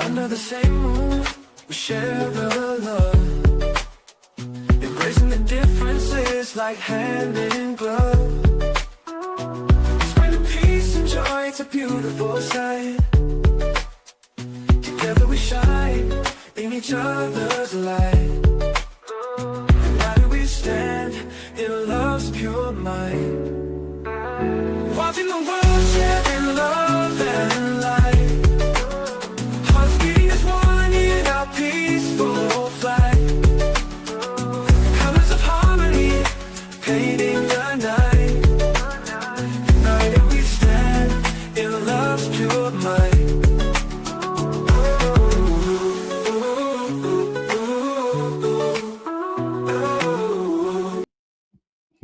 Under the same roof, we share the love, embracing the differences like hand in glove. Spreading peace and joy, it's a beautiful sight. Together we shine in each other's light. United we stand in love's pure might. Watching the world share in love and light. Hearts beating as one in our peaceful flight. Colors of harmony painting the night. United we stand in love's pure might.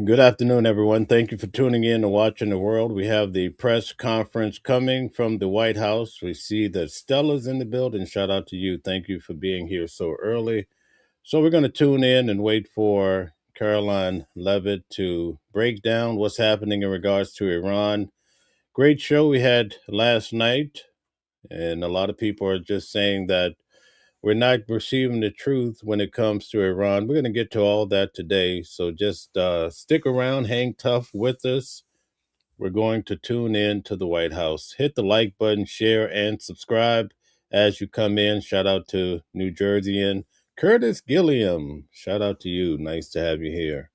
Good afternoon, everyone. Thank you for tuning in and watching the world. We have the press conference coming from the White House. We see that Stella's in the building. Shout out to you. Thank you for being here so early. So we're going to tune in and wait for Karoline Leavitt to break down what's happening in regards to Iran. Great show we had last night, and a lot of people are just saying that we're not receiving the truth when it comes to Iran. We're going to get to all that today. So just stick around, hang tough with us. We're going to tune in to the White House. Hit the like button, share, and subscribe as you come in. Shout out to New Jerseyan Curtis Gilliam. Shout out to you. Nice to have you here.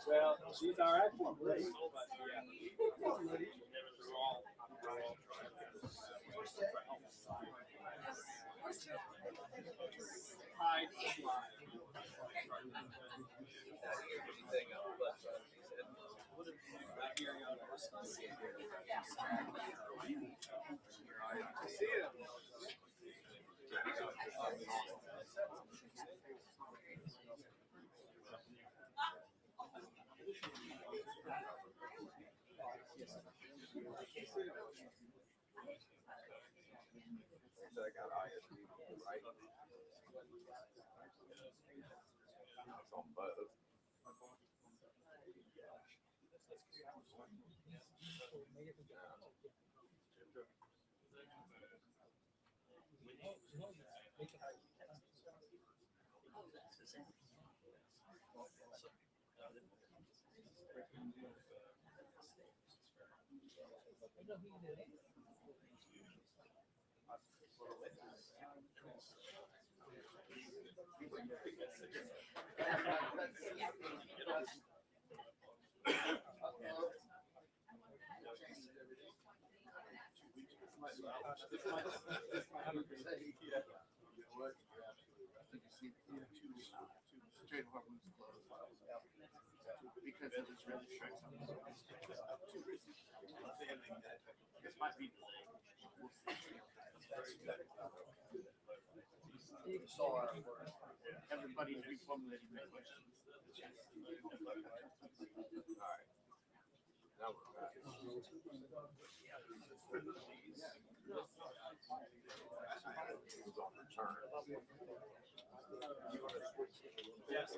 Well, she's all right. Because it was really short. This might be everybody's reformulating their questions. All right. Now we're back. Yes.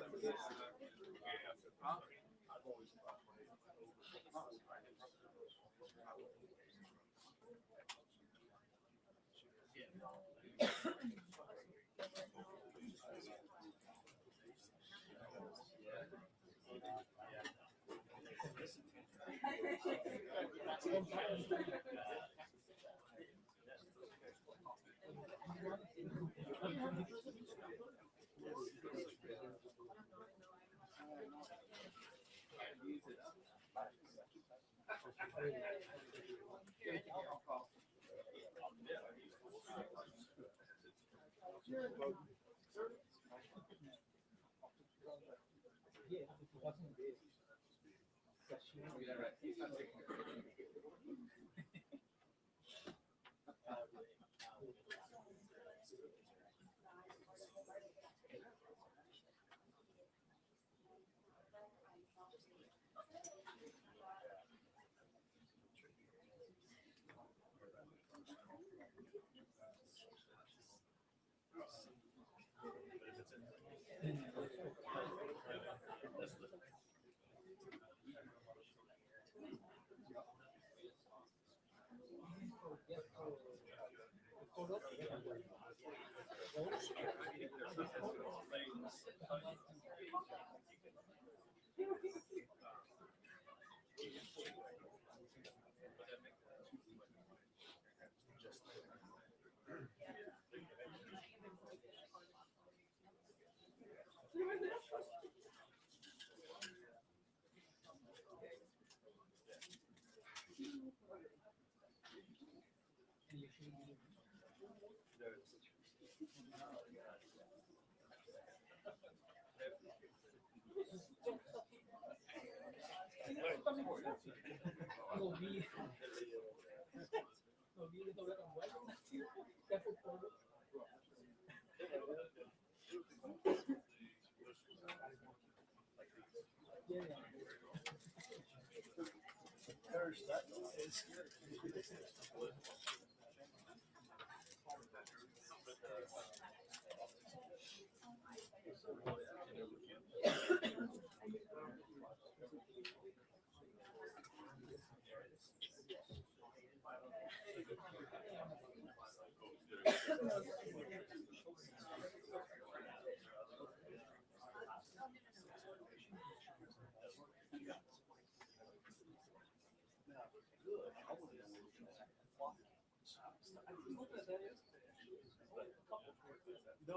No,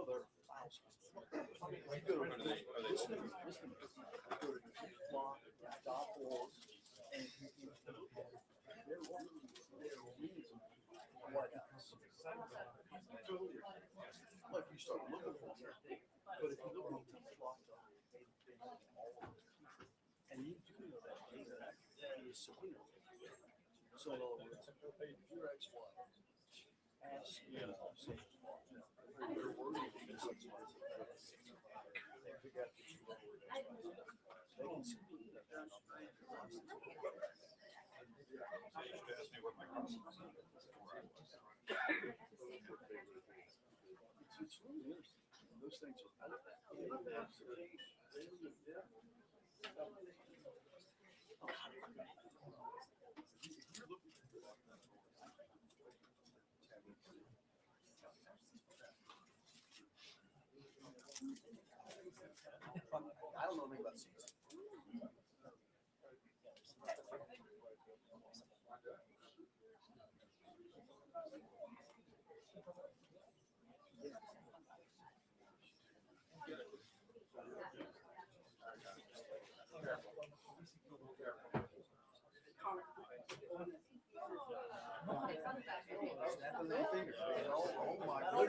they're like you start looking for them, but if you look at the flock and you do know that data is severe. So in other words, your ex-wife asks you to say, they're worried about this, they figure out that you know where they can see that they're not paying for license. It's really interesting. Those things are I don't know anything about seats. Snapping their fingers. Oh my goodness. Oh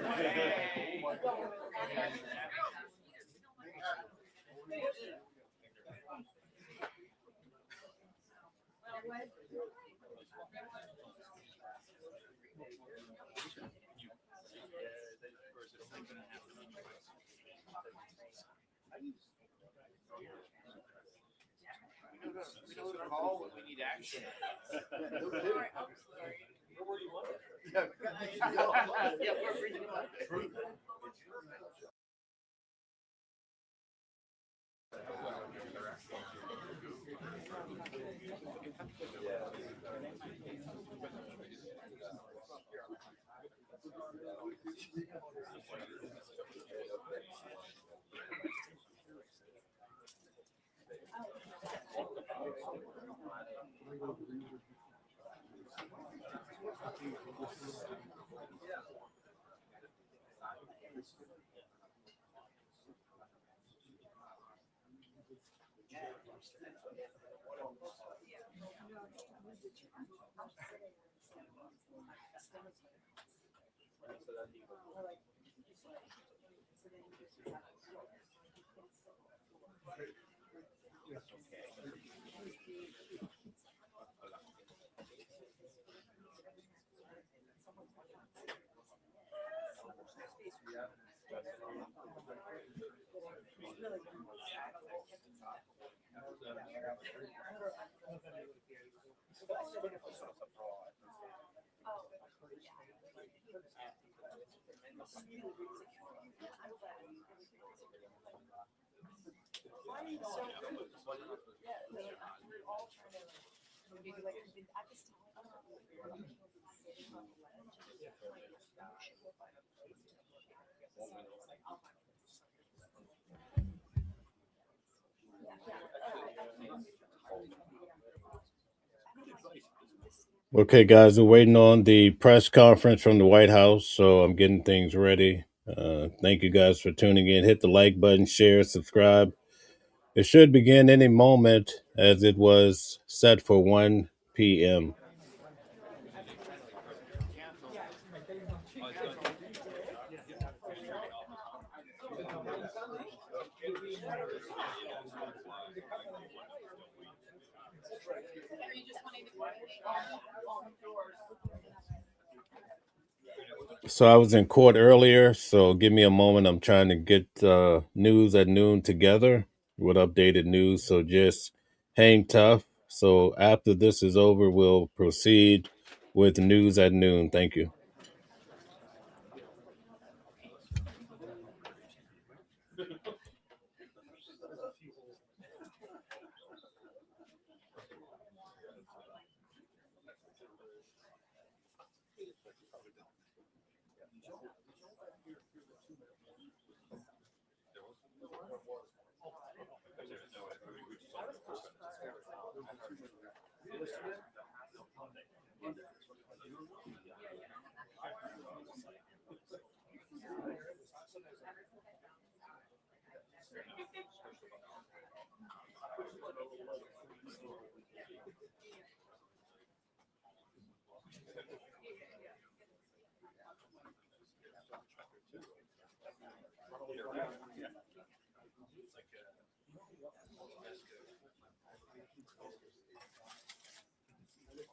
my goodness. We don't call when we need action. Yeah, we're free to go. Okay, guys, we're waiting on the press conference from the White House, so I'm getting things ready. Thank you guys for tuning in. Hit the like button, share, subscribe. It should begin any moment as it was set for 1 p.m. So I was in court earlier, so give me a moment. I'm trying to get news at noon together with updated news, so just hang tough. So after this is over, we'll proceed with news at noon. Thank you.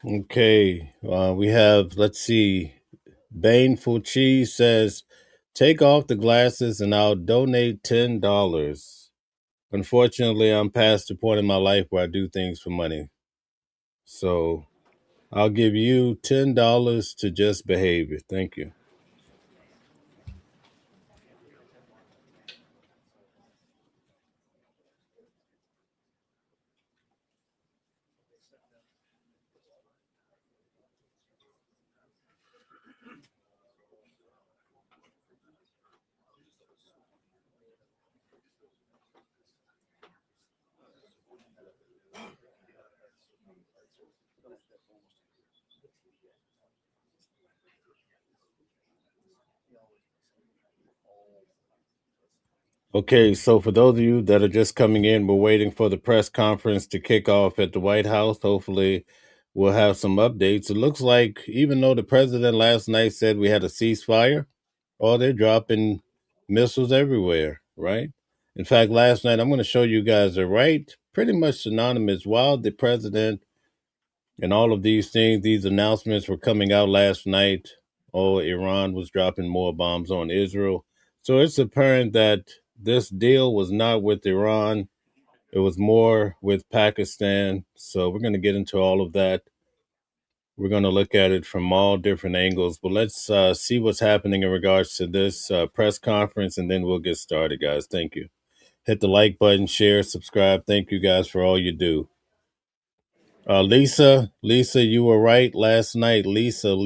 Okay, we have, let's see, Baneful Cheese says, take off the glasses and I'll donate $10. Unfortunately, I'm past the point in my life where I do things for money. So I'll give you $10 to just behave it. Thank you. Okay, so for those of you that are just coming in, we're waiting for the press conference to kick off at the White House. Hopefully, we'll have some updates. It looks like even though the president last night said we had a ceasefire, oh, they're dropping missiles everywhere, right? In fact, last night, I'm going to show you guys are right, pretty much synonymous. While the president and all of these things, these announcements were coming out last night. Oh, Iran was dropping more bombs on Israel. So it's apparent that this deal was not with Iran. It was more with Pakistan. So we're going to get into all of that. We're going to look at it from all different angles. But let's see what's happening in regards to this press conference, and then we'll get started, guys. Thank you. Hit the like button, share, subscribe. Thank you guys for all you do. Lisa, you were right last night. Lisa.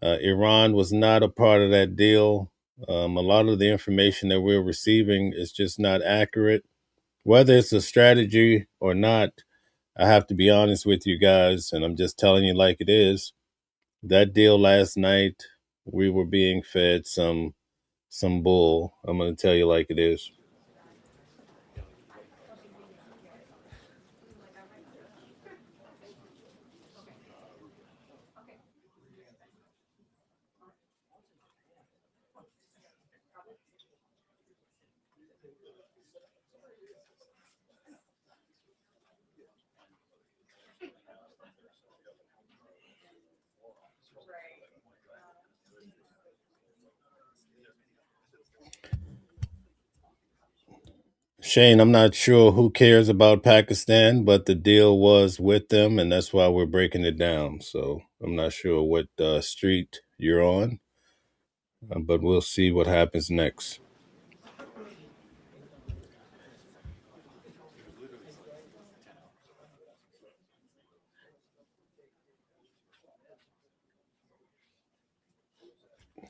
Iran was not a part of that deal. A lot of the information that we're receiving is just not accurate. Whether it's a strategy or not, I have to be honest with you guys, and I'm just telling you like it is. That deal last night, we were being fed some bull. I'm going to tell you like it is. Shane, I'm not sure who cares about Pakistan, but the deal was with them, and that's why we're breaking it down. So I'm not sure what street you're on, but we'll see what happens next.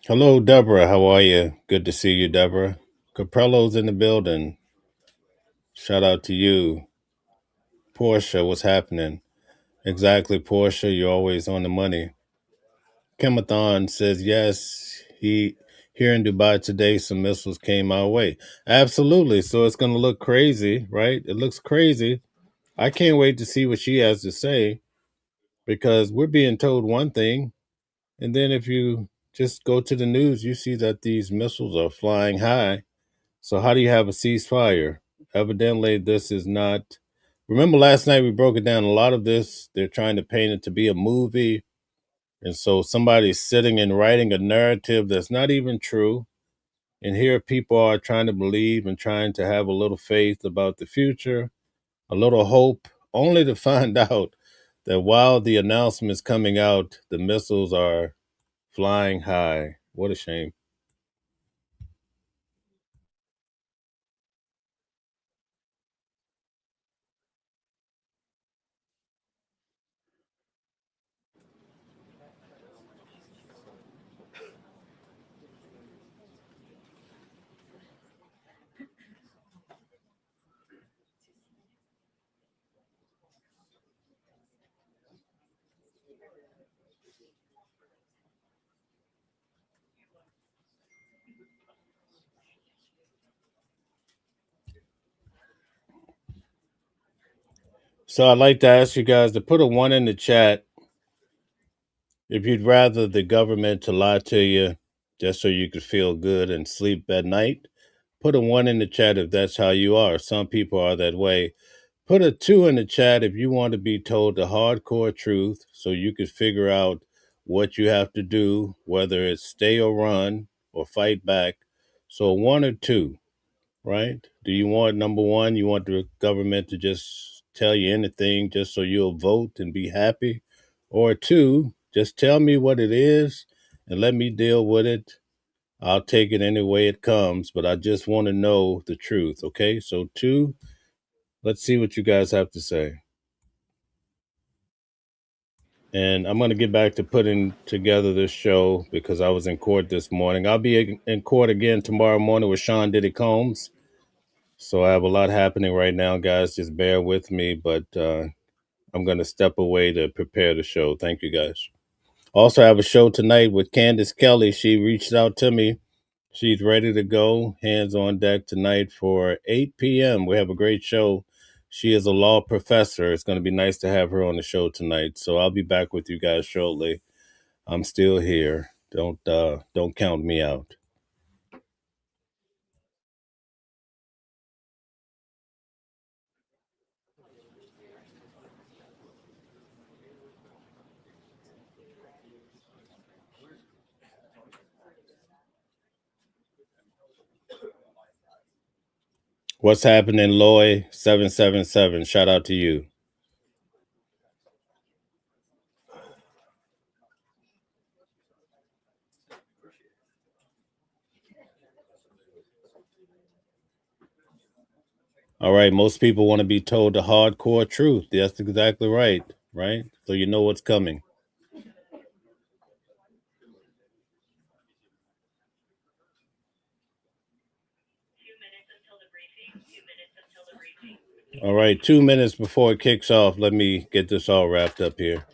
Hello, Deborah. How are you? Good to see you, Deborah. Caprello's in the building. Shout out to you. Portia, what's happening? Exactly, Portia. You're always on the money. Kemathon says yes. He here in Dubai today. Some missiles came our way. Absolutely. So it's going to look crazy, right? It looks crazy. I can't wait to see what she has to say because we're being told one thing, and then if you just go to the news, you see that these missiles are flying high. So how do you have a ceasefire? Evidently, this is not. Remember last night we broke it down. A lot of this they're trying to paint it to be a movie. And so somebody's sitting and writing a narrative that's not even true. And here people are trying to believe and trying to have a little faith about the future, a little hope, only to find out that while the announcement is coming out, the missiles are flying high. What a shame. So I'd like to ask you guys to put a one in the chat if you'd rather the government to lie to you just so you could feel good and sleep at night. Put a one in the chat if that's how you are. Some people are that way. Put a two in the chat if you want to be told the hardcore truth so you could figure out what you have to do, whether it's stay or run or fight back. So one or two, right? Do you want number one, you want the government to just tell you anything just so you'll vote and be happy? Or two, just tell me what it is and let me deal with it. I'll take it any way it comes, but I just want to know the truth, okay? So two, let's see what you guys have to say. And I'm going to get back to putting together this show because I was in court this morning. I'll be in court again tomorrow morning with Sean Diddy Combs. So I have a lot happening right now, guys. Just bear with me, but I'm going to step away to prepare the show. Thank you, guys. Also, I have a show tonight with Candace Kelly. She reached out to me. She's ready to go. Hands on deck tonight for 8 p.m. We have a great show. She is a law professor. It's going to be nice to have her on the show tonight. So I'll be back with you guys shortly. I'm still here. Don't count me out. What's happening, Loy 777? Shout out to you. All right, most people want to be told the hardcore truth. That's exactly right, right? So you know what's coming. All right, 2 minutes before it kicks off, let me get this all wrapped up here.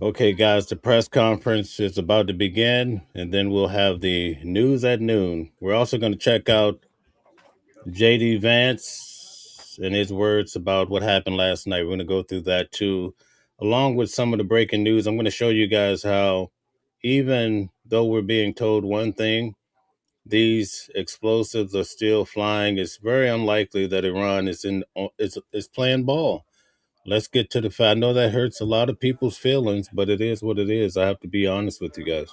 Okay, guys, the press conference is about to begin, and then we'll have the news at noon. We're also going to check out JD Vance and his words about what happened last night. We're going to go through that too, along with some of the breaking news. I'm going to show you guys how, even though we're being told one thing, these explosives are still flying. It's very unlikely that Iran is playing ball. Let's get to the fact. I know that hurts a lot of people's feelings, but it is what it is. I have to be honest with you guys.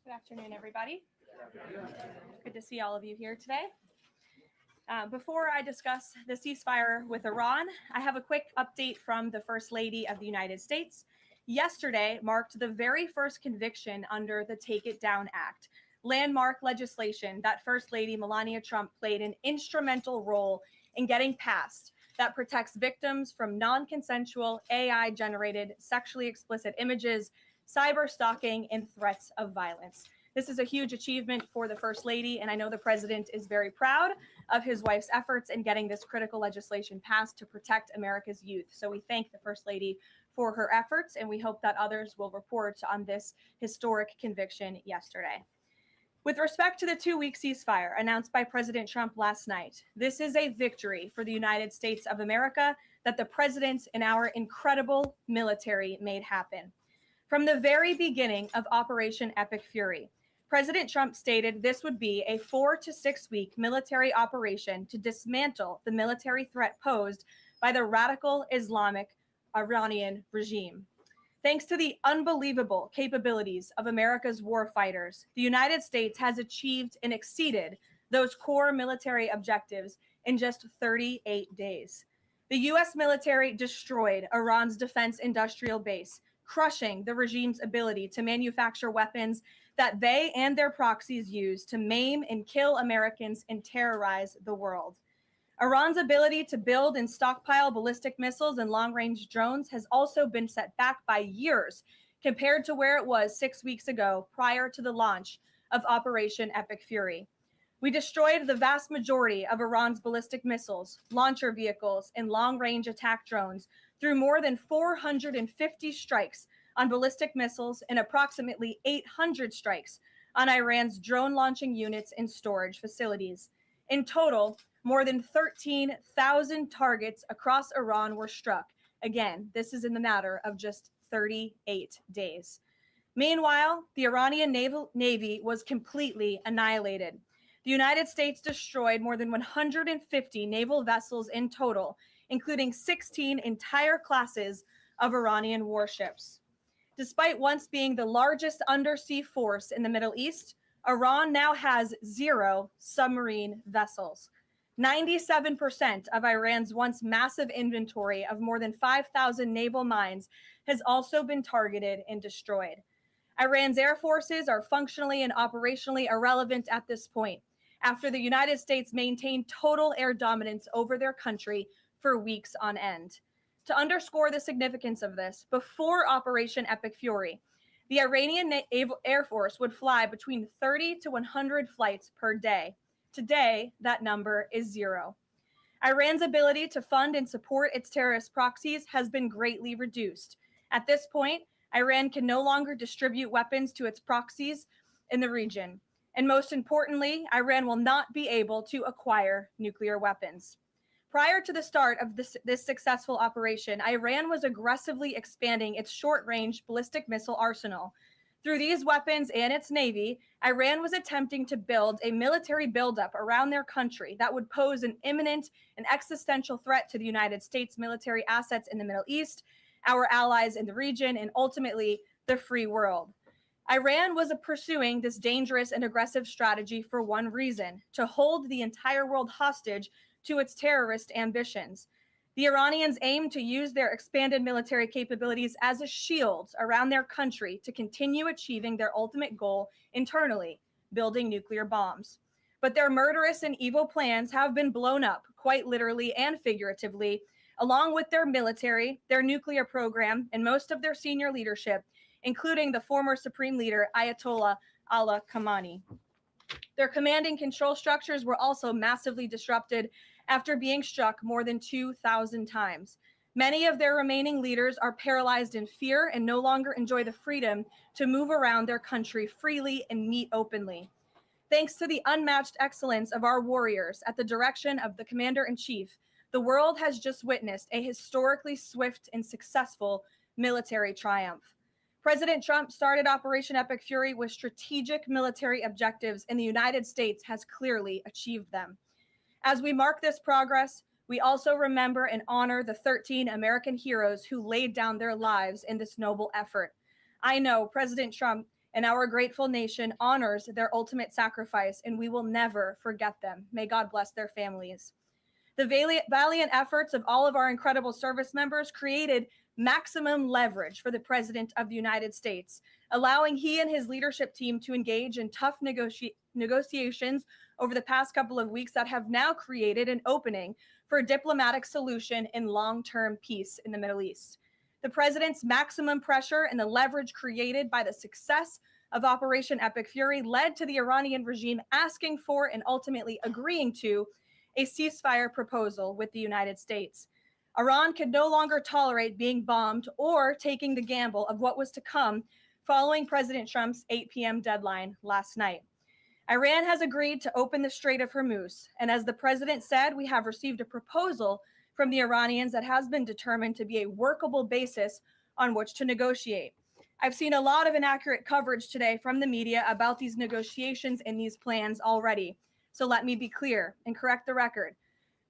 Good afternoon, everybody. Good to see all of you here today. Before I discuss the ceasefire with Iran, I have a quick update from the First Lady of the United States. Yesterday marked the very first conviction under the Take It Down Act, landmark legislation that First Lady Melania Trump played an instrumental role in getting passed that protects victims from non-consensual AI-generated sexually explicit images, cyber stalking, and threats of violence. This is a huge achievement for the First Lady, and I know the President is very proud of his wife's efforts in getting this critical legislation passed to protect America's youth. So we thank the First Lady for her efforts, and we hope that others will report on this historic conviction yesterday. With respect to the 2-week ceasefire announced by President Trump last night, this is a victory for the United States of America that the President and our incredible military made happen. From the very beginning of Operation Epic Fury, President Trump stated this would be a 4 to 6 week military operation to dismantle the military threat posed by the radical Islamic Iranian regime. Thanks to the unbelievable capabilities of America's war fighters, the United States has achieved and exceeded those core military objectives in just 38 days. The U.S. military destroyed Iran's defense industrial base, crushing the regime's ability to manufacture weapons that they and their proxies use to maim and kill Americans and terrorize the world. Iran's ability to build and stockpile ballistic missiles and long-range drones has also been set back by years compared to where it was 6 weeks ago prior to the launch of Operation Epic Fury. We destroyed the vast majority of Iran's ballistic missiles, launcher vehicles, and long-range attack drones through more than 450 strikes on ballistic missiles and approximately 800 strikes on Iran's drone launching units and storage facilities. In total, more than 13,000 targets across Iran were struck. Again, this is in the matter of just 38 days. Meanwhile, the Iranian Navy was completely annihilated. The United States destroyed more than 150 naval vessels in total, including 16 entire classes of Iranian warships. Despite once being the largest undersea force in the Middle East, Iran now has 0 submarine vessels. 97% of Iran's once massive inventory of more than 5,000 naval mines has also been targeted and destroyed. Iran's air forces are functionally and operationally irrelevant at this point, after the United States maintained total air dominance over their country for weeks on end. To underscore the significance of this, before Operation Epic Fury, the Iranian Air Force would fly between 30 to 100 flights per day. Today, that number is 0. Iran's ability to fund and support its terrorist proxies has been greatly reduced. At this point, Iran can no longer distribute weapons to its proxies in the region. And most importantly, Iran will not be able to acquire nuclear weapons. Prior to the start of this successful operation, Iran was aggressively expanding its short-range ballistic missile arsenal. Through these weapons and its navy, Iran was attempting to build a military buildup around their country that would pose an imminent and existential threat to the United States military assets in the Middle East, our allies in the region, and ultimately the free world. Iran was pursuing this dangerous and aggressive strategy for one reason: to hold the entire world hostage to its terrorist ambitions. The Iranians aim to use their expanded military capabilities as a shield around their country to continue achieving their ultimate goal internally, building nuclear bombs. But their murderous and evil plans have been blown up, quite literally and figuratively, along with their military, their nuclear program, and most of their senior leadership, including the former Supreme Leader Ayatollah Ali Khamenei. Their command and control structures were also massively disrupted after being struck more than 2,000 times. Many of their remaining leaders are paralyzed in fear and no longer enjoy the freedom to move around their country freely and meet openly. Thanks to the unmatched excellence of our warriors at the direction of the Commander-in-Chief, the world has just witnessed a historically swift and successful military triumph. President Trump started Operation Epic Fury with strategic military objectives, and the United States has clearly achieved them. As we mark this progress, we also remember and honor the 13 American heroes who laid down their lives in this noble effort. I know President Trump and our grateful nation honors their ultimate sacrifice, and we will never forget them. May God bless their families. The valiant efforts of all of our incredible service members created maximum leverage for the President of the United States, allowing he and his leadership team to engage in tough negotiations over the past couple of weeks that have now created an opening for a diplomatic solution and long-term peace in the Middle East. The President's maximum pressure and the leverage created by the success of Operation Epic Fury led to the Iranian regime asking for and ultimately agreeing to a ceasefire proposal with the United States. Iran could no longer tolerate being bombed or taking the gamble of what was to come following President Trump's 8 p.m. deadline last night. Iran has agreed to open the Strait of Hormuz, and as the president said, we have received a proposal from the Iranians that has been determined to be a workable basis on which to negotiate. I've seen a lot of inaccurate coverage today from the media about these negotiations and these plans already. So let me be clear and correct the record.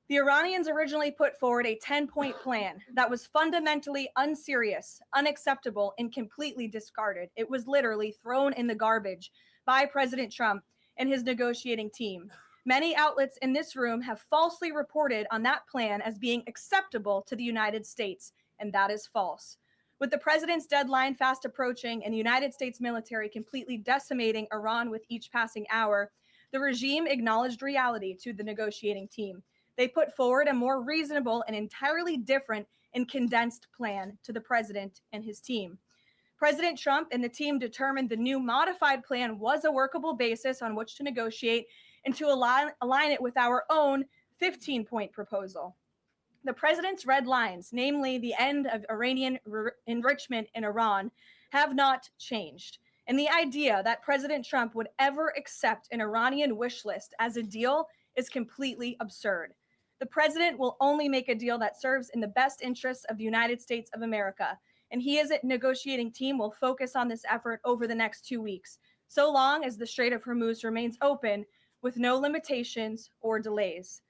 The Iranians originally put forward a 10-point plan that was fundamentally unserious, unacceptable, and completely discarded. It was literally thrown in the garbage by President Trump and his negotiating team. Many outlets in this room have falsely reported on that plan as being acceptable to the United States, and that is false. With the president's deadline fast approaching and the United States military completely decimating Iran with each passing hour, the regime acknowledged reality to the negotiating team. They put forward a more reasonable and entirely different and condensed plan to the president and his team. President Trump and the team determined the new modified plan was a workable basis on which to negotiate and to align it with our own 15-point proposal. The president's red lines, namely the end of Iranian enrichment in Iran, have not changed. And the idea that President Trump would ever accept an Iranian wish list as a deal is completely absurd. The president will only make a deal that serves in the best interests of the United States of America, and he as a negotiating team will focus on this effort over the next 2 weeks, so long as the Strait of Hormuz remains open with no limitations or delays.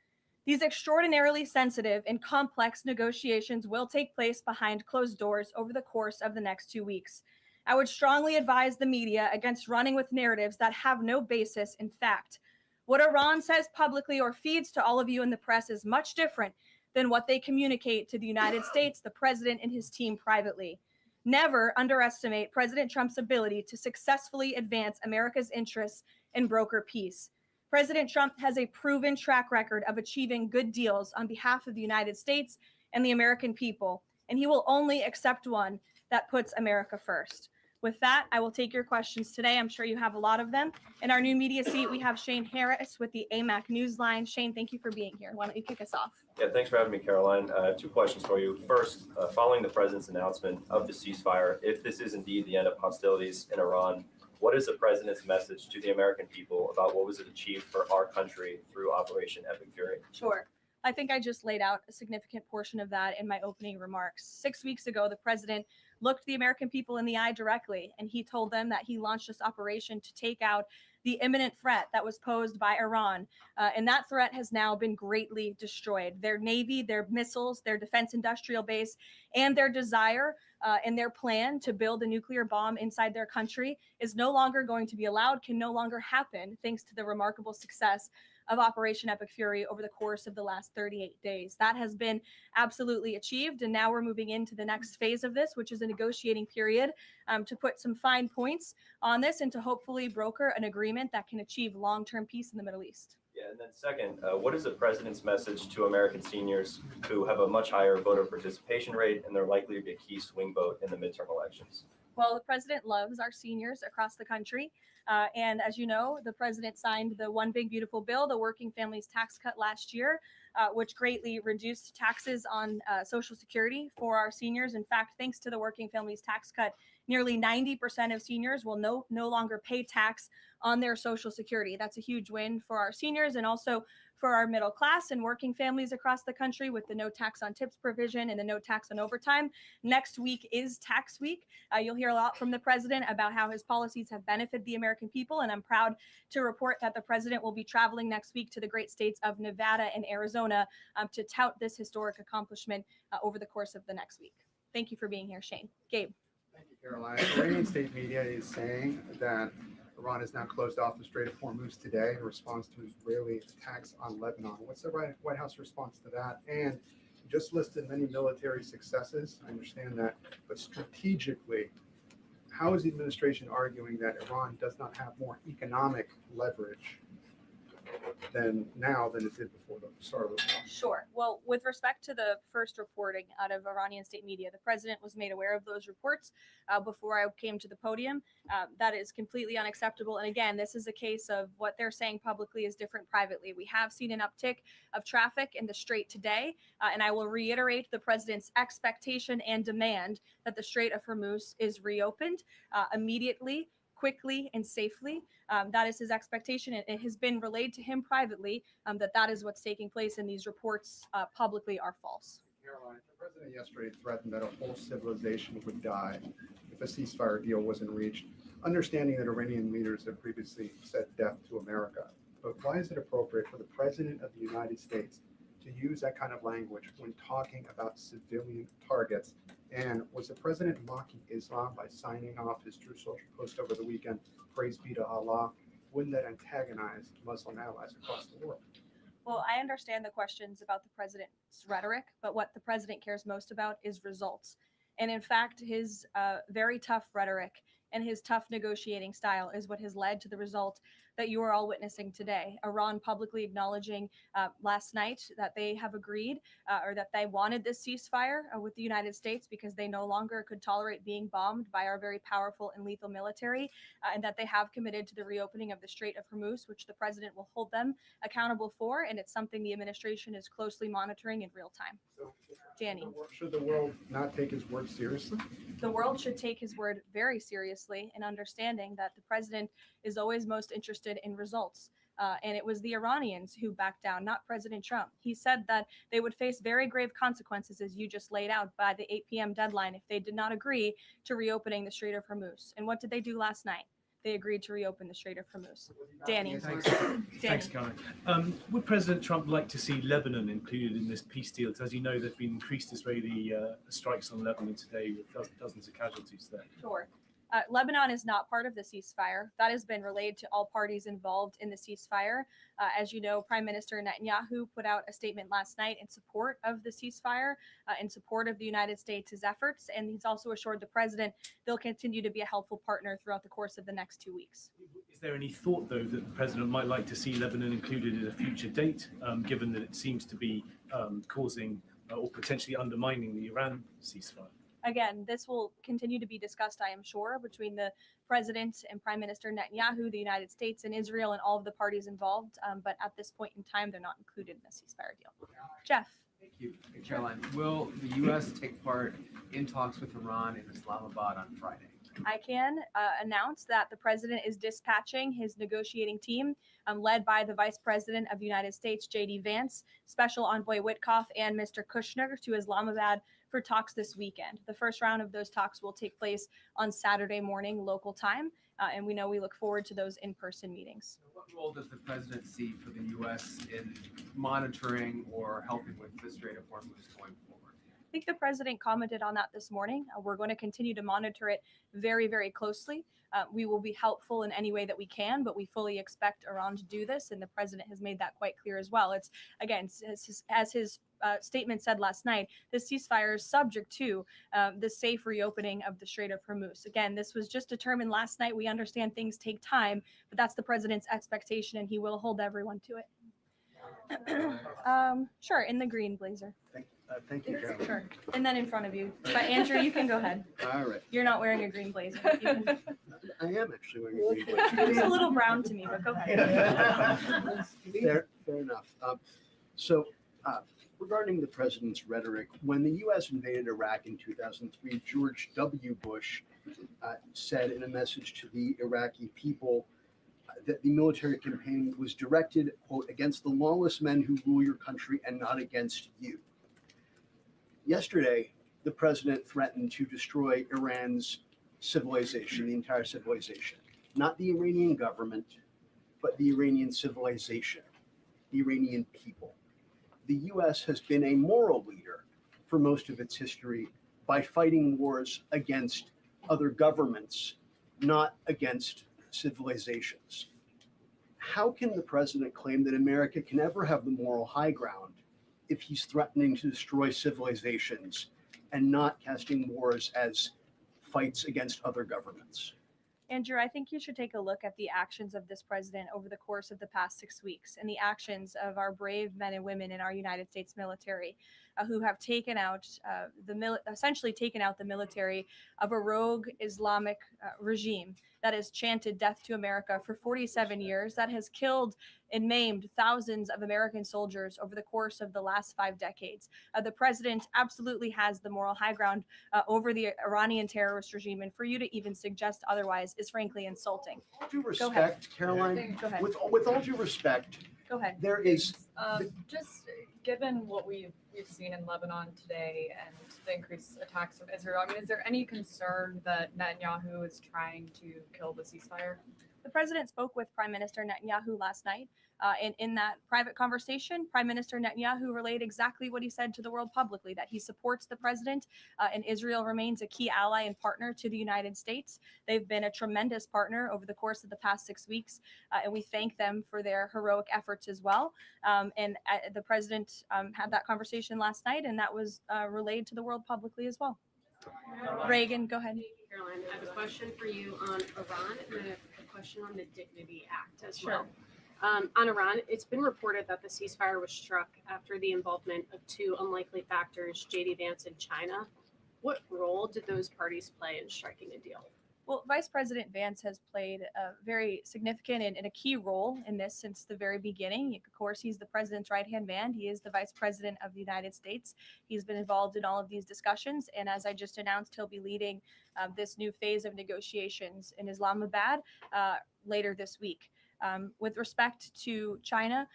These extraordinarily sensitive and complex negotiations will take place behind closed doors over the course of the next 2 weeks. I would strongly advise the media against running with narratives that have no basis in fact. What Iran says publicly or feeds to all of you in the press is much different than what they communicate to the United States, the president, and his team privately. Never underestimate President Trump's ability to successfully advance America's interests and broker peace. President Trump has a proven track record of achieving good deals on behalf of the United States and the American people, and he will only accept one that puts America first. With that, I will take your questions today. I'm sure you have a lot of them. In our new media seat, we have Shane Harris with the AMAC Newsline. Shane, thank you for being here. Why don't you kick us off? Yeah, thanks for having me, Caroline. I have 2 questions for you. First, following the president's announcement of the ceasefire, if this is indeed the end of hostilities in Iran, what is the president's message to the American people about what was achieved for our country through Operation Epic Fury? Sure. I think I just laid out a significant portion of that in my opening remarks. 6 weeks ago, the president looked the American people in the eye directly, and he told them that he launched this operation to take out the imminent threat that was posed by Iran. And that threat has now been greatly destroyed. Their Navy, their missiles, their defense industrial base, and their desire and their plan to build a nuclear bomb inside their country is no longer going to be allowed, can no longer happen, thanks to the remarkable success of Operation Epic Fury over the course of the last 38 days. That has been absolutely achieved. And now we're moving into the next phase of this, which is a negotiating period to put some fine points on this and to hopefully broker an agreement that can achieve long-term peace in the Middle East. Yeah, and then second, what is the president's message to American seniors who have a much higher voter participation rate and they're likely to be a key swing vote in the midterm elections? Well, the president loves our seniors across the country. And as you know, the president signed the One Big Beautiful Bill, the Working Families Tax Cut last year, which greatly reduced taxes on Social Security for our seniors. In fact, thanks to the Working Families Tax Cut, nearly 90% of seniors will no longer pay tax on their Social Security. That's a huge win for our seniors and also for our middle class and working families across the country with the no tax on tips provision and the no tax on overtime. Next week is tax week. You'll hear a lot from the president about how his policies have benefited the American people. And I'm proud to report that the president will be traveling next week to the great states of Nevada and Arizona to tout this historic accomplishment over the course of the next week. Thank you for being here, Shane. Gabe. Thank you, Caroline. Iranian state media is saying that Iran has now closed off the Strait of Hormuz today in response to Israeli attacks on Lebanon. What's the White House response to that? And you just listed many military successes. I understand that. But strategically, how is the administration arguing that Iran does not have more economic leverage than it did before the start of the war? Sure. Well, with respect to the first reporting out of Iranian state media, the president was made aware of those reports before I came to the podium. That is completely unacceptable. And again, this is a case of what they're saying publicly is different privately. We have seen an uptick of traffic in the Strait today. And I will reiterate the president's expectation and demand that the Strait of Hormuz is reopened immediately, quickly and safely. That is his expectation. It has been relayed to him privately that is what's taking place, and these reports publicly are false. Caroline, the president yesterday threatened that a whole civilization would die if a ceasefire deal wasn't reached, understanding that Iranian leaders have previously said death to America. But why is it appropriate for the president of the United States to use that kind of language when talking about civilian targets? And was the president mocking Islam by signing off his True Social post over the weekend, praise be to Allah? Wouldn't that antagonize Muslim allies across the world? Well, I understand the questions about the president's rhetoric, but what the president cares most about is results. And in fact, his very tough rhetoric and his tough negotiating style is what has led to the result that you are all witnessing today. Iran publicly acknowledging last night that they have agreed or that they wanted this ceasefire with the United States because they no longer could tolerate being bombed by our very powerful and lethal military, and that they have committed to the reopening of the Strait of Hormuz, which the president will hold them accountable for. And it's something the administration is closely monitoring in real time. Danny. Should the world not take his word seriously? The world should take his word very seriously in understanding that the president is always most interested in results. And it was the Iranians who backed down, not President Trump. He said that they would face very grave consequences, as you just laid out, by the 8 p.m. deadline if they did not agree to reopening the Strait of Hormuz. And what did they do last night? They agreed to reopen the Strait of Hormuz. Danny. Thanks, Caroline. Would President Trump like to see Lebanon included in this peace deal? Because as you know, there've been increased Israeli strikes on Lebanon today with dozens of casualties there. Sure. Lebanon is not part of the ceasefire. That has been relayed to all parties involved in the ceasefire. As you know, Prime Minister Netanyahu put out a statement last night in support of the ceasefire, in support of the United States' efforts. And he's also assured the president they'll continue to be a helpful partner throughout the course of the next 2 weeks. Is there any thought, though, that the president might like to see Lebanon included at a future date, given that it seems to be causing or potentially undermining the Iran ceasefire? Again, this will continue to be discussed, I am sure, between the president and Prime Minister Netanyahu, the United States and Israel, and all of the parties involved. But at this point in time, they're not included in the ceasefire deal. Jeff. Thank you. Caroline, will the U.S. take part in talks with Iran in Islamabad on Friday? I can announce that the president is dispatching his negotiating team, led by the Vice President of the United States, J.D. Vance, Special Envoy Witkoff, and Mr. Kushner to Islamabad for talks this weekend. The first round of those talks will take place on Saturday morning local time, and we look forward to those in-person meetings. What role does the president see for the U.S. in monitoring or helping with the Strait of Hormuz going forward? I think the president commented on that this morning. We're going to continue to monitor it very, very closely. We will be helpful in any way that we can, but we fully expect Iran to do this, and the president has made that quite clear as well. It's, again, as his statement said last night, the ceasefire is subject to the safe reopening of the Strait of Hormuz. Again, this was just determined last night. We understand things take time, but that's the president's expectation, and he will hold everyone to it. Sure, in the green blazer. Thank you, Caroline. Sure, and then in front of you. But Andrew, you can go ahead. All right. You're not wearing a green blazer. I am actually wearing a green blazer. It's a little brown to me, but go ahead. Fair enough. Regarding the president's rhetoric, when the U.S. invaded Iraq in 2003, George W. Bush said in a message to the Iraqi people that the military campaign was directed, quote, against the lawless men who rule your country and not against you. Yesterday, the president threatened to destroy Iran's civilization, the entire civilization, not the Iranian government, but the Iranian civilization, the Iranian people. The U.S. has been a moral leader for most of its history by fighting wars against other governments, not against civilizations. How can the president claim that America can ever have the moral high ground if he's threatening to destroy civilizations and not casting wars as fights against other governments? Andrew, I think you should take a look at the actions of this president over the course of the past 6 weeks and the actions of our brave men and women in our United States military who have taken out essentially taken out the military of a rogue Islamic regime that has chanted death to America for 47 years, that has killed and maimed thousands of American soldiers over the course of the last 5 decades. The president absolutely has the moral high ground over the Iranian terrorist regime, and for you to even suggest otherwise is frankly insulting. With all due respect, Caroline, Go ahead. with all due respect, Go ahead. there is Just given what we've seen in Lebanon today and the increased attacks of Israel, I mean, is there any concern that Netanyahu is trying to kill the ceasefire? The president spoke with Prime Minister Netanyahu last night. And in that private conversation, Prime Minister Netanyahu relayed exactly what he said to the world publicly, that he supports the president and Israel remains a key ally and partner to the United States. They've been a tremendous partner over the course of the past 6 weeks, and we thank them for their heroic efforts as well. The president had that conversation last night, and that was relayed to the world publicly as well. Reagan, go ahead. Thank you, Caroline. I have a question for you on Iran and then a question on the Dignity Act as well. On Iran, it's been reported that the ceasefire was struck after the involvement of 2 unlikely factors, J.D. Vance and China. What role did those parties play in striking a deal? Well, Vice President Vance has played a very significant and a key role in this since the very beginning. Of course, he's the president's right-hand man. He is the vice president of the United States. He's been involved in all of these discussions. And as I just announced, he'll be leading this new phase of negotiations in Islamabad later this week. With respect to China,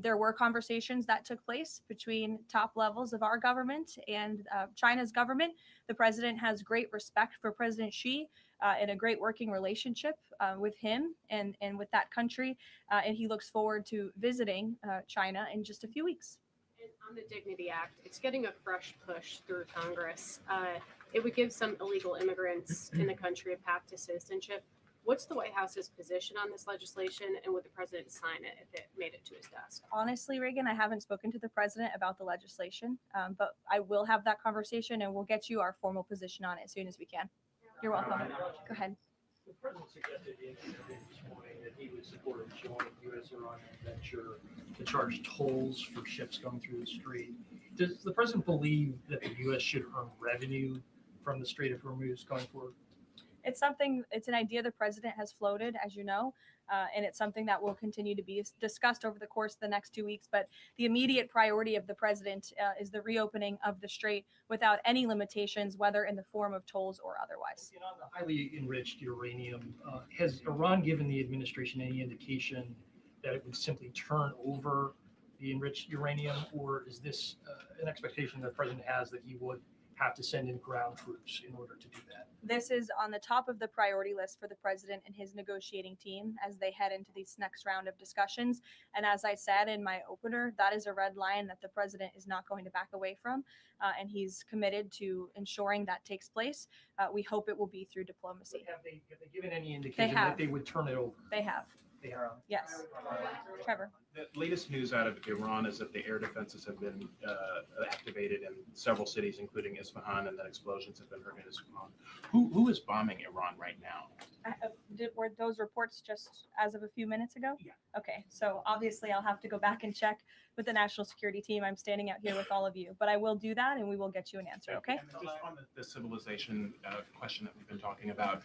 there were conversations that took place between top levels of our government and China's government. The president has great respect for President Xi and a great working relationship with him and with that country. And he looks forward to visiting China in just a few weeks. And on the Dignity Act, it's getting a fresh push through Congress. It would give some illegal immigrants in the country a path to citizenship. What's the White House's position on this legislation, and would the president sign it if it made it to his desk? Honestly, Reagan, I haven't spoken to the president about the legislation, but I will have that conversation and we'll get you our formal position on it as soon as we can. You're welcome. Go ahead. The president suggested in an interview this morning that he would support a joint U.S.-Iran venture to charge tolls for ships going through the strait. Does the president believe that the U.S. should earn revenue from the Strait of Hormuz going forward? It's something, it's an idea the president has floated, as you know, and it's something that will continue to be discussed over the course of the next 2 weeks. But the immediate priority of the president is the reopening of the strait without any limitations, whether in the form of tolls or otherwise. On the highly enriched uranium, has Iran given the administration any indication that it would simply turn over the enriched uranium, or is this an expectation that the president has that he would have to send in ground troops in order to do that? This is on the top of the priority list for the president and his negotiating team as they head into this next round of discussions. And as I said in my opener, that is a red line that the president is not going to back away from. And he's committed to ensuring that takes place. We hope it will be through diplomacy. Have they given any indication that they would turn it over? They have. They have. Yes. Trevor. The latest news out of Iran is that the air defenses have been activated in several cities, including Isfahan, and that explosions have been heard in Isfahan. Who is bombing Iran right now? Were those reports just as of a few minutes ago? Yeah. Okay, so obviously I'll have to go back and check with the national security team. I'm standing out here with all of you, but I will do that and we will get you an answer, okay? And then just on the civilization question that we've been talking about.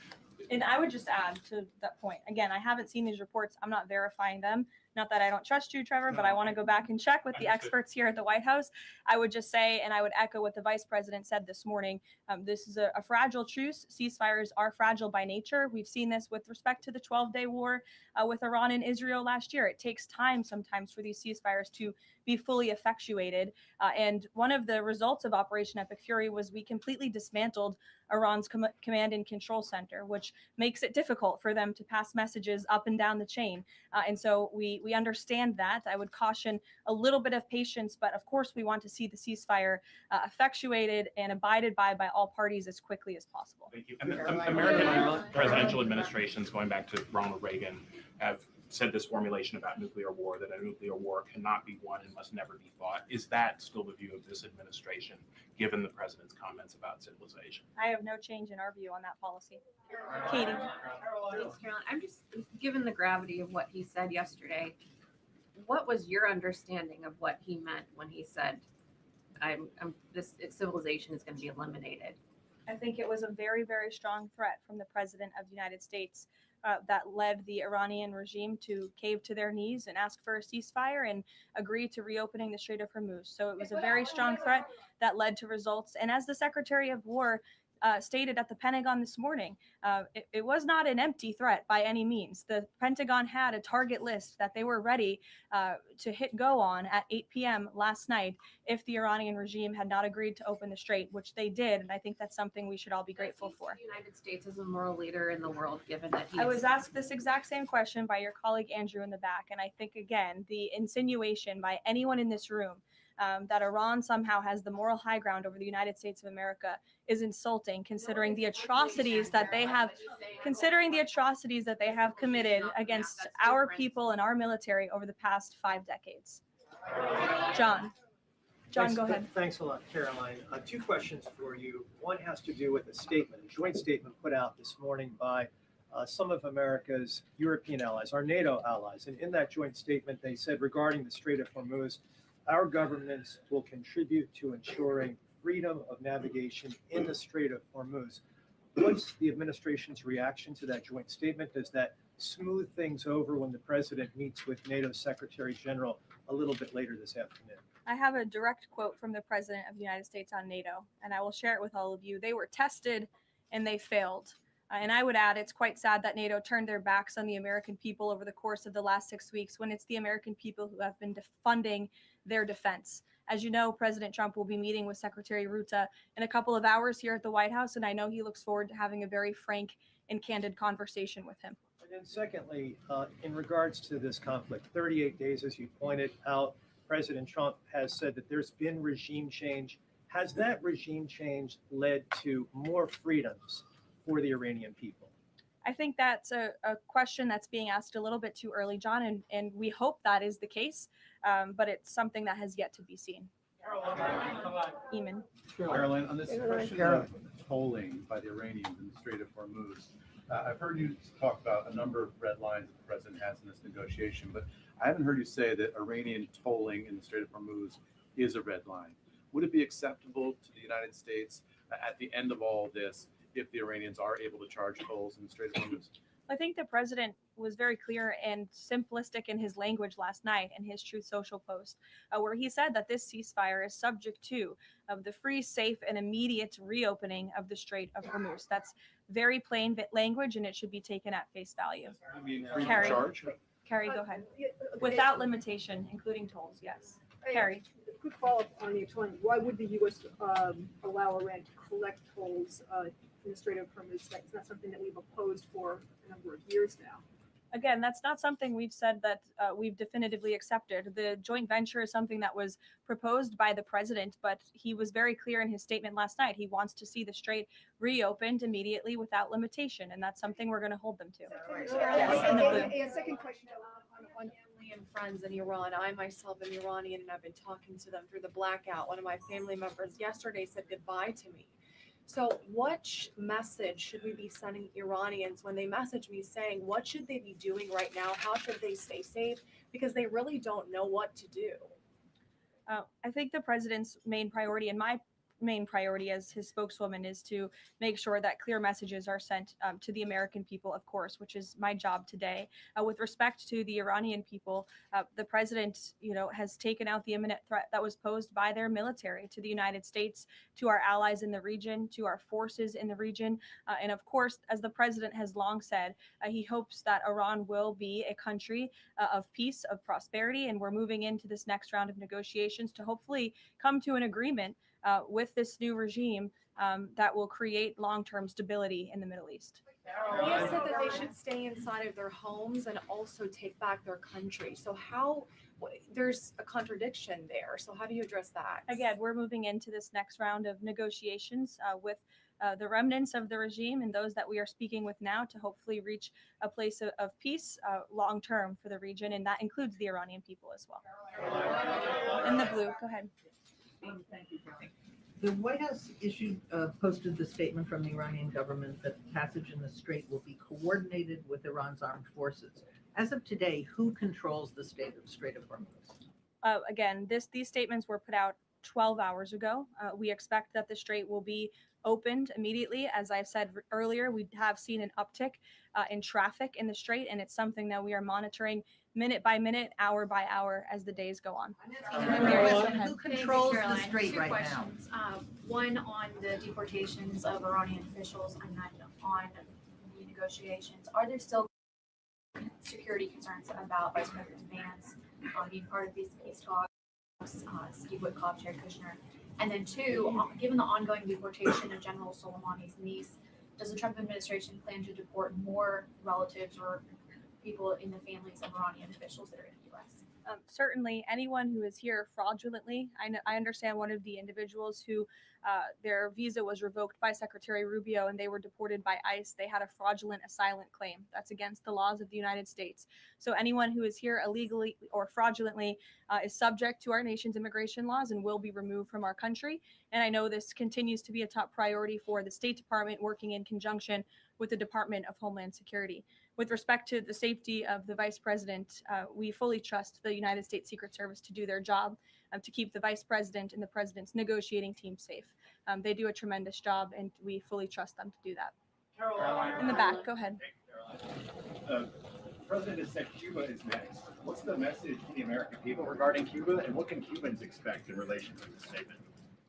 And I would just add to that point, again, I haven't seen these reports. I'm not verifying them. Not that I don't trust you, Trevor, but I want to go back and check with the experts here at the White House. I would just say, and I would echo what the vice president said this morning, this is a fragile truce. Ceasefires are fragile by nature. We've seen this with respect to the 12-day war with Iran and Israel last year. It takes time sometimes for these ceasefires to be fully effectuated. And one of the results of Operation Epic Fury was we completely dismantled Iran's command and control center, which makes it difficult for them to pass messages up and down the chain. And so we understand that. I would caution a little bit of patience, but of course we want to see the ceasefire effectuated and abided by all parties as quickly as possible. Thank you. And the American presidential administrations, going back to Ronald Reagan, have said this formulation about nuclear war, that a nuclear war cannot be won and must never be fought. Is that still the view of this administration, given the president's comments about civilization? I have no change in our view on that policy. Katie. Thanks, Caroline. I'm just, given the gravity of what he said yesterday, what was your understanding of what he meant when he said, this civilization is going to be eliminated? I think it was a very, very strong threat from the president of the United States that led the Iranian regime to cave to their knees and ask for a ceasefire and agree to reopening the Strait of Hormuz. So it was a very strong threat that led to results. And as the Secretary of War stated at the Pentagon this morning, it was not an empty threat by any means. The Pentagon had a target list that they were ready to hit go on at 8 p.m. last night if the Iranian regime had not agreed to open the strait, which they did. And I think that's something we should all be grateful for. The United States is a moral leader in the world, given that I was asked this exact same question by your colleague Andrew in the back. And I think, again, the insinuation by anyone in this room that Iran somehow has the moral high ground over the United States of America is insulting, considering the atrocities that they have, committed against our people and our military over the past 5 decades. John, go ahead. Thanks a lot, Caroline. 2 questions for you. One has to do with a statement, a joint statement put out this morning by some of America's European allies, our NATO allies. And in that joint statement, they said regarding the Strait of Hormuz, our governments will contribute to ensuring freedom of navigation in the Strait of Hormuz. What's the administration's reaction to that joint statement? Does that smooth things over when the president meets with NATO Secretary General a little bit later this afternoon? I have a direct quote from the President of the United States on NATO, and I will share it with all of you. They were tested and they failed. And I would add, it's quite sad that NATO turned their backs on the American people over the course of the last 6 weeks when it's the American people who have been funding their defense. As you know, President Trump will be meeting with Secretary Ruta in a couple of hours here at the White House, and I know he looks forward to having a very frank and candid conversation with him. And then secondly, in regards to this conflict, 38 days, as you pointed out, President Trump has said that there's been regime change. Has that regime change led to more freedoms for the Iranian people? I think that's a question that's being asked a little bit too early, John, and we hope that is the case, but it's something that has yet to be seen. Eamon. Caroline, on this question of tolling by the Iranians in the Strait of Hormuz, I've heard you talk about a number of red lines that the president has in this negotiation, but I haven't heard you say that Iranian tolling in the Strait of Hormuz is a red line. Would it be acceptable to the United States at the end of all this if the Iranians are able to charge tolls in the Strait of Hormuz? I think the president was very clear and simplistic in his language last night in his Truth Social post, where he said that this ceasefire is subject to the free, safe, and immediate reopening of the Strait of Hormuz. That's very plain language, and it should be taken at face value. I mean, free to Carrie. charge? Carrie, go ahead. Without limitation, including tolls, yes. Carrie. Quick follow-up on the explain. Why would the U.S. Allow Iran to collect tolls in the Strait of Hormuz? That's not something that we've opposed for a number of years now. Again, that's not something we've said that we've definitively accepted. The joint venture is something that was proposed by the president, but he was very clear in his statement last night. He wants to see the strait reopened immediately without limitation, and that's something we're going to hold them to. Yes, in the blue. A second question on family and friends in Iran. I myself am Iranian and I've been talking to them through the blackout. One of my family members yesterday said goodbye to me. So what message should we be sending Iranians when they message me saying, what should they be doing right now? How should they stay safe? Because they really don't know what to do. I think the president's main priority, and my main priority as his spokeswoman, is to make sure that clear messages are sent to the American people, of course, which is my job today. With respect to the Iranian people, the president, has taken out the imminent threat that was posed by their military to the United States, to our allies in the region, to our forces in the region. And of course, as the president has long said, he hopes that Iran will be a country of peace, of prosperity, and we're moving into this next round of negotiations to hopefully come to an agreement with this new regime that will create long-term stability in the Middle East. He has said that they should stay inside of their homes and also take back their country. So there's a contradiction there. So how do you address that? Again, we're moving into this next round of negotiations with the remnants of the regime and those that we are speaking with now to hopefully reach a place of peace long-term for the region, and that includes the Iranian people as well. In the blue, go ahead. Thank you, Caroline. The White House posted the statement from the Iranian government that passage in the strait will be coordinated with Iran's armed forces. As of today, who controls the Strait of Hormuz? Again, these statements were put out 12 hours ago. We expect that the strait will be opened immediately. As I've said earlier, we have seen an uptick in traffic in the strait, and it's something that we are monitoring minute by minute, hour by hour as the days go on. Who controls the strait right now? One on the deportations of Iranian officials, and then on the negotiations. Are there still security concerns about Vice President Vance being part of these peace talks? Steve Witkoff, Jared Kushner, and then two, given the ongoing deportation of General Soleimani's niece, does the Trump administration plan to deport more relatives or people in the families of Iranian officials that are in the U.S.? Certainly, anyone who is here fraudulently. I understand one of the individuals who their visa was revoked by Secretary Rubio and they were deported by ICE. They had a fraudulent asylum claim. That's against the laws of the United States. So anyone who is here illegally or fraudulently is subject to our nation's immigration laws and will be removed from our country. And I know this continues to be a top priority for the State Department, working in conjunction with the Department of Homeland Security. With respect to the safety of the Vice President, we fully trust the United States Secret Service to do their job, to keep the Vice President and the President's negotiating team safe. They do a tremendous job, and we fully trust them to do that. Caroline. In the back, go ahead. The President has said Cuba is next. What's the message to the American people regarding Cuba, and what can Cubans expect in relation to this statement?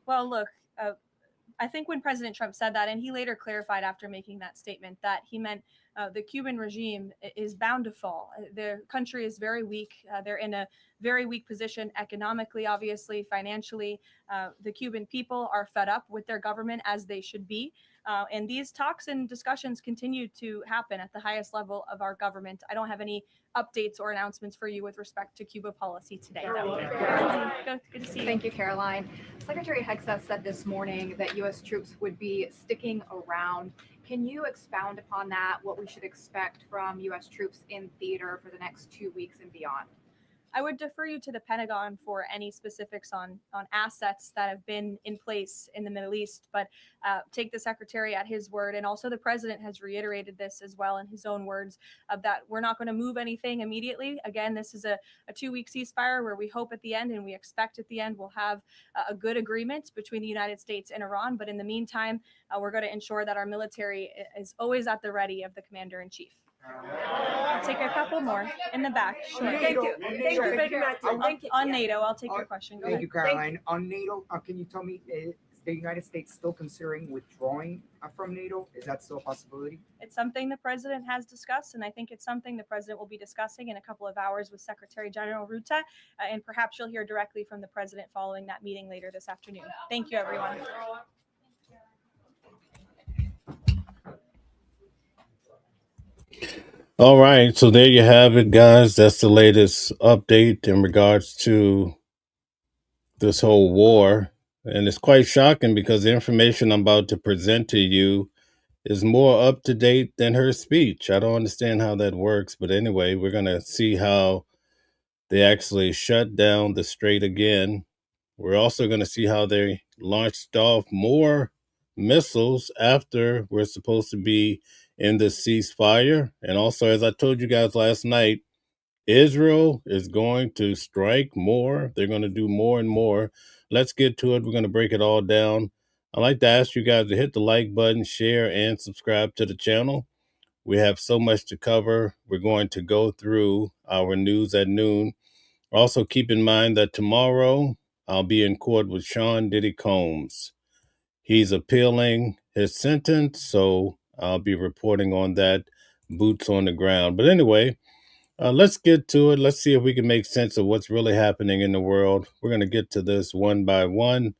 Well, look, I think when President Trump said that, and he later clarified after making that statement, that he meant the Cuban regime is bound to fall. The country is very weak. They're in a very weak position economically, obviously, financially. The Cuban people are fed up with their government, as they should be. And these talks and discussions continue to happen at the highest level of our government. I don't have any updates or announcements for you with respect to Cuba policy today. Good to see you. Thank you, Caroline. Secretary Hegseth said this morning that U.S. troops would be sticking around. Can you expound upon that, what we should expect from U.S. troops in theater for the next 2 weeks and beyond? I would defer you to the Pentagon for any specifics on assets that have been in place in the Middle East, but take the secretary at his word, and also the president has reiterated this as well in his own words, of that we're not going to move anything immediately. Again, this is a 2-week ceasefire where we hope at the end, and we expect at the end, we'll have a good agreement between the United States and Iran. But in the meantime, we're going to ensure that our military is always at the ready of the commander in chief. I'll take a couple more in the back. Sure. Thank you. Thank you, Victor. On NATO, I'll take your question. Go Thank ahead. you, Caroline. On NATO, can you tell me, is the United States still considering withdrawing from NATO? Is that still a possibility? It's something the president has discussed, and I think it's something the president will be discussing in a couple of hours with Secretary General Ruta, and perhaps you'll hear directly from the president following that meeting later this afternoon. Thank you, everyone. All right, so there you have it, guys. That's the latest update in regards to this whole war. And it's quite shocking because the information I'm about to present to you is more up to date than her speech. I don't understand how that works, but anyway, we're going to see how they actually shut down the strait again. We're also going to see how they launched off more missiles after we're supposed to be in the ceasefire. And also, as I told you guys last night, Israel is going to strike more. They're going to do more and more. Let's get to it. We're going to break it all down. I'd like to ask you guys to hit the like button, share, and subscribe to the channel. We have so much to cover. We're going to go through our news at noon. Also, keep in mind that tomorrow I'll be in court with Sean Diddy Combs. He's appealing his sentence, so I'll be reporting on that, boots on the ground. But anyway, let's get to it. Let's see if we can make sense of what's really happening in the world. We're going to get to this one by one.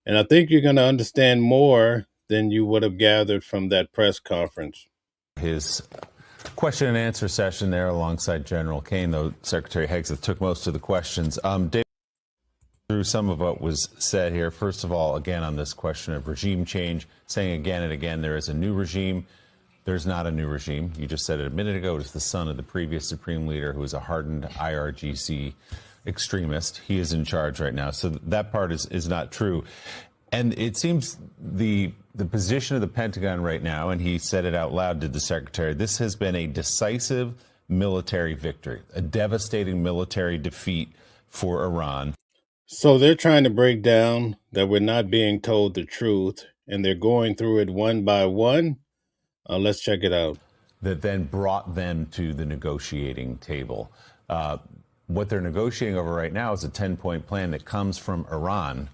And I think you're going to understand more than you would have gathered from that press conference. His question and answer session there alongside General Kane, though Secretary Hegseth took most of the questions. Dave, through some of what was said here. First of all, again, on this question of regime change, saying again and again there is a new regime. There's not a new regime. You just said it a minute ago. It was the son of the previous Supreme Leader who was a hardened IRGC extremist. He is in charge right now. So that part is not true. And it seems the position of the Pentagon right now, and he said it out loud to the Secretary, this has been a decisive military victory, a devastating military defeat for Iran. So they're trying to break down that we're not being told the truth, and they're going through it one by one. Let's check it out. That then brought them to the negotiating table. What they're negotiating over right now is a 10-point plan that comes from Iran.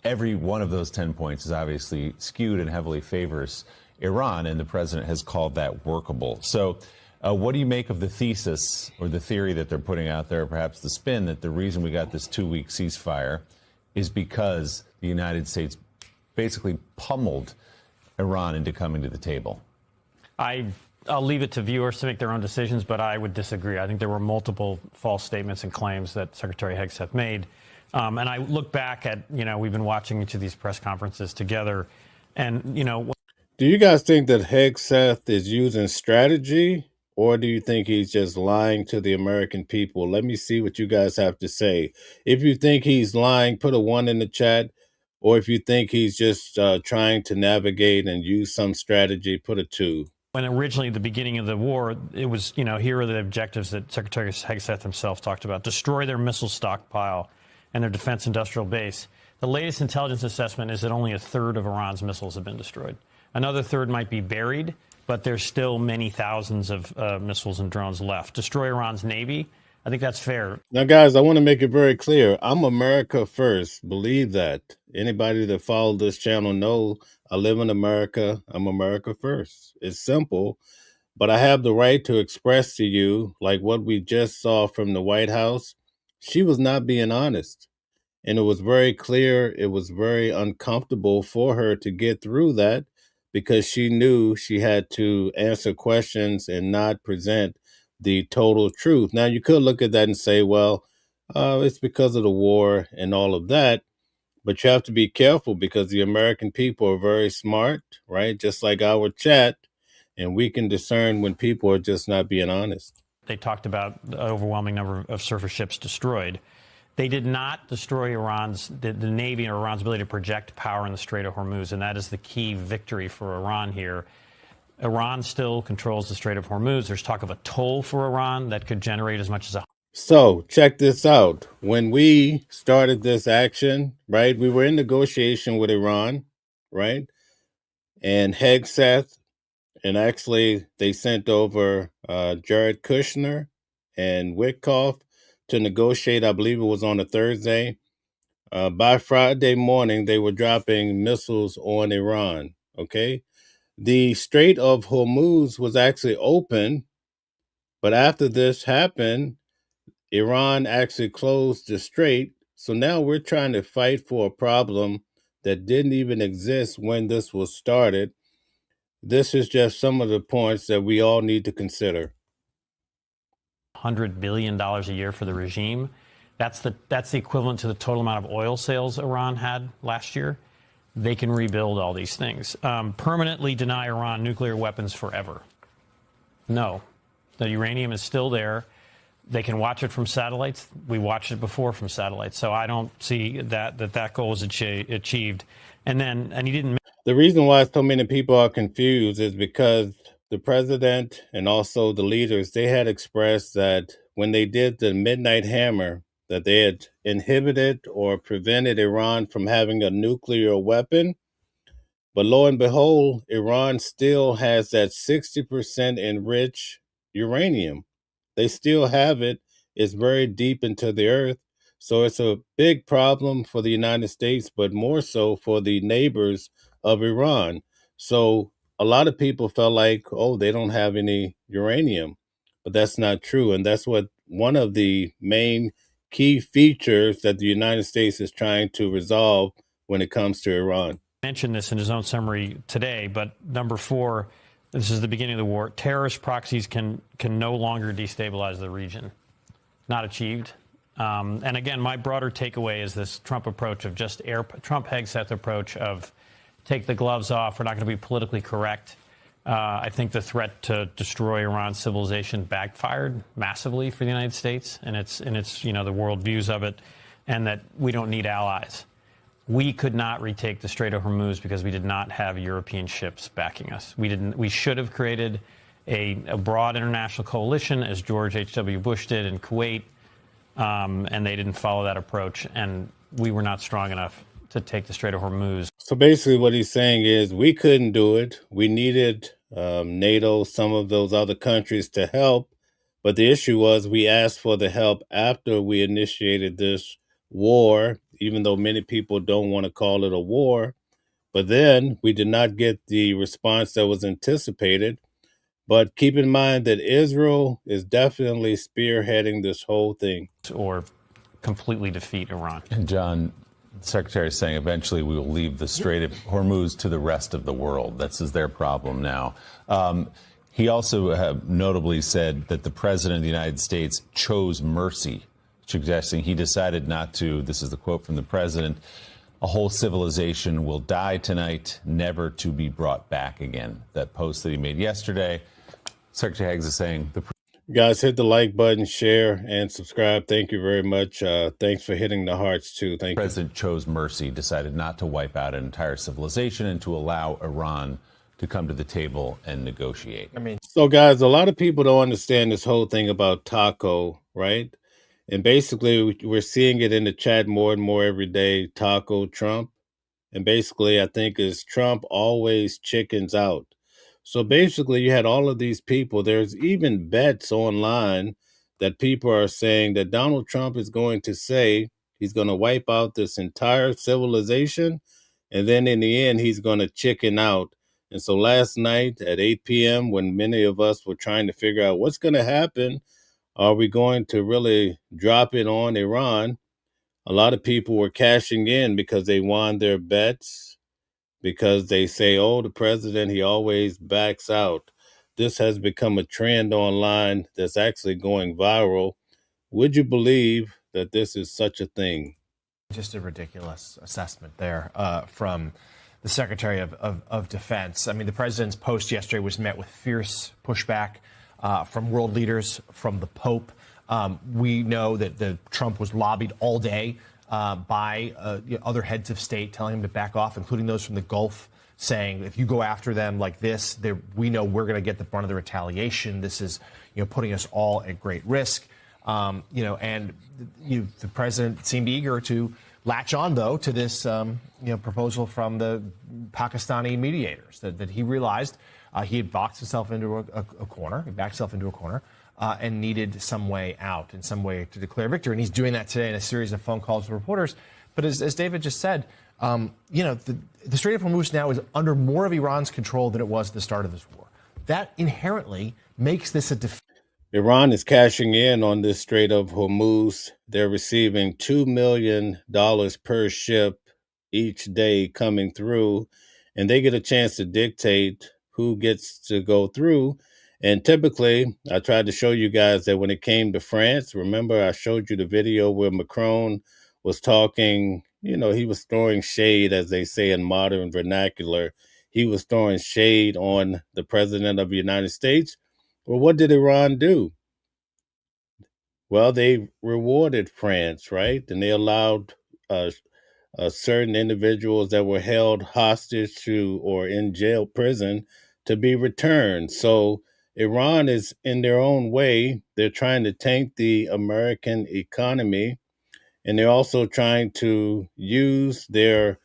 Every one of those 10 points is obviously skewed and heavily favors Iran, and the president has called that workable. So what do you make of the thesis or the theory that they're putting out there, perhaps the spin, that the reason we got this 2-week ceasefire is because the United States basically pummeled Iran into coming to the table? I'll leave it to viewers to make their own decisions, but I would disagree. I think there were multiple false statements and claims that Secretary Hegseth made. And I look back at, we've been watching each of these press conferences together, and, Do you guys think that Hegseth is using strategy, or do you think he's just lying to the American people? Let me see what you guys have to say. If you think he's lying, put a 1 in the chat. Or if you think he's just trying to navigate and use some strategy, put a 2. When originally at the beginning of the war, it was, here are the objectives that Secretary Hegseth himself talked about: destroy their missile stockpile and their defense industrial base. The latest intelligence assessment is that only a third of Iran's missiles have been destroyed. Another third might be buried, but there's still many thousands of missiles and drones left. Destroy Iran's navy. I think that's fair. Now, guys, I want to make it very clear. I'm America first. Believe that. Anybody that follows this channel know I live in America. I'm America first. It's simple, but I have the right to express to you, like what we just saw from the White House. She was not being honest. And it was very clear. It was very uncomfortable for her to get through that because she knew she had to answer questions and not present the total truth. Now, you could look at that and say, well, it's because of the war and all of that. But you have to be careful because the American people are very smart, right? Just like our chat. And we can discern when people are just not being honest. They talked about the overwhelming number of surface ships destroyed. They did not destroy the Navy or Iran's ability to project power in the Strait of Hormuz, and that is the key victory for Iran here. Iran still controls the Strait of Hormuz. There's talk of a toll for Iran that could generate as much as So check this out. When we started this action, right, we were in negotiation with Iran, right? And Hegseth, and actually they sent over Jared Kushner and Witkoff to negotiate. I believe it was on a Thursday. By Friday morning, they were dropping missiles on Iran, okay? The Strait of Hormuz was actually open, but after this happened, Iran actually closed the strait. So now we're trying to fight for a problem that didn't even exist when this was started. This is just some of the points that we all need to consider. $100 billion a year for the regime. That's the equivalent to the total amount of oil sales Iran had last year. They can rebuild all these things. Permanently deny Iran nuclear weapons forever. No. The uranium is still there. They can watch it from satellites. We watched it before from satellites. So I don't see that goal is achieved. And he didn't. The reason why so many people are confused is because the president and also the leaders, they had expressed that when they did the Midnight Hammer, that they had inhibited or prevented Iran from having a nuclear weapon. But lo and behold, Iran still has that 60% enriched uranium. They still have it. It's very deep into the earth. So it's a big problem for the United States, but more so for the neighbors of Iran. So a lot of people felt like, oh, they don't have any uranium, but that's not true. And that's what one of the main key features that the United States is trying to resolve when it comes to Iran. Mentioned this in his own summary today, but number 4, this is the beginning of the war. Terrorist proxies can no longer destabilize the region. Not achieved. And again, my broader takeaway is this Trump approach of Trump-Hegseth approach of take the gloves off. We're not going to be politically correct. I think the threat to destroy Iran's civilization backfired massively for the United States and its the world views of it, and that we don't need allies. We could not retake the Strait of Hormuz because we did not have European ships backing us. We should have created a broad international coalition, as George H.W. Bush did in Kuwait, and they didn't follow that approach, and we were not strong enough to take the Strait of Hormuz. So basically what he's saying is we couldn't do it. We needed NATO, some of those other countries to help. But the issue was we asked for the help after we initiated this war, even though many people don't want to call it a war. But then we did not get the response that was anticipated. But keep in mind that Israel is definitely spearheading this whole thing. Or completely defeat Iran. And John, the Secretary is saying eventually we will leave the Strait of Hormuz to the rest of the world. This is their problem now. He also notably said that the President of the United States chose mercy, suggesting he decided not to, this is the quote from the President, a whole civilization will die tonight, never to be brought back again. That post that he made yesterday, Secretary Higgs is saying the guys, hit the like button, share, and subscribe. Thank you very much. Thanks for hitting the hearts, too. Thank you. The President chose mercy, decided not to wipe out an entire civilization and to allow Iran to come to the table and negotiate. So, guys, a lot of people don't understand this whole thing about taco, right? And basically, we're seeing it in the chat more and more every day, taco Trump. And basically, I think is Trump always chickens out. So basically, you had all of these people. There's even bets online that people are saying that Donald Trump is going to say he's going to wipe out this entire civilization. And then in the end, he's going to chicken out. And so last night at 8 p.m., when many of us were trying to figure out what's going to happen, are we going to really drop it on Iran? A lot of people were cashing in because they won their bets, because they say, oh, the president, he always backs out. This has become a trend online that's actually going viral. Would you believe that this is such a thing? Just a ridiculous assessment there from the Secretary of Defense. I mean, the president's post yesterday was met with fierce pushback from world leaders, from the Pope. We know that Trump was lobbied all day by other heads of state telling him to back off, including those from the Gulf, saying if you go after them like this, we know we're going to get the brunt of the retaliation. This is putting us all at great risk. And the president seemed eager to latch on, though, to this proposal from the Pakistani mediators that he realized he had boxed himself into a corner. He backed himself into a corner. And needed some way out and some way to declare victory. And he's doing that today in a series of phone calls with reporters. But as David just said, the Strait of Hormuz now is under more of Iran's control than it was at the start of this war. That inherently makes this a defeat. Iran is cashing in on this Strait of Hormuz. They're receiving $2 million per ship each day coming through, and they get a chance to dictate who gets to go through. And typically, I tried to show you guys that when it came to France, remember I showed you the video where Macron was talking, he was throwing shade, as they say in modern vernacular. He was throwing shade on the president of the United States. Well, what did Iran do? Well, they rewarded France, right? And they allowed certain individuals that were held hostage to or in jail, prison, to be returned. So Iran is, in their own way, they're trying to tank the American economy, and they're also trying to use their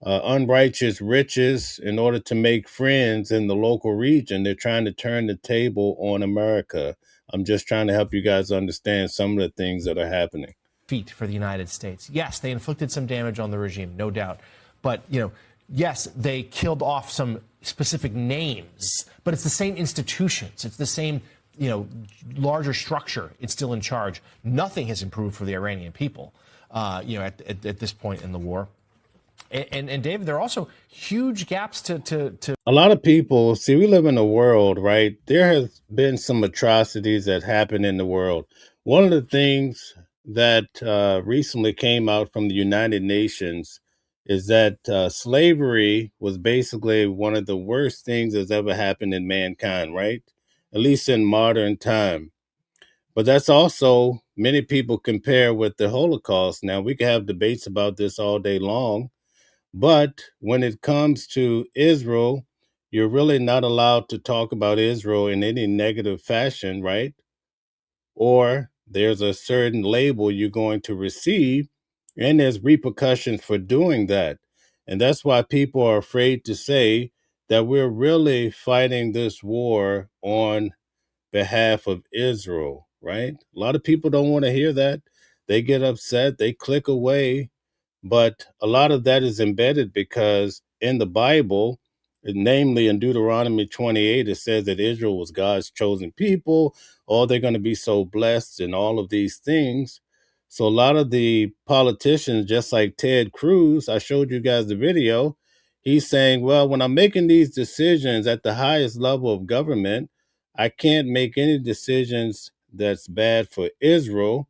unrighteous riches in order to make friends in the local region. They're trying to turn the table on America. I'm just trying to help you guys understand some of the things that are happening. Feat for the United States. Yes, they inflicted some damage on the regime, no doubt. But, yes, they killed off some specific names, but it's the same institutions. It's the same, larger structure. It's still in charge. Nothing has improved for the Iranian people, at this point in the war. And David, there are also huge gaps to. A lot of people, see, we live in a world, right? There has been some atrocities that happen in the world. One of the things that recently came out from the United Nations is that slavery was basically one of the worst things that's ever happened in mankind, right? At least in modern time. But that's also, many people compare with the Holocaust. Now, we can have debates about this all day long. But when it comes to Israel, you're really not allowed to talk about Israel in any negative fashion, right? Or there's a certain label you're going to receive, and there's repercussions for doing that. And that's why people are afraid to say that we're really fighting this war on behalf of Israel, right? A lot of people don't want to hear that. They get upset, they click away. But a lot of that is embedded because in the Bible, namely in Deuteronomy 28, it says that Israel was God's chosen people. Oh, they're going to be so blessed and all of these things. So a lot of the politicians, just like Ted Cruz, I showed you guys the video, he's saying, well, when I'm making these decisions at the highest level of government, I can't make any decisions that's bad for Israel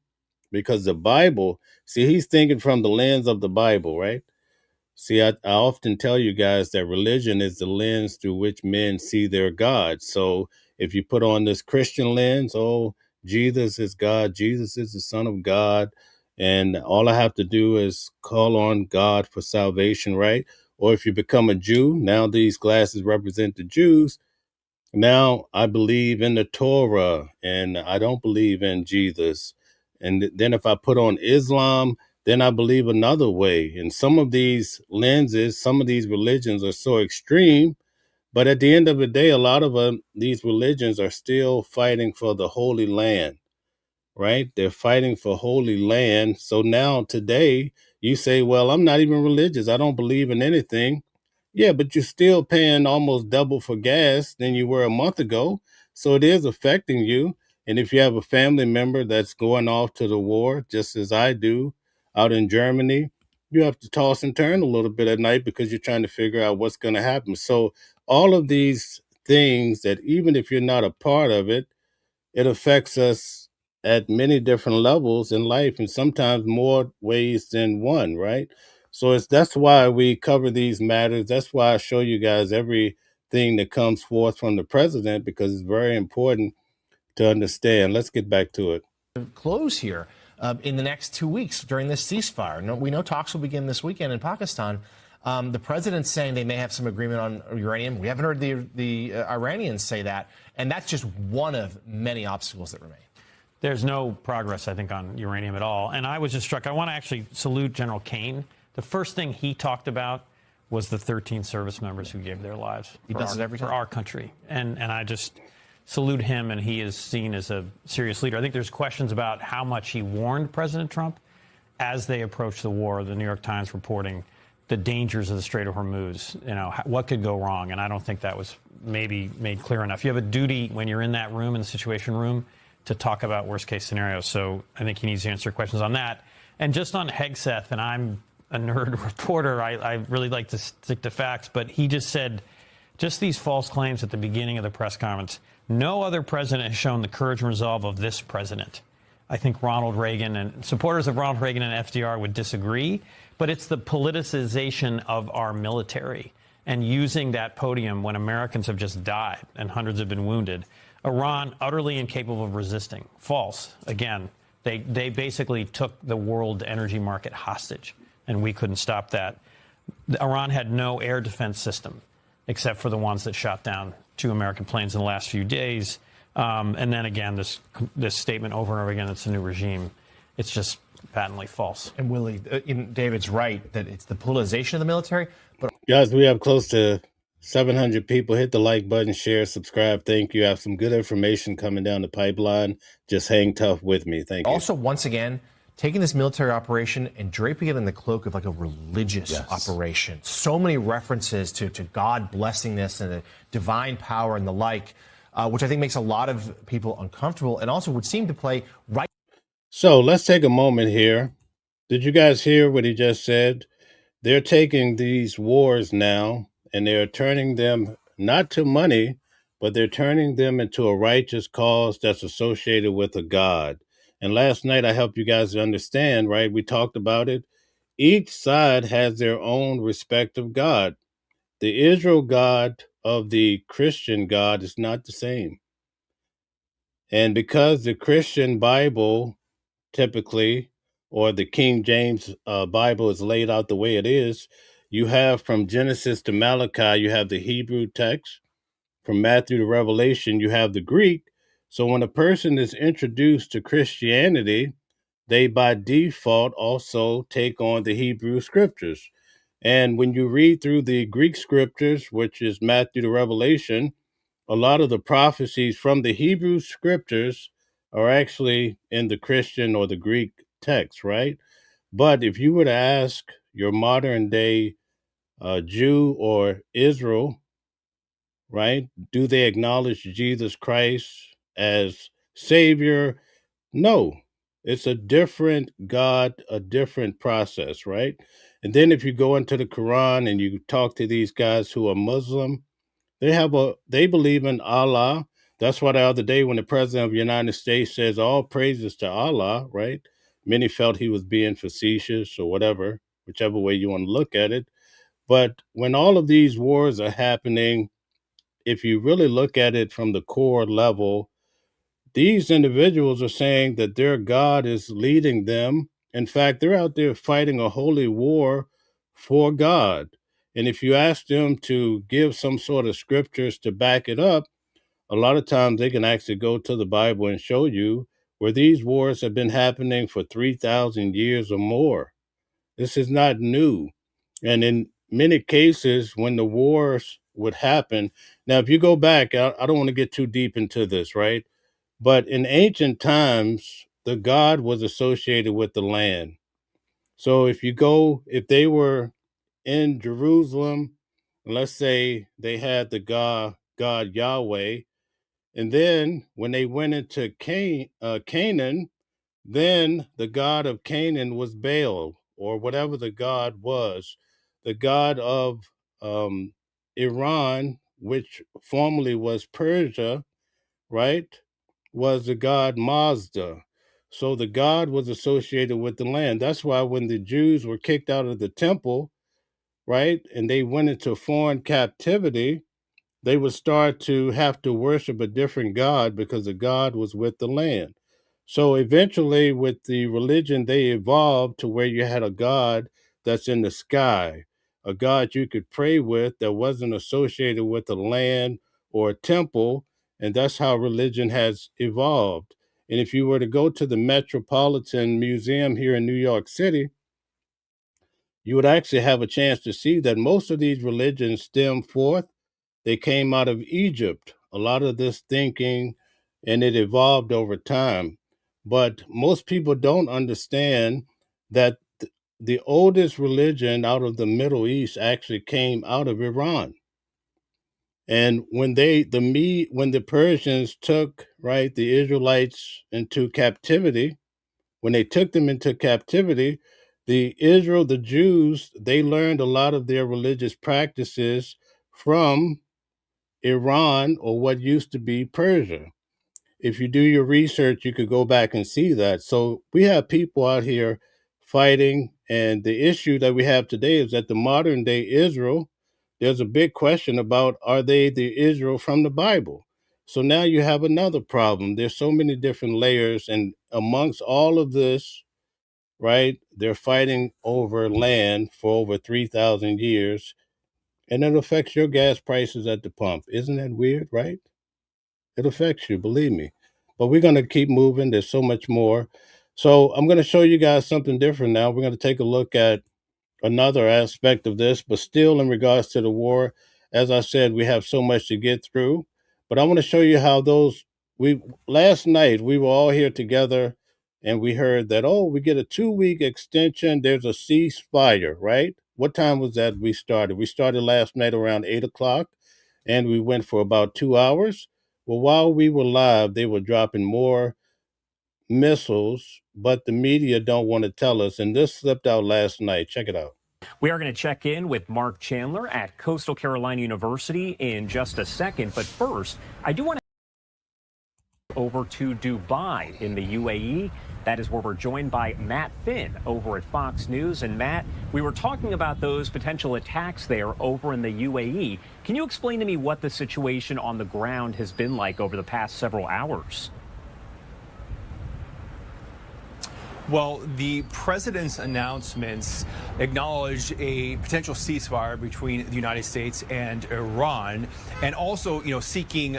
because the Bible, see, he's thinking from the lens of the Bible, right? See, I often tell you guys that religion is the lens through which men see their God. So if you put on this Christian lens, oh, Jesus is God, Jesus is the Son of God, and all I have to do is call on God for salvation, right? Or if you become a Jew, now these glasses represent the Jews. Now I believe in the Torah and I don't believe in Jesus. And then if I put on Islam, then I believe another way. And some of these lenses, some of these religions are so extreme. But at the end of the day, a lot of these religions are still fighting for the Holy Land, right? They're fighting for Holy Land. So now today you say, well, I'm not even religious. I don't believe in anything. Yeah, but you're still paying almost double for gas than you were a month ago. So it is affecting you. And if you have a family member that's going off to the war, just as I do out in Germany, you have to toss and turn a little bit at night because you're trying to figure out what's going to happen. So all of these things that even if you're not a part of it, it affects us at many different levels in life and sometimes more ways than one, right? So that's why we cover these matters. That's why I show you guys everything that comes forth from the president, because it's very important to understand. Let's get back to it. Close here in the next 2 weeks during this ceasefire. We know talks will begin this weekend in Pakistan. The president's saying they may have some agreement on uranium. We haven't heard the Iranians say that, and that's just one of many obstacles that remain. There's no progress, I think, on uranium at all. And I was just struck. I want to actually salute General Kane. The first thing he talked about was the 13 service members who gave their lives for our country. And I just salute him, and he is seen as a serious leader. I think there's questions about how much he warned President Trump as they approached the war. The New York Times reporting the dangers of the Strait of Hormuz, what could go wrong. And I don't think that was maybe made clear enough. You have a duty when you're in that room, in the Situation Room, to talk about worst case scenarios. So I think he needs to answer questions on that. And just on Hegseth, and I'm a nerd reporter, I really like to stick to facts, but he just said, just these false claims at the beginning of the press conference. No other president has shown the courage and resolve of this president. I think Ronald Reagan and supporters of Ronald Reagan and FDR would disagree, but it's the politicization of our military and using that podium when Americans have just died and hundreds have been wounded. Iran, utterly incapable of resisting. False. Again, they basically took the world energy market hostage, and we couldn't stop that. Iran had no air defense system, except for the ones that shot down 2 American planes in the last few days. And then again, this statement over and over again, it's a new regime. It's just patently false. And Willie, David's right that it's the politicization of the military. But guys, we have close to 700 people. Hit the like button, share, subscribe. Thank you. I have some good information coming down the pipeline. Just hang tough with me. Thank you. Also, once again, taking this military operation and draping it in the cloak of like a religious operation. So many references to God blessing this and the divine power and the like, which I think makes a lot of people uncomfortable and also would seem to play right. So let's take a moment here. Did you guys hear what he just said? They're taking these wars now and they're turning them not to money, but they're turning them into a righteous cause that's associated with a God. And last night I helped you guys to understand, right? We talked about it. Each side has their own respective God. The Israel God of the Christian God is not the same. And because the Christian Bible typically, or the King James Bible is laid out the way it is, you have from Genesis to Malachi, you have the Hebrew text. From Matthew to Revelation, you have the Greek. So when a person is introduced to Christianity, they by default also take on the Hebrew scriptures. And when you read through the Greek scriptures, which is Matthew to Revelation, a lot of the prophecies from the Hebrew scriptures are actually in the Christian or the Greek text, right? But if you were to ask your modern day Jew or Israel, right, do they acknowledge Jesus Christ as Savior? No, it's a different God, a different process, right? And then if you go into the Quran and you talk to these guys who are Muslim, they believe in Allah. That's why the other day when the president of the United States says all praises to Allah, right? Many felt he was being facetious or whatever, whichever way you want to look at it. But when all of these wars are happening, if you really look at it from the core level, these individuals are saying that their God is leading them. In fact, they're out there fighting a holy war for God. And if you ask them to give some sort of scriptures to back it up, a lot of times they can actually go to the Bible and show you where these wars have been happening for 3,000 years or more. This is not new. And in many cases, when the wars would happen, now, if you go back, I don't want to get too deep into this, right? But in ancient times, the God was associated with the land. So if they were in Jerusalem, let's say they had the God Yahweh, and then when they went into Canaan, then the god of Canaan was Baal, or whatever the god was. The god of Iran, which formerly was Persia, right, was the god Mazda. So the god was associated with the land. That's why when the Jews were kicked out of the temple, right, and they went into foreign captivity, they would start to have to worship a different God because the God was with the land. So eventually, with the religion, they evolved to where you had a God that's in the sky, a God you could pray with that wasn't associated with a land or a temple. And that's how religion has evolved. And if you were to go to the Metropolitan Museum here in New York City, you would actually have a chance to see that most of these religions stem forth. They came out of Egypt, a lot of this thinking, and it evolved over time. But most people don't understand that the oldest religion out of the Middle East actually came out of Iran. And when when the Persians took, right, the Israelites into captivity, when they took them into captivity, the Jews, they learned a lot of their religious practices from Iran, or what used to be Persia. If you do your research, you could go back and see that. So we have people out here fighting, and the issue that we have today is that the modern day Israel, there's a big question about, are they the Israel from the Bible? So now you have another problem. There's so many different layers, and amongst all of this, right, they're fighting over land for over 3,000 years, and it affects your gas prices at the pump. Isn't that weird, right? It affects you, believe me. But we're going to keep moving. There's so much more. So I'm going to show you guys something different now. We're going to take a look at another aspect of this, but still in regards to the war. As I said, we have so much to get through. But I want to show you how we last night we were all here together and we heard that, oh, we get a 2-week extension. There's a ceasefire, right? What time was that we started? We started last night around 8 o'clock, and we went for about 2 hours. Well, while we were live, they were dropping more missiles, but the media don't want to tell us. And this slipped out last night. Check it out. We are going to check in with Mark Chandler at Coastal Carolina University in just a second. But first, I do want to over to Dubai in the UAE. That is where we're joined by Matt Finn over at Fox News. And Matt, we were talking about those potential attacks there over in the UAE. Can you explain to me what the situation on the ground has been like over the past several hours? Well, the president's announcements acknowledge a potential ceasefire between the United States and Iran, and also, seeking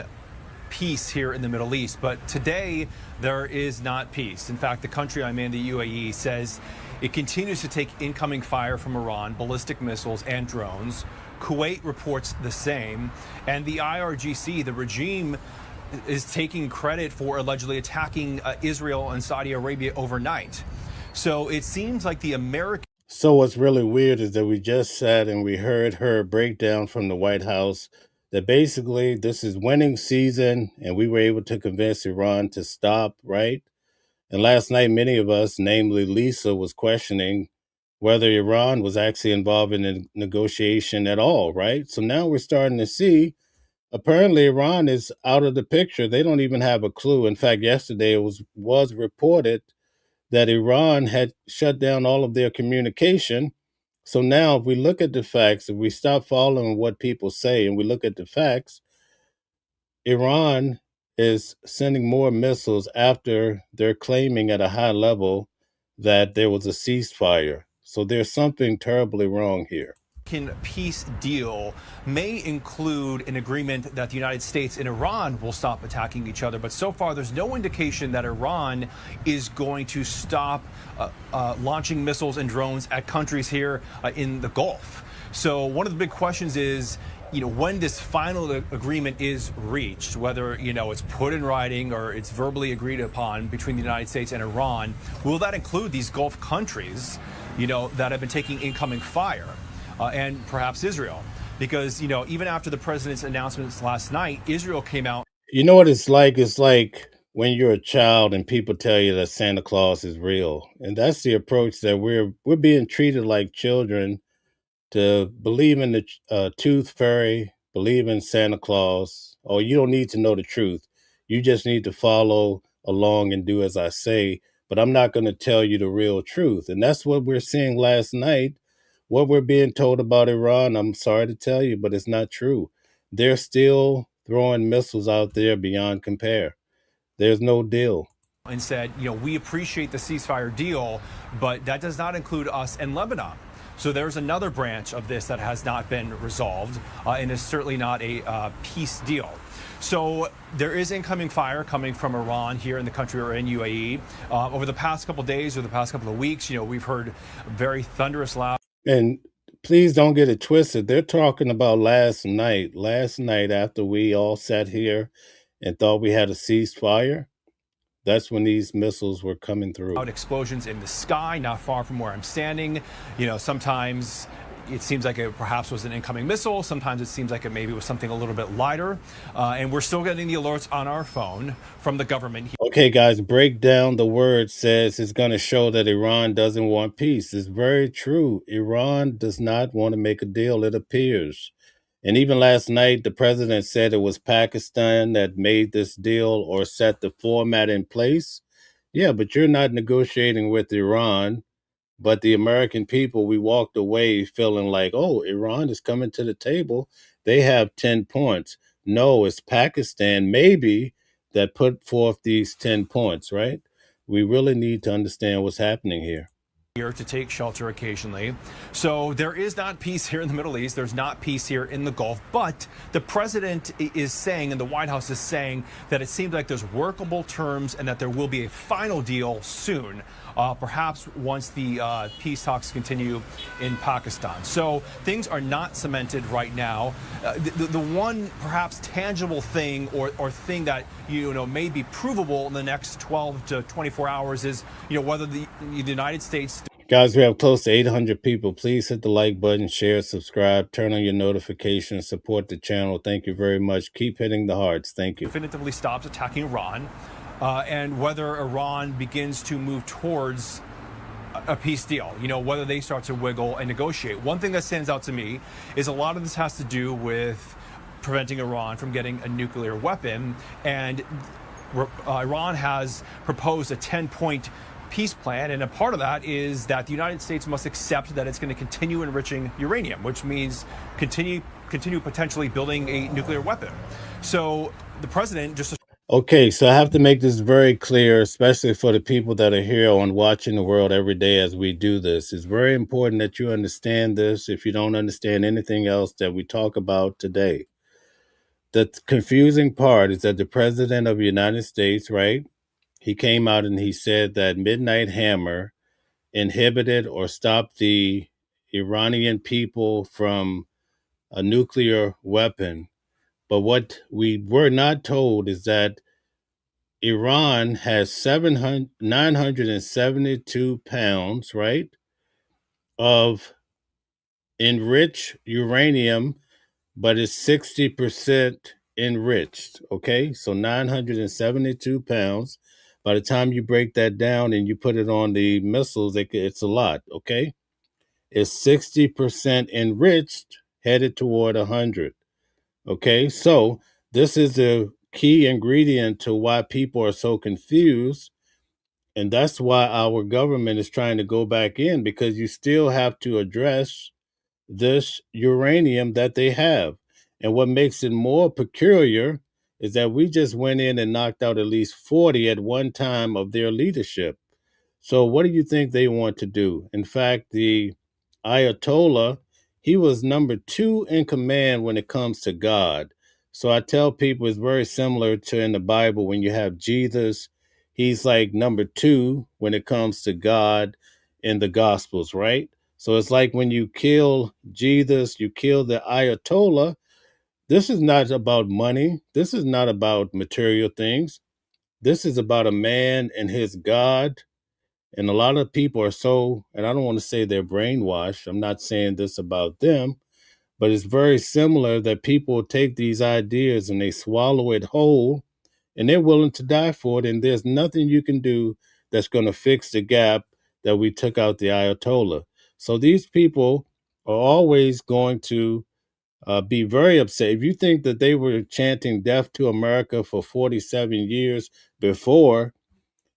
peace here in the Middle East. But today, there is not peace. In fact, the country I'm in, the UAE, says it continues to take incoming fire from Iran, ballistic missiles and drones. Kuwait reports the same. And the IRGC, the regime, is taking credit for allegedly attacking Israel and Saudi Arabia overnight. So it seems like the American... So what's really weird is that we just sat and we heard her breakdown from the White House that basically this is winning season and we were able to convince Iran to stop, right? And last night, many of us, namely Lisa, was questioning whether Iran was actually involved in the negotiation at all, right? So now we're starting to see, apparently Iran is out of the picture. They don't even have a clue. In fact, yesterday it was reported that Iran had shut down all of their communication. So now if we look at the facts, if we stop following what people say and we look at the facts, Iran is sending more missiles after they're claiming at a high level that there was a ceasefire. So there's something terribly wrong here. Peace deal may include an agreement that the United States and Iran will stop attacking each other. But so far, there's no indication that Iran is going to stop launching missiles and drones at countries here in the Gulf. So one of the big questions is, when this final agreement is reached, whether, it's put in writing or it's verbally agreed upon between the United States and Iran, will that include these Gulf countries, that have been taking incoming fire? And perhaps Israel, because, even after the president's announcements last night, Israel came out. You know what it's like? It's like when you're a child and people tell you that Santa Claus is real. And that's the approach that we're being treated like children, to believe in the tooth fairy, believe in Santa Claus. Oh, you don't need to know the truth. You just need to follow along and do as I say. But I'm not going to tell you the real truth. And that's what we're seeing last night. What we're being told about Iran, I'm sorry to tell you, but it's not true. they're still throwing missiles out there beyond compare. There's no deal. And said, we appreciate the ceasefire deal, but that does not include us and Lebanon. So there's another branch of this that has not been resolved and is certainly not a peace deal. So there is incoming fire coming from Iran here in the country or in UAE. Over the past couple of days or the past couple of weeks, we've heard very thunderous loud. And please don't get it twisted. They're talking about last night after we all sat here and thought we had a ceasefire. That's when these missiles were coming through. Explosions in the sky, not far from where I'm standing. Sometimes it seems like it perhaps was an incoming missile. Sometimes it seems like it maybe was something a little bit lighter. And we're still getting the alerts on our phone from the government. Okay, guys, break down the word says it's going to show that Iran doesn't want peace. It's very true. Iran does not want to make a deal, it appears. And even last night, the president said it was Pakistan that made this deal or set the format in place. Yeah, but you're not negotiating with Iran. But the American people, we walked away feeling like, oh, Iran is coming to the table. They have 10 points. No, it's Pakistan maybe that put forth these 10 points, right? We really need to understand what's happening here. Here to take shelter occasionally. So there is not peace here in the Middle East. There's not peace here in the Gulf. But the president is saying, and the White House is saying, that it seems like there's workable terms and that there will be a final deal soon, perhaps once the peace talks continue in Pakistan. So things are not cemented right now. The one perhaps tangible thing or thing that may be provable in the next 12 to 24 hours is whether the United States. Guys, we have close to 800 people. Please hit the like button, share, subscribe, turn on your notifications, support the channel. Thank you very much. Keep hitting the hearts. Thank you. Definitively stops attacking Iran, and whether Iran begins to move towards a peace deal, whether they start to wiggle and negotiate. One thing that stands out to me is a lot of this has to do with preventing Iran from getting a nuclear weapon, and Iran has proposed a 10-point peace plan, and a part of that is that the United States must accept that it's going to continue enriching uranium, which means continue potentially building a nuclear weapon. So the president just... Okay, so I have to make this very clear, especially for the people that are here on Watching the World every day as we do this. It's very important that you understand this if you don't understand anything else that we talk about today. The confusing part is that the president of the United States, right, he came out and he said that Midnight Hammer inhibited or stopped the Iranian people from a nuclear weapon. But what we were not told is that Iran has 972 pounds, right, of enriched uranium, but it's 60% enriched, okay? So 972 pounds. By the time you break that down and you put it on the missiles, it's a lot, okay? It's 60% enriched, headed toward 100, okay? So this is the key ingredient to why people are so confused. And that's why our government is trying to go back in, because you still have to address this uranium that they have. And what makes it more peculiar is that we just went in and knocked out at least 40 at one time of their leadership. So what do you think they want to do? In fact, the Ayatollah, he was number 2 in command when it comes to God. So I tell people it's very similar to in the Bible when you have Jesus, he's like number 2 when it comes to God in the Gospels, right? So it's like when you kill Jesus, you kill the Ayatollah. This is not about money. This is not about material things. This is about a man and his God. And a lot of people are so, and I don't want to say they're brainwashed. I'm not saying this about them, but it's very similar that people take these ideas and they swallow it whole and they're willing to die for it. And there's nothing you can do that's going to fix the gap that we took out the Ayatollah. So these people are always going to be very upset. If you think that they were chanting death to America for 47 years before,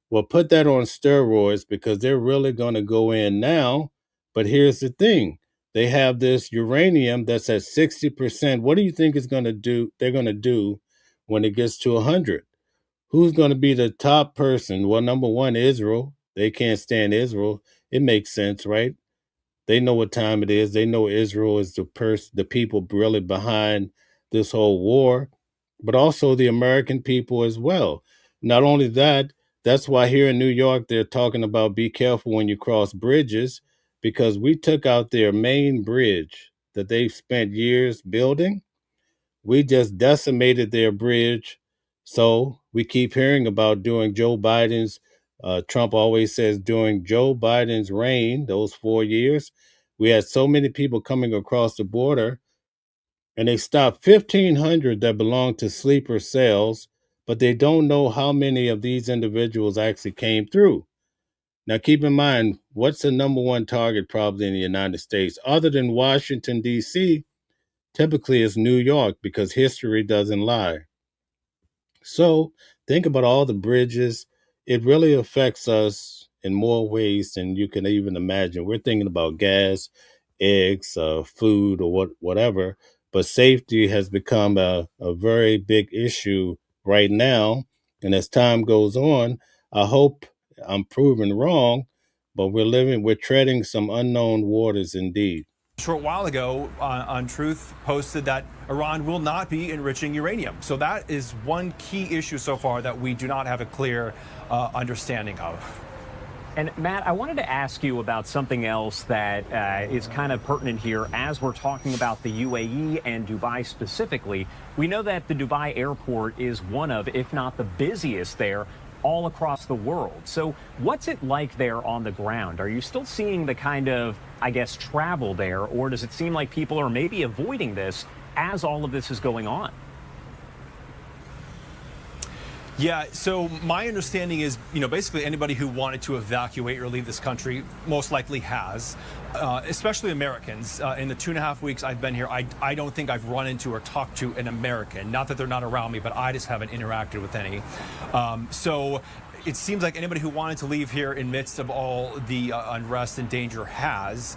well, put that on steroids, because they're really going to go in now. But here's the thing. they have this uranium that's at 60%. What do you think is going to do? They're going to do when it gets to 100? Who's going to be the top person? Well, number one, Israel. They can't stand Israel. It makes sense, right? They know what time it is. They know Israel is the people really behind this whole war, but also the American people as well. Not only that, that's why here in New York they're talking about be careful when you cross bridges, because we took out their main bridge that they've spent years building. We just decimated their bridge. So we keep hearing about during Joe Biden's, Trump always says during Joe Biden's reign, those 4 years, we had so many people coming across the border, and they stopped 1,500 that belonged to sleeper cells, but they don't know how many of these individuals actually came through. Now, keep in mind, what's the number one target probably in the United States, other than Washington, D.C.? Typically, it's New York, because history doesn't lie. So think about all the bridges. It really affects us in more ways than you can even imagine. We're thinking about gas, eggs, food, or whatever, but safety has become a very big issue right now. And as time goes on, I hope I'm proven wrong, but we're treading some unknown waters indeed. A short while ago on Truth posted that Iran will not be enriching uranium. So that is one key issue so far that we do not have a clear understanding of. And Matt, I wanted to ask you about something else that is kind of pertinent here as we're talking about the UAE and Dubai specifically. We know that the Dubai airport is one of, if not the busiest there, all across the world. So what's it like there on the ground? Are you still seeing the kind of, I guess, travel there, or does it seem like people are maybe avoiding this as all of this is going on? Yeah, so my understanding is, basically anybody who wanted to evacuate or leave this country most likely has, especially Americans. In the 2.5 weeks I've been here, I don't think I've run into or talked to an American. Not that they're not around me, but I just haven't interacted with any. So it seems like anybody who wanted to leave here in midst of all the unrest and danger has.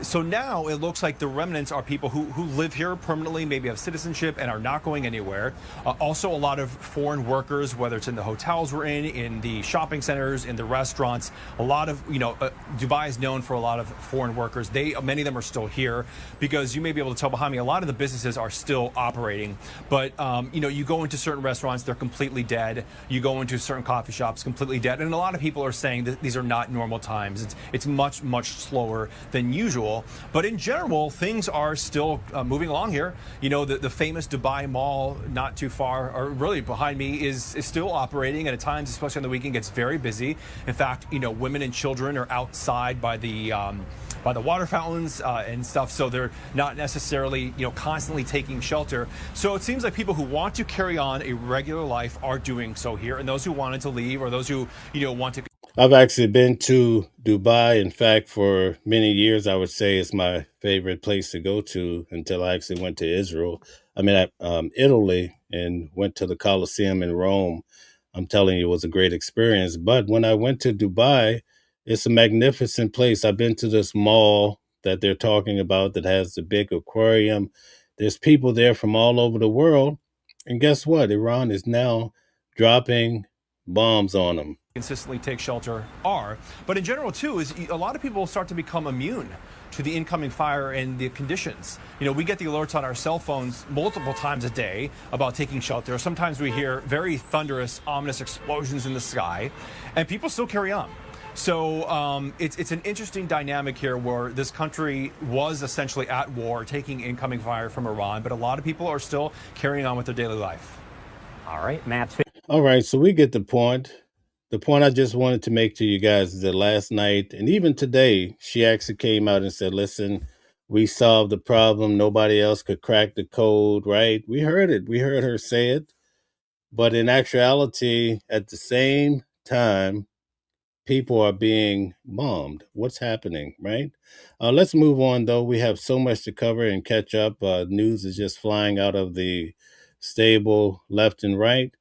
So now it looks like the remnants are people who live here permanently, maybe have citizenship and are not going anywhere. Also, a lot of foreign workers, whether it's in the hotels we're in the shopping centers, in the restaurants. A lot of, Dubai is known for a lot of foreign workers. Many of them are still here because you may be able to tell behind me, a lot of the businesses are still operating. But, you go into certain restaurants, they're completely dead. You go into certain coffee shops, completely dead. And a lot of people are saying that these are not normal times. It's much, much slower than usual. But in general, things are still moving along here. The famous Dubai Mall, not too far, or really behind me, is still operating. And at times, especially on the weekend, gets very busy. In fact, women and children are outside by the water fountains and stuff. So they're not necessarily, constantly taking shelter. So it seems like people who want to carry on a regular life are doing so here. And those who wanted to leave, or those who, want to. I've actually been to Dubai. In fact, for many years, I would say it's my favorite place to go to until I actually went to Israel. Italy, and went to the Colosseum in Rome. I'm telling you, it was a great experience. But when I went to Dubai, it's a magnificent place. I've been to this mall that they're talking about that has the big aquarium. There's people there from all over the world. And guess what? Iran is now dropping bombs on them. Consistently take shelter are. But in general, too, is a lot of people start to become immune to the incoming fire and the conditions. We get the alerts on our cell phones multiple times a day about taking shelter. Sometimes we hear very thunderous, ominous explosions in the sky, and people still carry on. So it's an interesting dynamic here where this country was essentially at war, taking incoming fire from Iran, but a lot of people are still carrying on with their daily life. All right, Matt. All right, so we get the point. The point I just wanted to make to you guys is that last night, and even today, she actually came out and said, listen, we solved the problem. Nobody else could crack the code, right? We heard it. We heard her say it. But in actuality, at the same time, people are being bombed. What's happening, right? Let's move on, though. We have so much to cover and catch up. News is just flying out of the stable left and right.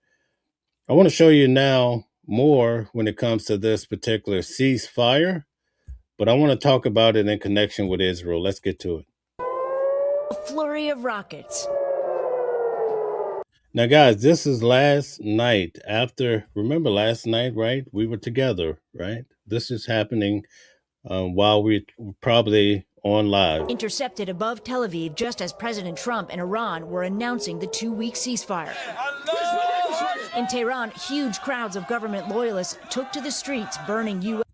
I want to show you now more when it comes to this particular ceasefire. but I want to talk about it in connection with Israel. Let's get to it. A flurry of rockets. Now, guys, this is last night remember last night, right? We were together, right? This is happening while we're probably on live. Intercepted above Tel Aviv just as President Trump and Iran were announcing the 2-week ceasefire. In Tehran, huge crowds of government loyalists took to the streets, burning U.S.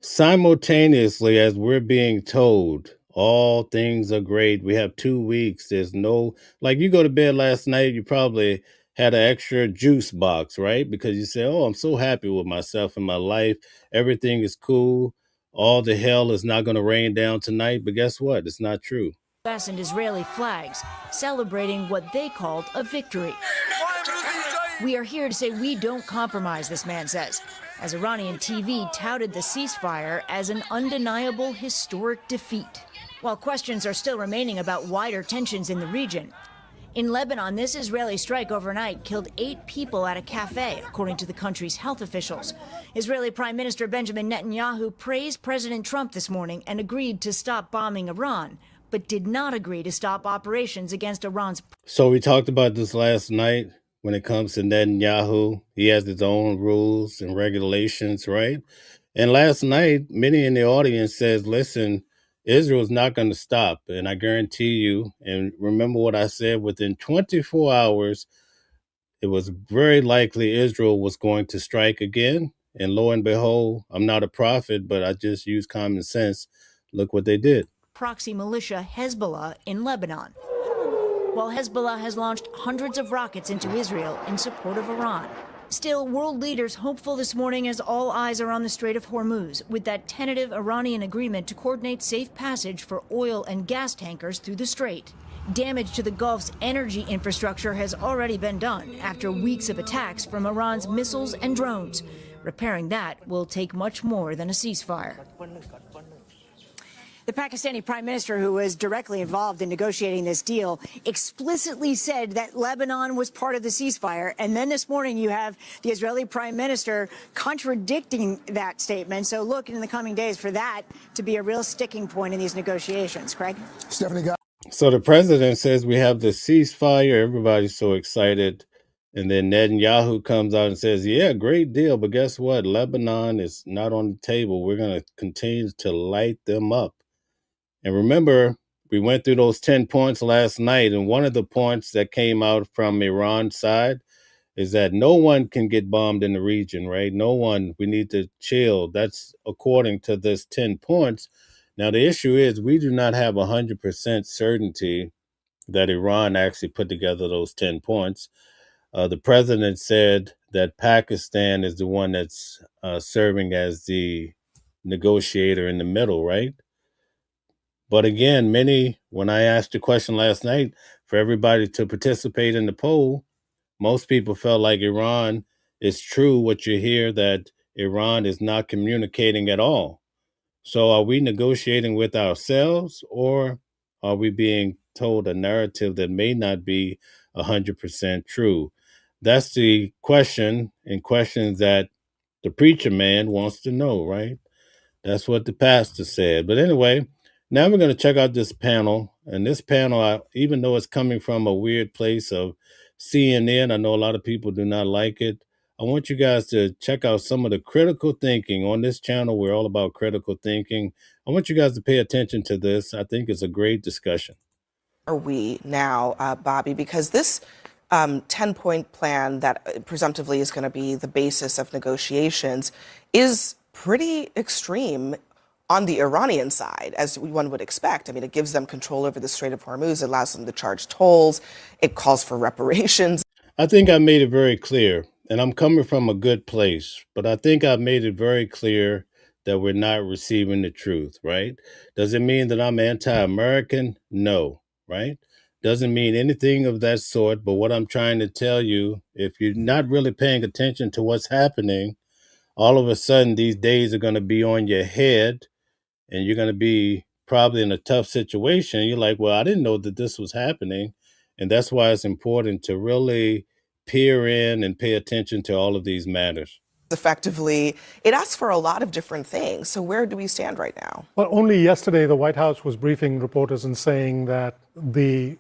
Simultaneously, as we're being told, all things are great. We have 2 weeks. There's no, like, you go to bed last night, you probably had an extra juice box, right? Because you say, oh, I'm so happy with myself and my life. Everything is cool. All the hell is not going to rain down tonight. But guess what? It's not true. U.S. and Israeli flags, celebrating what they called a victory. We are here to say we don't compromise, this man says, as Iranian TV touted the ceasefire as an undeniable historic defeat. While questions are still remaining about wider tensions in the region. In Lebanon, this Israeli strike overnight killed 8 people at a cafe, according to the country's health officials. Israeli Prime Minister Benjamin Netanyahu praised President Trump this morning and agreed to stop bombing Iran, but did not agree to stop operations against Iran's. So we talked about this last night. When it comes to Netanyahu, he has his own rules and regulations, right? And last night, many in the audience says, listen, Israel's not going to stop. And I guarantee you, and remember what I said, within 24 hours, it was very likely Israel was going to strike again. And lo and behold, I'm not a prophet, but I just use common sense. Look what they did. Proxy militia Hezbollah in Lebanon, while Hezbollah has launched hundreds of rockets into Israel in support of Iran. Still, world leaders hopeful this morning as all eyes are on the Strait of Hormuz, with that tentative Iranian agreement to coordinate safe passage for oil and gas tankers through the strait. Damage to the Gulf's energy infrastructure has already been done after weeks of attacks from Iran's missiles and drones. Repairing that will take much more than a ceasefire. The Pakistani prime minister, who was directly involved in negotiating this deal, explicitly said that Lebanon was part of the ceasefire. And then this morning you have the Israeli prime minister contradicting that statement. So look in the coming days for that to be a real sticking point in these negotiations. Craig? Stephanie got. So the president says we have the ceasefire. Everybody's so excited. And then Netanyahu comes out and says, yeah, great deal. But guess what? Lebanon is not on the table. We're going to continue to light them up. And remember, we went through those 10 points last night, and one of the points that came out from Iran's side is that no one can get bombed in the region, right? No one. We need to chill. That's according to this 10 points. Now, the issue is we do not have 100% certainty that Iran actually put together those 10 points. The president said that Pakistan is the one that's serving as the negotiator in the middle, right? But again, when I asked the question last night for everybody to participate in the poll, most people felt like Iran is true. What you hear that Iran is not communicating at all. So are we negotiating with ourselves, or are we being told a narrative that may not be 100% true? That's the question, and questions that the preacher man wants to know, right? That's what the pastor said. But anyway, now we're going to check out this panel. And this panel, even though it's coming from a weird place of CNN, I know a lot of people do not like it. I want you guys to check out some of the critical thinking on this channel. We're all about critical thinking. I want you guys to pay attention to this. I think it's a great discussion. Are we now, Bobby? Because this 10-point plan that presumptively is going to be the basis of negotiations is pretty extreme on the Iranian side, as one would expect. I mean, it gives them control over the Strait of Hormuz, it allows them to charge tolls, it calls for reparations. I think I made it very clear, and I'm coming from a good place, but I think I've made it very clear that we're not receiving the truth, right? Does it mean that I'm anti-American? No, right? Doesn't mean anything of that sort, but what I'm trying to tell you, if you're not really paying attention to what's happening, all of a sudden these days are going to be on your head and you're going to be probably in a tough situation. You're like, well, I didn't know that this was happening. And that's why it's important to really peer in and pay attention to all of these matters. effectively. It asks for a lot of different things. So where do we stand right now? Well, only yesterday the White House was briefing reporters and saying that the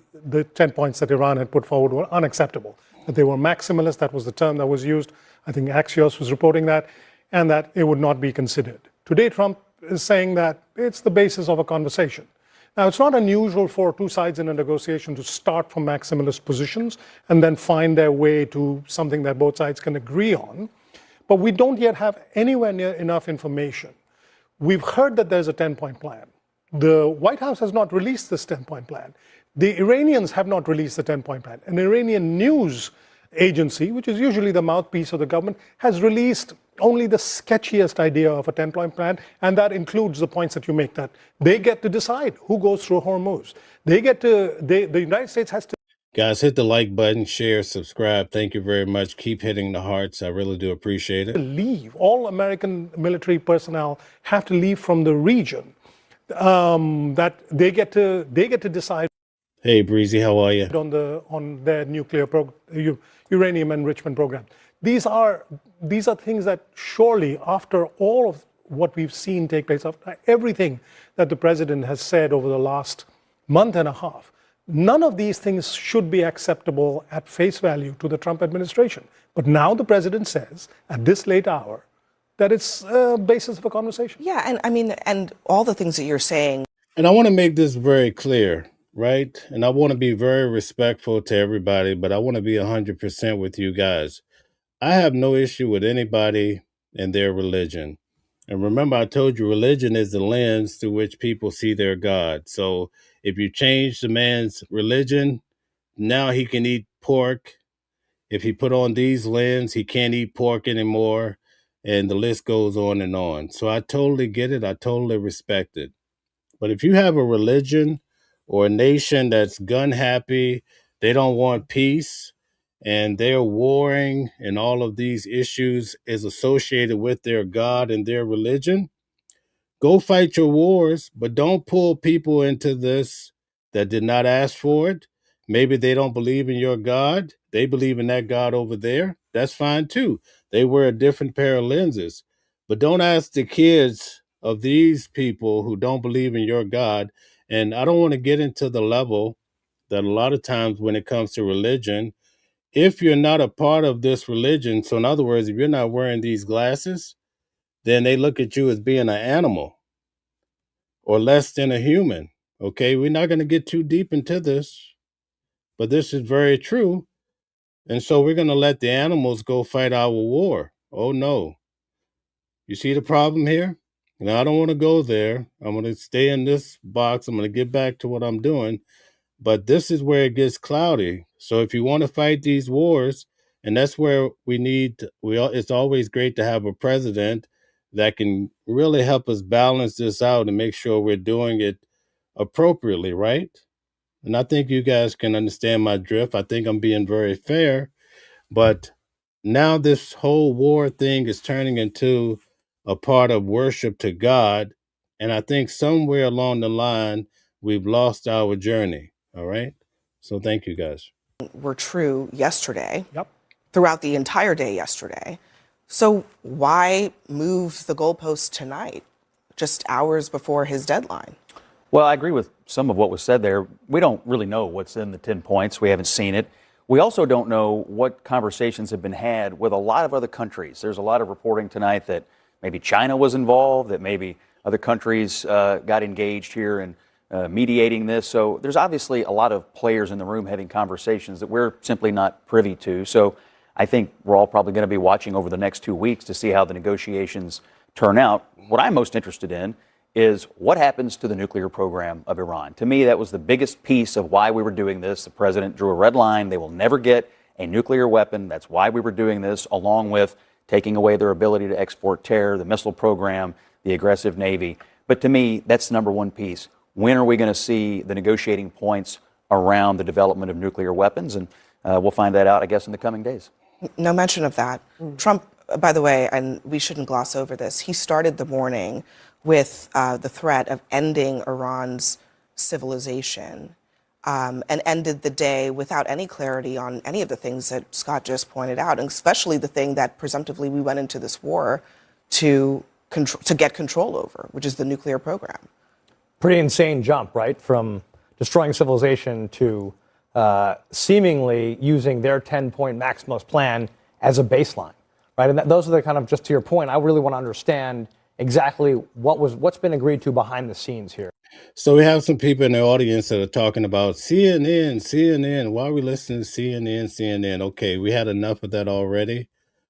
10 points that Iran had put forward were unacceptable, that they were maximalist. That was the term that was used. I think Axios was reporting that, and that it would not be considered. Today, Trump is saying that it's the basis of a conversation. Now, it's not unusual for two sides in a negotiation to start from maximalist positions and then find their way to something that both sides can agree on. But we don't yet have anywhere near enough information. We've heard that there's a 10-point plan. The White House has not released this 10-point plan. The Iranians have not released the 10-point plan. An Iranian news agency, which is usually the mouthpiece of the government, has released only the sketchiest idea of a 10-point plan, and that includes the points that you make, that they get to decide who goes through Hormuz. The United States has to. Guys, hit the like button, share, subscribe. Thank you very much. Keep hitting the hearts. I really do appreciate it. Leave. All American military personnel have to leave from the region. That they get to decide. Hey, Breezy, how are you? On their nuclear uranium enrichment program. These are things that surely, after all of what we've seen take place, after everything that the president has said over the last month and a half, none of these things should be acceptable at face value to the Trump administration. But now the president says, at this late hour, that it's a basis of a conversation. Yeah, and I mean, and all the things that you're saying. And I want to make this very clear, right? And I want to be very respectful to everybody, but I want to be 100% with you guys. I have no issue with anybody and their religion. And remember, I told you religion is the lens through which people see their God. So if you change the man's religion, now he can eat pork. If he put on these lenses, he can't eat pork anymore. And the list goes on and on. So I totally get it. I totally respect it. But if you have a religion or a nation that's gun happy, they don't want peace, and they're warring, and all of these issues is associated with their God and their religion, go fight your wars, but don't pull people into this that did not ask for it. Maybe they don't believe in your God. They believe in that God over there. That's fine too. They wear a different pair of lenses. But don't ask the kids of these people who don't believe in your God. And I don't want to get into the level that a lot of times when it comes to religion, if you're not a part of this religion, so in other words, if you're not wearing these glasses, then they look at you as being an animal or less than a human. Okay, we're not going to get too deep into this, but this is very true. And so we're going to let the animals go fight our war. Oh, no. You see the problem here? Now, I don't want to go there. I'm going to stay in this box. I'm going to get back to what I'm doing. But this is where it gets cloudy. So if you want to fight these wars, and that's where it's always great to have a president that can really help us balance this out and make sure we're doing it appropriately, right? And I think you guys can understand my drift. I think I'm being very fair. But now this whole war thing is turning into a part of worship to God. And I think somewhere along the line, we've lost our journey. All right. So thank you, guys. Were true yesterday. Yep. Throughout the entire day yesterday. So why move the goalposts tonight, just hours before his deadline? Well, I agree with some of what was said there. We don't really know what's in the 10 points. We haven't seen it. We also don't know what conversations have been had with a lot of other countries. There's a lot of reporting tonight that maybe China was involved, that maybe other countries got engaged here in mediating this. So there's obviously a lot of players in the room having conversations that we're simply not privy to. So I think we're all probably going to be watching over the next 2 weeks to see how the negotiations turn out. What I'm most interested in is what happens to the nuclear program of Iran. To me, that was the biggest piece of why we were doing this. The president drew a red line. They will never get a nuclear weapon. That's why we were doing this, along with taking away their ability to export terror, the missile program, the aggressive Navy. But to me, that's the number one piece. When are we going to see the negotiating points around the development of nuclear weapons? And we'll find that out, I guess, in the coming days. No mention of that. Trump, by the way, and we shouldn't gloss over this, he started the morning with the threat of ending Iran's civilization. and ended the day without any clarity on any of the things that Scott just pointed out, and especially the thing that presumptively we went into this war to get control over, which is the nuclear program. Pretty insane jump, right? From destroying civilization to seemingly using their 10-point maximalist plan as a baseline, right? And those are the kind of, just to your point, I really want to understand exactly what's been agreed to behind the scenes here. So we have some people in the audience that are talking about CNN. Why are we listening to CNN? Okay, we had enough of that already.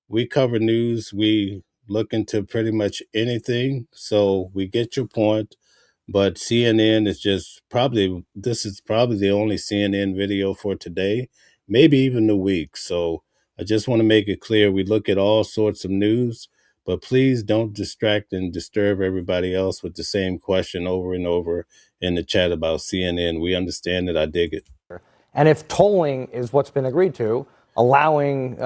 We cover news. We look into pretty much anything. So we get your point. But CNN is this is probably the only CNN video for today, maybe even the week. So I just want to make it clear, we look at all sorts of news, but please don't distract and disturb everybody else with the same question over and over in the chat about CNN. We understand it. I dig it. And if tolling is what's been agreed to, allowing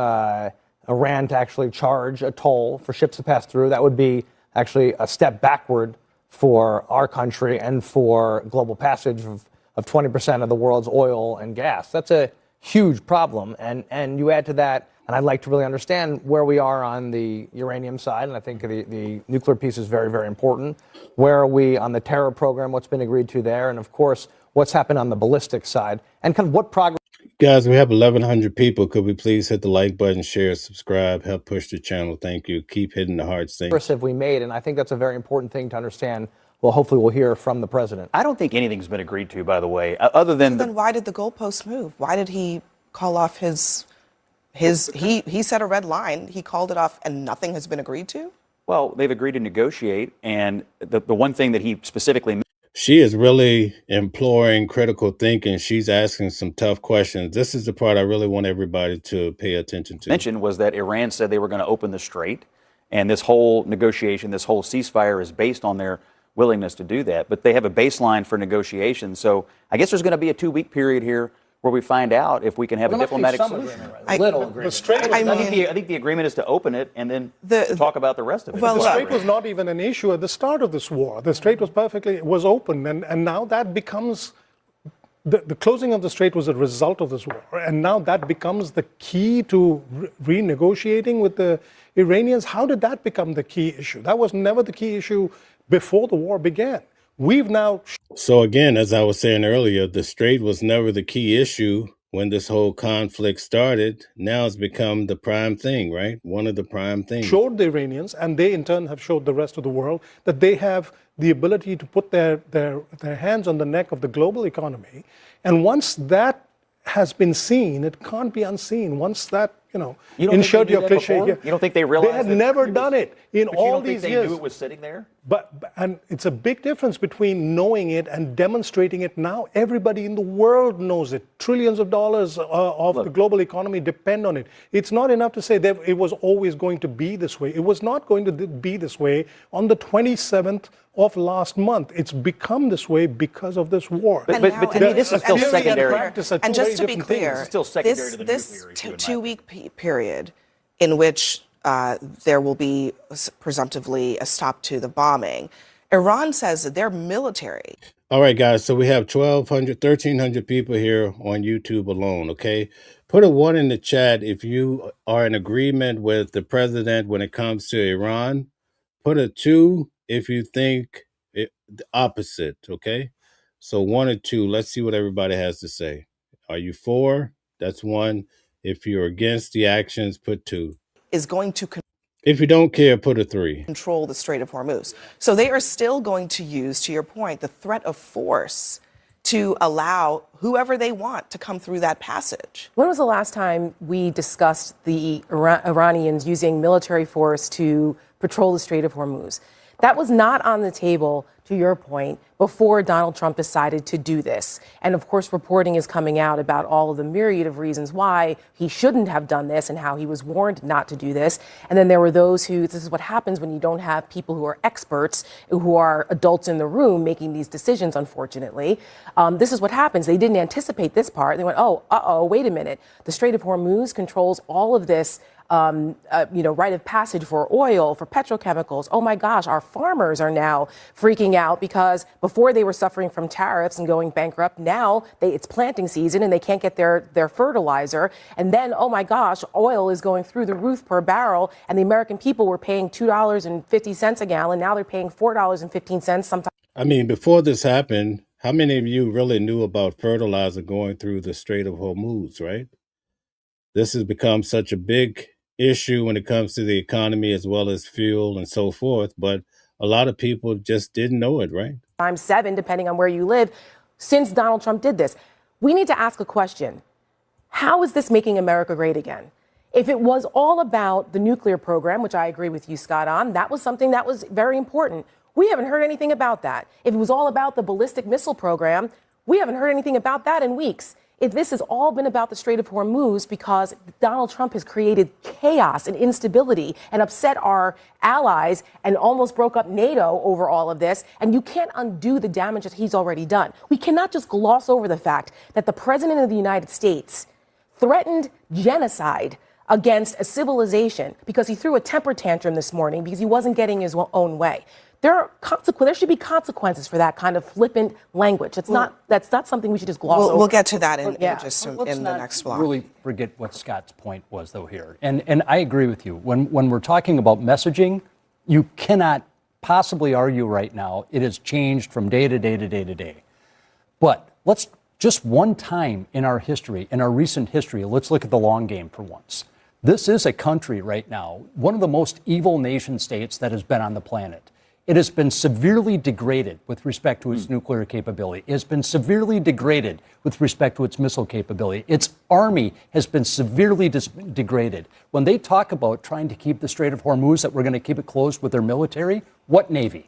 Iran to actually charge a toll for ships to pass through, that would be actually a step backward for our country and for global passage of 20% of the world's oil and gas. That's a huge problem. And you add to that, and I'd like to really understand where we are on the uranium side, and I think the nuclear piece is very, very important. Where are we on the terror program, what's been agreed to there, and of course, what's happened on the ballistic side, and kind of what progress. Guys, we have 1,100 people. Could we please hit the like button, share, subscribe, help push the channel? Thank you. Keep hitting the hearts. Thank you. Have we made? And I think that's a very important thing to understand. Well, hopefully we'll hear from the president. I don't think anything's been agreed to, by the way, other than. Then why did the goalposts move? Why did he call off he set a red line, he called it off, and nothing has been agreed to? Well, they've agreed to negotiate, and the one thing that he specifically. She is really imploring critical thinking. She's asking some tough questions. This is the part I really want everybody to pay attention to. Mentioned was that Iran said they were going to open the strait, and this whole negotiation, this whole ceasefire is based on their willingness to do that. But they have a baseline for negotiations. So I guess there's going to be a 2-week period here where we find out if we can have a diplomatic solution. I think the agreement is to open it and then talk about the rest of it. Well, the strait was not even an issue at the start of this war. The strait was open, and now that becomes the closing of the strait was a result of this war, and now that becomes the key to renegotiating with the Iranians. How did that become the key issue? That was never the key issue before the war began. We've now. So again, as I was saying earlier, the strait was never the key issue when this whole conflict started. Now it's become the prime thing, right? One of the prime things. Showed the Iranians, and they in turn have showed the rest of the world, that they have the ability to put their hands on the neck of the global economy. And once that has been seen, it can't be unseen. Once that, ensured your cliche. You don't think they realized they had never done it in all these years? They knew it was sitting there? And it's a big difference between knowing it and demonstrating it now. Everybody in the world knows it. Trillions of dollars of the global economy depend on it. It's not enough to say that it was always going to be this way. It was not going to be this way on the 27th of last month. It's become this way because of this war. But to me, this is still secondary. And just to be clear, this 2-week period in which there will be presumptively a stop to the bombing, Iran says that their military. All right, guys. So we have 1,300 people here on YouTube alone. Okay. Put a 1 in the chat if you are in agreement with the president when it comes to Iran. Put a 2 if you think the opposite. Okay. So 1 or 2. Let's see what everybody has to say. Are you for? That's 1. If you're against the actions, put 2. Is going to. If you don't care, put a 3. Control the Strait of Hormuz. So they are still going to use, to your point, the threat of force to allow whoever they want to come through that passage. When was the last time we discussed the Iranians using military force to patrol the Strait of Hormuz? That was not on the table, to your point, before Donald Trump decided to do this. And of course, reporting is coming out about all of the myriad of reasons why he shouldn't have done this and how he was warned not to do this. And then there were those who, this is what happens when you don't have people who are experts, who are adults in the room making these decisions, unfortunately. This is what happens. They didn't anticipate this part. They went, wait a minute. The Strait of Hormuz controls all of this rite of passage for oil, for petrochemicals. Oh my gosh, our farmers are now freaking out because before they were suffering from tariffs and going bankrupt. Now it's planting season and they can't get their fertilizer. And then, oh my gosh, oil is going through the roof per barrel. And the American people were paying $2.50 a gallon. Now they're paying $4.15 sometimes. I mean, before this happened, how many of you really knew about fertilizer going through the Strait of Hormuz, right? This has become such a big issue when it comes to the economy as well as fuel and so forth. But a lot of people just didn't know it, right? Times 7, depending on where you live, since Donald Trump did this. We need to ask a question. How is this making America great again? If it was all about the nuclear program, which I agree with you, Scott, on, that was something that was very important. We haven't heard anything about that. If it was all about the ballistic missile program, we haven't heard anything about that in weeks. If this has all been about the Strait of Hormuz because Donald Trump has created chaos and instability and upset our allies and almost broke up NATO over all of this, and you can't undo the damage that he's already done. We cannot just gloss over the fact that the President of the United States threatened genocide against a civilization because he threw a temper tantrum this morning because he wasn't getting his own way. There should be consequences for that kind of flippant language. That's not something we should just gloss over. We'll get to that in the next block. Really forget what Scott's point was, though, here. And I agree with you. When we're talking about messaging, you cannot possibly argue right now it has changed from day to day to day to day. But let's just one time in our history, in our recent history, let's look at the long game for once. This is a country right now, one of the most evil nation states that has been on the planet. It has been severely degraded with respect to its nuclear capability. It has been severely degraded with respect to its missile capability. Its army has been severely degraded. When they talk about trying to keep the Strait of Hormuz, that we're going to keep it closed with their military, what Navy?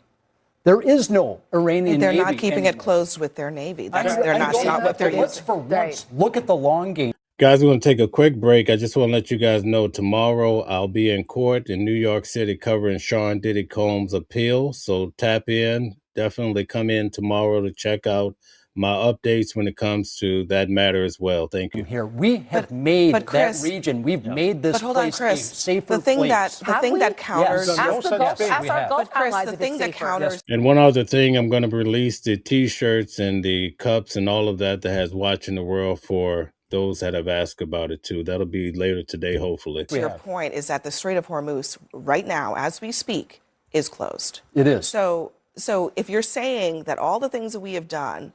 There is no Iranian They're Navy. not keeping it closed with their Navy. That's not what they're Let's using. for once look at the long game. Guys, we're going to take a quick break. I just want to let you guys know tomorrow I'll be in court in New York City covering Sean Diddy Combs' appeal. So tap in. Definitely come in tomorrow to check out my updates when it comes to that matter as well. Thank you. Here, we have made Chris, that region. We've made this But hold on, place Chris. a safer The thing place. that counters. Yes. Ask our Gulf But Chris, allies the if thing it's that safer. counters. And one other thing, I'm going to release the T-shirts and the cups and all of that has Watching the World for those that have asked about it too. That'll be later today, hopefully. Your point is that the Strait of Hormuz, right now, as we speak, is closed. It is. So if you're saying that all the things that we have done,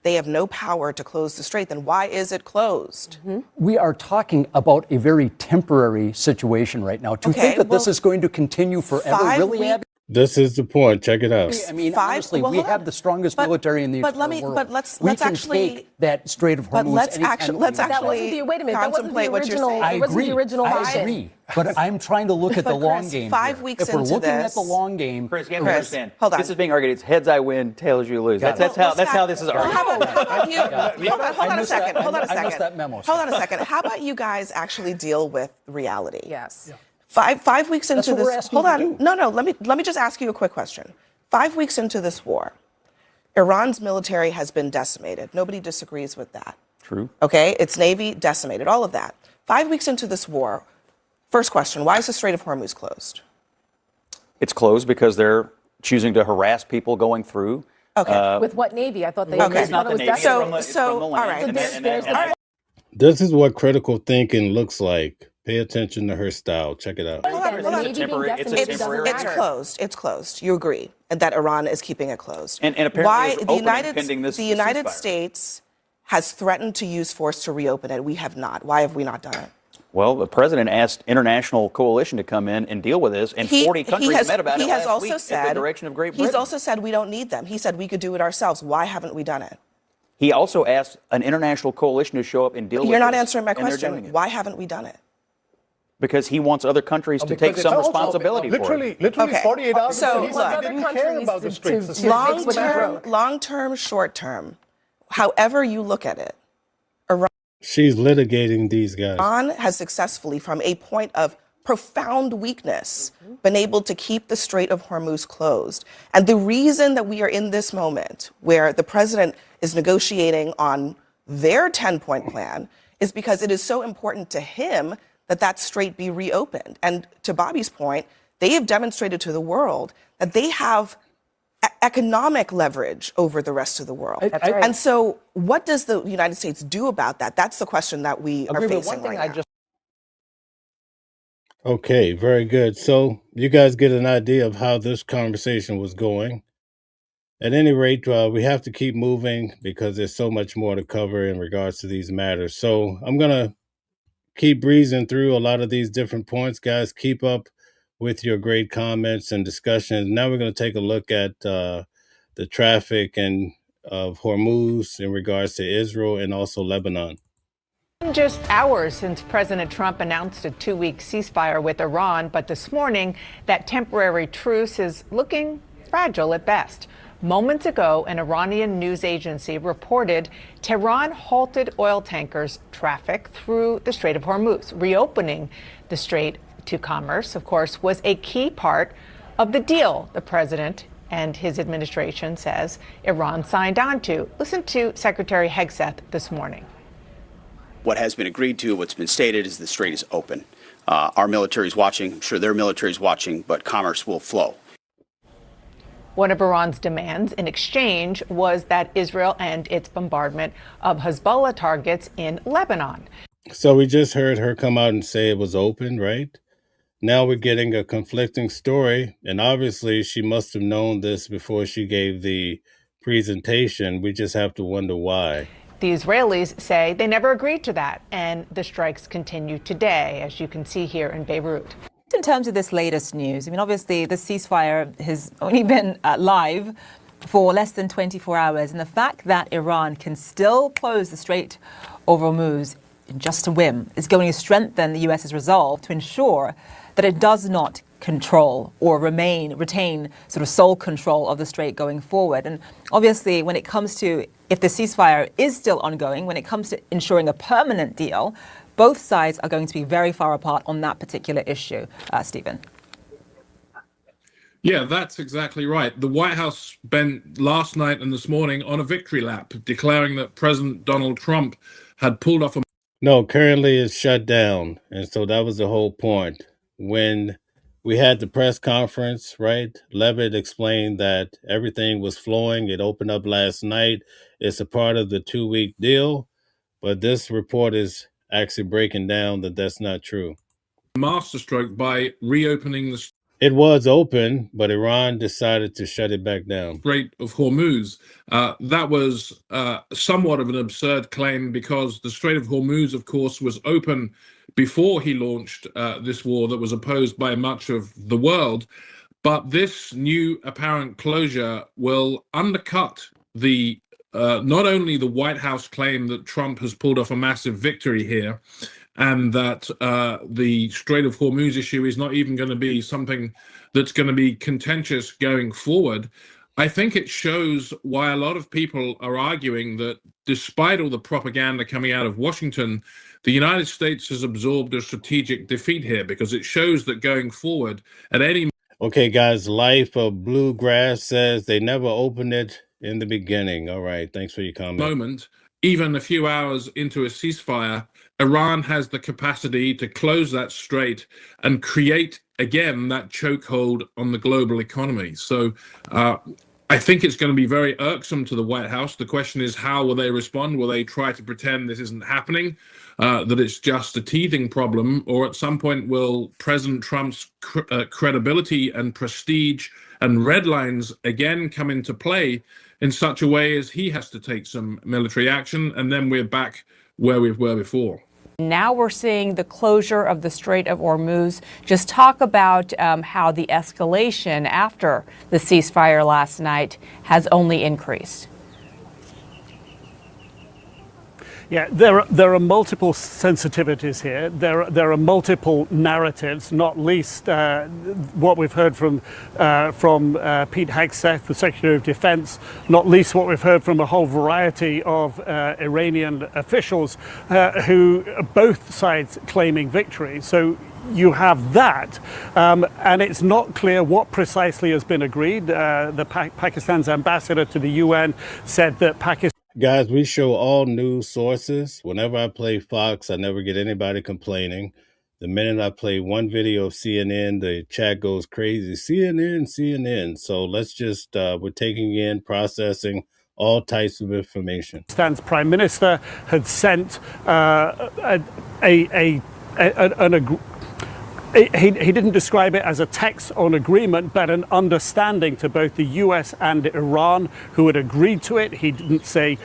they have no power to close the strait, then why is it closed? We are talking about a very temporary situation right now. To think that this is going to continue forever, really, Abby? This is the point. Check it out. I mean, honestly, we have the strongest military in the entire world. But let's we can actually take that Strait of Hormuz. But let's anytime actually we want. That wasn't the, wait a minute, that wasn't the contemplate what you're original. saying. I It wasn't agree. the original I vision. agree. But I'm trying to look at the But long Chris, game. 5 here. weeks if we're into looking at this- the long game, Chris, you have to Chris, understand. hold on. This is being argued. It's heads I win, tails you lose. That's how this is argued. How about you? Hold on I a second. Hold on a I missed second. that memo. Hold on a second. How about you guys actually deal with reality? Yes. 5 weeks into That's what we're this. asking Hold you on. to do. No. Let me just ask you a quick question. 5 weeks into this war, Iran's military has been decimated. Nobody disagrees with that. True. Okay, its navy decimated. All of that. 5 weeks into this war. First question: why is the Strait of Hormuz closed? It's closed because they're choosing to harass people going through. Okay. With what Navy? I thought they Okay. It's not thought the it was Navy. definitely- It's from the land. all right. And So then- there's This is what critical thinking looks like. Pay attention to her style. Check it out. Hold on. It's a temporary. It's a temporary. It's closed. It's closed. You agree that Iran is keeping it closed. And apparently why it's the opening United pending this the United ceasefire. States has threatened to use force to reopen it. We have not. Why have we not done it? Well, the president asked international coalition to come in and deal with this, and 40 countries met about it last week at the direction of Great Britain. He's also said we don't need them. He said we could do it ourselves. Why haven't we done it? He also asked an international coalition to show up and deal with it. You're not answering my and they're doing question. it. Why haven't we done it? Because he wants other countries to take some responsibility for it. Literally Okay. 48 hours So, ago, he said he didn't care about the streets. Long term, short term, however you look at it, She's litigating these guys. Iran has successfully, from a point of profound weakness, been able to keep the Strait of Hormuz closed. And the reason that we are in this moment where the president is negotiating on their 10-point plan is because it is so important to him that that strait be reopened. And to Bobby's point, they have demonstrated to the world that they have economic leverage over the rest of the world. That's right. And so what does the United States do about that? That's the question that we are facing right now. Okay, very good. So you guys get an idea of how this conversation was going. At any rate, we have to keep moving because there's so much more to cover in regards to these matters. So I'm going to keep breezing through a lot of these different points. Guys, keep up with your great comments and discussions. Now we're going to take a look at the traffic and of Hormuz in regards to Israel and also Lebanon. Just hours since President Trump announced a 2-week ceasefire with Iran, but this morning that temporary truce is looking fragile at best. Moments ago, an Iranian news agency reported Tehran halted oil tankers' traffic through the Strait of Hormuz. Reopening the strait to commerce, of course, was a key part of the deal the president and his administration says Iran signed on to. Listen to Secretary Hegseth this morning. What has been agreed to, what's been stated, is the strait is open. Our military is watching. I'm sure their military is watching, but commerce will flow. One of Iran's demands in exchange was that Israel end its bombardment of Hezbollah targets in Lebanon. So we just heard her come out and say it was open, right? Now we're getting a conflicting story, and obviously she must have known this before she gave the presentation. We just have to wonder why. The Israelis say they never agreed to that, and the strikes continue today, as you can see here in Beirut. In terms of this latest news, I mean, obviously the ceasefire has only been live for less than 24 hours, and the fact that Iran can still close the Strait of Hormuz in just a whim is going to strengthen the U.S.'s resolve to ensure that it does not control or retain sort of sole control of the strait going forward. And obviously, when it comes to if the ceasefire is still ongoing, when it comes to ensuring a permanent deal, both sides are going to be very far apart on that particular issue. Stephen. Yeah, that's exactly right. The White House spent last night and this morning on a victory lap, declaring that President Donald Trump had pulled off a... No, currently it's shut down. And so that was the whole point. When we had the press conference, right, Leavitt explained that everything was flowing. It opened up last night. It's a part of the 2-week deal. But this report is actually breaking down that that's not true. Masterstroke by reopening the... It was open, but Iran decided to shut it back down. Strait of Hormuz. That was somewhat of an absurd claim because the Strait of Hormuz, of course, was open before he launched this war that was opposed by much of the world. But this new apparent closure will undercut the not only the White House claim that Trump has pulled off a massive victory here, and that the Strait of Hormuz issue is not even going to be something that's going to be contentious going forward. I think it shows why a lot of people are arguing that despite all the propaganda coming out of Washington, the United States has absorbed a strategic defeat here, because it shows that going forward at any... Okay, guys, Life of Bluegrass says they never opened it in the beginning. All right, thanks for your comment. Moment, even a few hours into a ceasefire, Iran has the capacity to close that strait and create, again, that chokehold on the global economy. So I think it's going to be very irksome to the White House. The question is, how will they respond? Will they try to pretend this isn't happening, that it's just a teething problem? Or at some point, will President Trump's credibility and prestige and red lines again come into play in such a way as he has to take some military action, and then we're back where we were before? Now we're seeing the closure of the Strait of Hormuz. Just talk about how the escalation after the ceasefire last night has only increased. Yeah, there are multiple sensitivities here. There are multiple narratives, not least what we've heard from Pete Hegseth, the Secretary of Defense, not least what we've heard from a whole variety of Iranian officials who both sides claiming victory. So you have that, and it's not clear what precisely has been agreed. Pakistan's ambassador to the UN said that Pakistan... Guys, we show all news sources. Whenever I play Fox, I never get anybody complaining. The minute I play one video of CNN, the chat goes crazy. CNN, CNN. So let's just, we're taking in, processing all types of information. Pakistan's Prime Minister had sent he didn't describe it as a text on agreement, but an understanding to both the US and Iran, who had agreed to it. He didn't say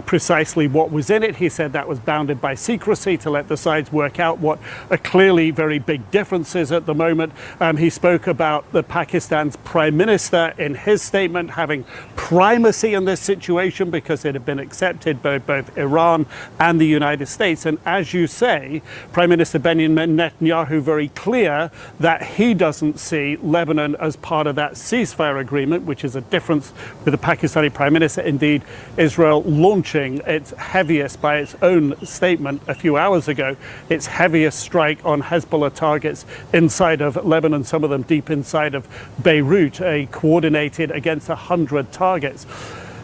precisely what was in it. He said that was bounded by secrecy to let the sides work out what are clearly very big differences at the moment. He spoke about the Pakistan's Prime Minister in his statement having primacy in this situation because it had been accepted by both Iran and the United States. And as you say, Prime Minister Benjamin Netanyahu very clear that he doesn't see Lebanon as part of that ceasefire agreement, which is a difference with the Pakistani Prime Minister. Indeed, Israel launching its heaviest, by its own statement a few hours ago, its heaviest strike on Hezbollah targets inside of Lebanon, some of them deep inside of Beirut, coordinated against 100 targets.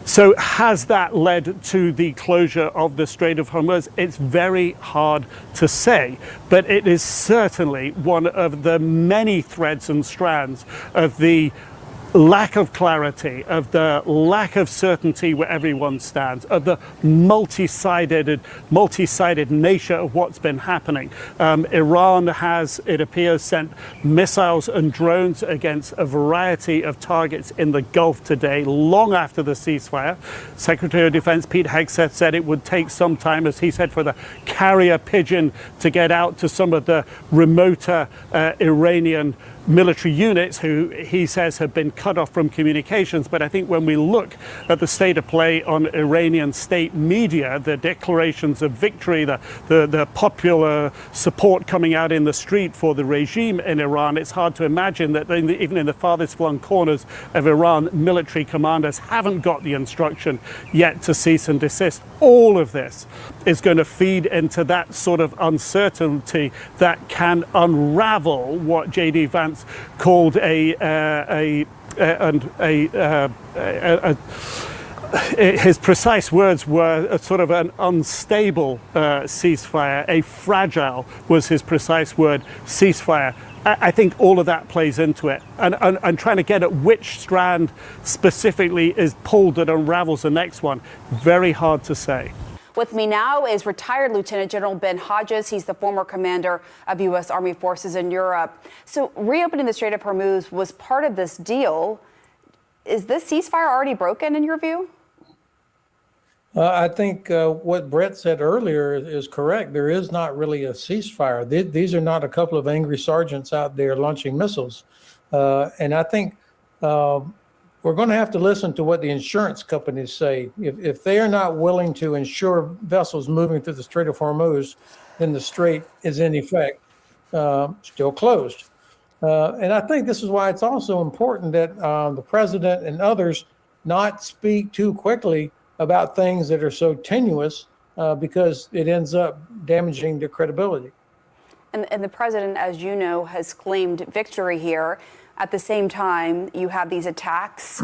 So has that led to the closure of the Strait of Hormuz? It's very hard to say, but it is certainly one of the many threads and strands of the lack of clarity, of the lack of certainty where everyone stands, of the multi-sided nature of what's been happening. Iran has, it appears, sent missiles and drones against a variety of targets in the Gulf today, long after the ceasefire. Secretary of Defense Pete Hegseth said it would take some time, as he said, for the carrier pigeon to get out to some of the remoter Iranian military units who he says have been cut off from communications. But I think when we look at the state of play on Iranian state media, the declarations of victory, the popular support coming out in the street for the regime in Iran, it's hard to imagine that even in the farthest flung corners of Iran, military commanders haven't got the instruction yet to cease and desist. All of this is going to feed into that sort of uncertainty that can unravel what J.D. Vance called his precise words were a sort of an unstable ceasefire. A fragile was his precise word, ceasefire. I think all of that plays into it. And trying to get at which strand specifically is pulled that unravels the next one, very hard to say. With me now is retired Lieutenant General Ben Hodges. He's the former commander of U.S. Army forces in Europe. So reopening the Strait of Hormuz was part of this deal. Is this ceasefire already broken in your view? I think what Brett said earlier is correct. There is not really a ceasefire. These are not a couple of angry sergeants out there launching missiles. And I think we're going to have to listen to what the insurance companies say. If they are not willing to insure vessels moving through the Strait of Hormuz, then the strait is in effect still closed. And I think this is why it's also important that the president and others not speak too quickly about things that are so tenuous because it ends up damaging their credibility. And the president, as you know, has claimed victory here. At the same time, you have these attacks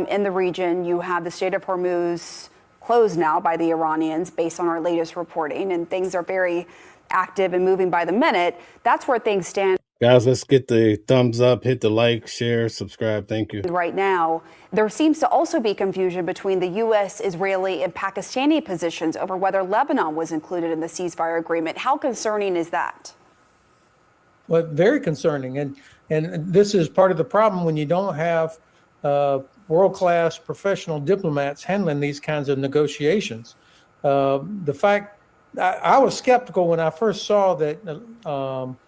in the region. You have the Strait of Hormuz closed now by the Iranians based on our latest reporting, and things are very active and moving by the minute. That's where things stand. Guys, let's get the thumbs up, hit the like, share, subscribe. Thank you. Right now, there seems to also be confusion between the U.S., Israeli, and Pakistani positions over whether Lebanon was included in the ceasefire agreement. How concerning is that? Well, very concerning. And this is part of the problem when you don't have world-class professional diplomats handling these kinds of negotiations. The fact I was skeptical when I first saw that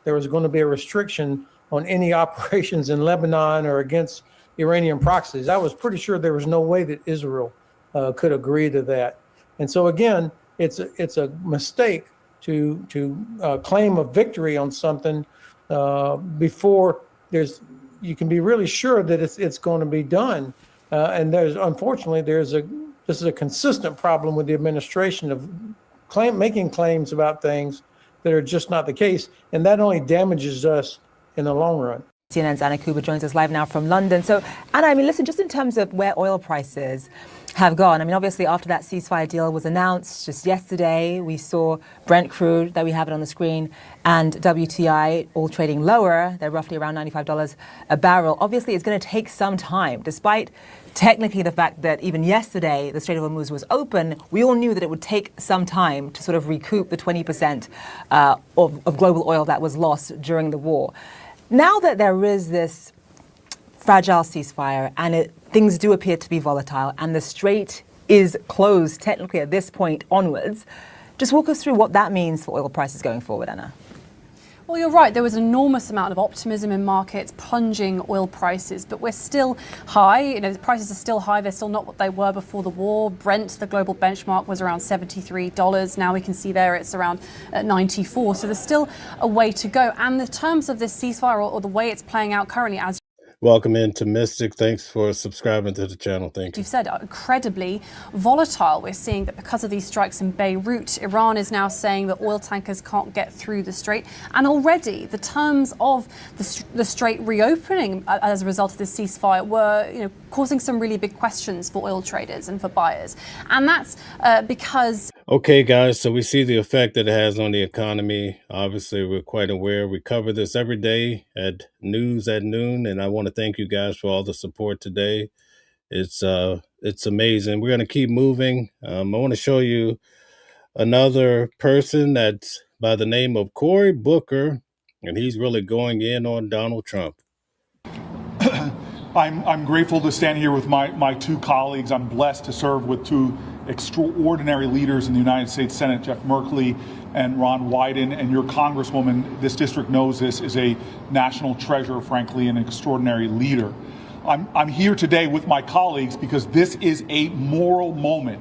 there was going to be a restriction on any operations in Lebanon or against Iranian proxies. I was pretty sure there was no way that Israel could agree to that. And so again, it's a mistake to claim a victory on something before you can be really sure that it's going to be done. And unfortunately this is a consistent problem with the administration of making claims about things that are just not the case, and that only damages us in the long run. CNN's Anna Kuba joins us live now from London. So, Anna, I mean, listen, just in terms of where oil prices have gone, I mean, obviously after that ceasefire deal was announced just yesterday, we saw Brent crude, that we have it on the screen, and WTI all trading lower. They're roughly around $95 a barrel. Obviously, it's going to take some time, despite technically the fact that even yesterday the Strait of Hormuz was open. We all knew that it would take some time to sort of recoup the 20% of global oil that was lost during the war. Now that there is this fragile ceasefire and things do appear to be volatile and the strait is closed technically at this point onwards, just walk us through what that means for oil prices going forward, Anna. Well, you're right. There was an enormous amount of optimism in markets plunging oil prices, but we're still high. You know, the prices are still high. They're still not what they were before the war. Brent, the global benchmark, was around $73. Now we can see there it's around 94. So there's still a way to go. And the terms of this ceasefire or the way it's playing out currently, as Welcome into Mystic. Thanks for subscribing to the channel. Thank you. you've said, are incredibly volatile. We're seeing that because of these strikes in Beirut, Iran is now saying that oil tankers can't get through the strait. And already the terms of the strait reopening as a result of this ceasefire were, causing some really big questions for oil traders and for buyers. And that's because... Okay, guys, so we see the effect that it has on the economy. Obviously, we're quite aware. We cover this every day at News at Noon, and I want to thank you guys for all the support today. It's amazing. We're going to keep moving. I want to show you another person that's by the name of Cory Booker, and he's really going in on Donald Trump. I'm grateful to stand here with my two colleagues. I'm blessed to serve with two extraordinary leaders in the United States Senate, Jeff Merkley and Ron Wyden. And your Congresswoman, this district knows this, is a national treasure, frankly, an extraordinary leader. I'm here today with my colleagues because this is a moral moment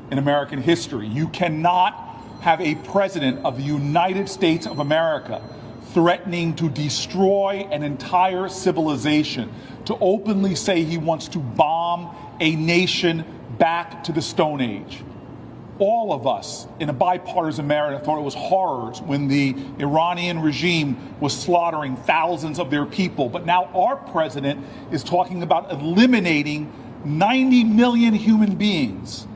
in American history. You cannot have a president of the United States of America threatening to destroy an entire civilization, to openly say he wants to bomb a nation back to the Stone Age. All of us in a bipartisan manner thought it was horrors when the Iranian regime was slaughtering thousands of their people. But now our president is talking about eliminating 90 million human beings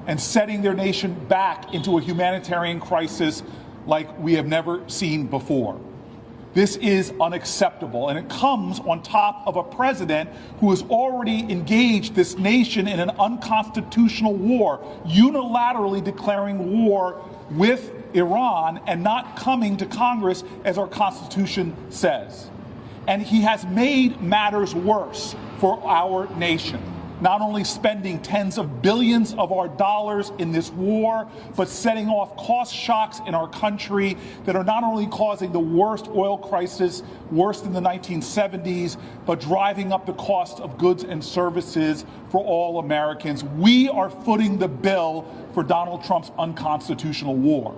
and setting their nation back into a humanitarian crisis like we have never seen before. This is unacceptable, and it comes on top of a president who has already engaged this nation in an unconstitutional war, unilaterally declaring war with Iran and not coming to Congress as our Constitution says. And he has made matters worse for our nation. Not only spending tens of billions of our dollars in this war, but setting off cost shocks in our country that are not only causing the worst oil crisis, worse than the 1970s, but driving up the cost of goods and services for all Americans. We are footing the bill for Donald Trump's unconstitutional war.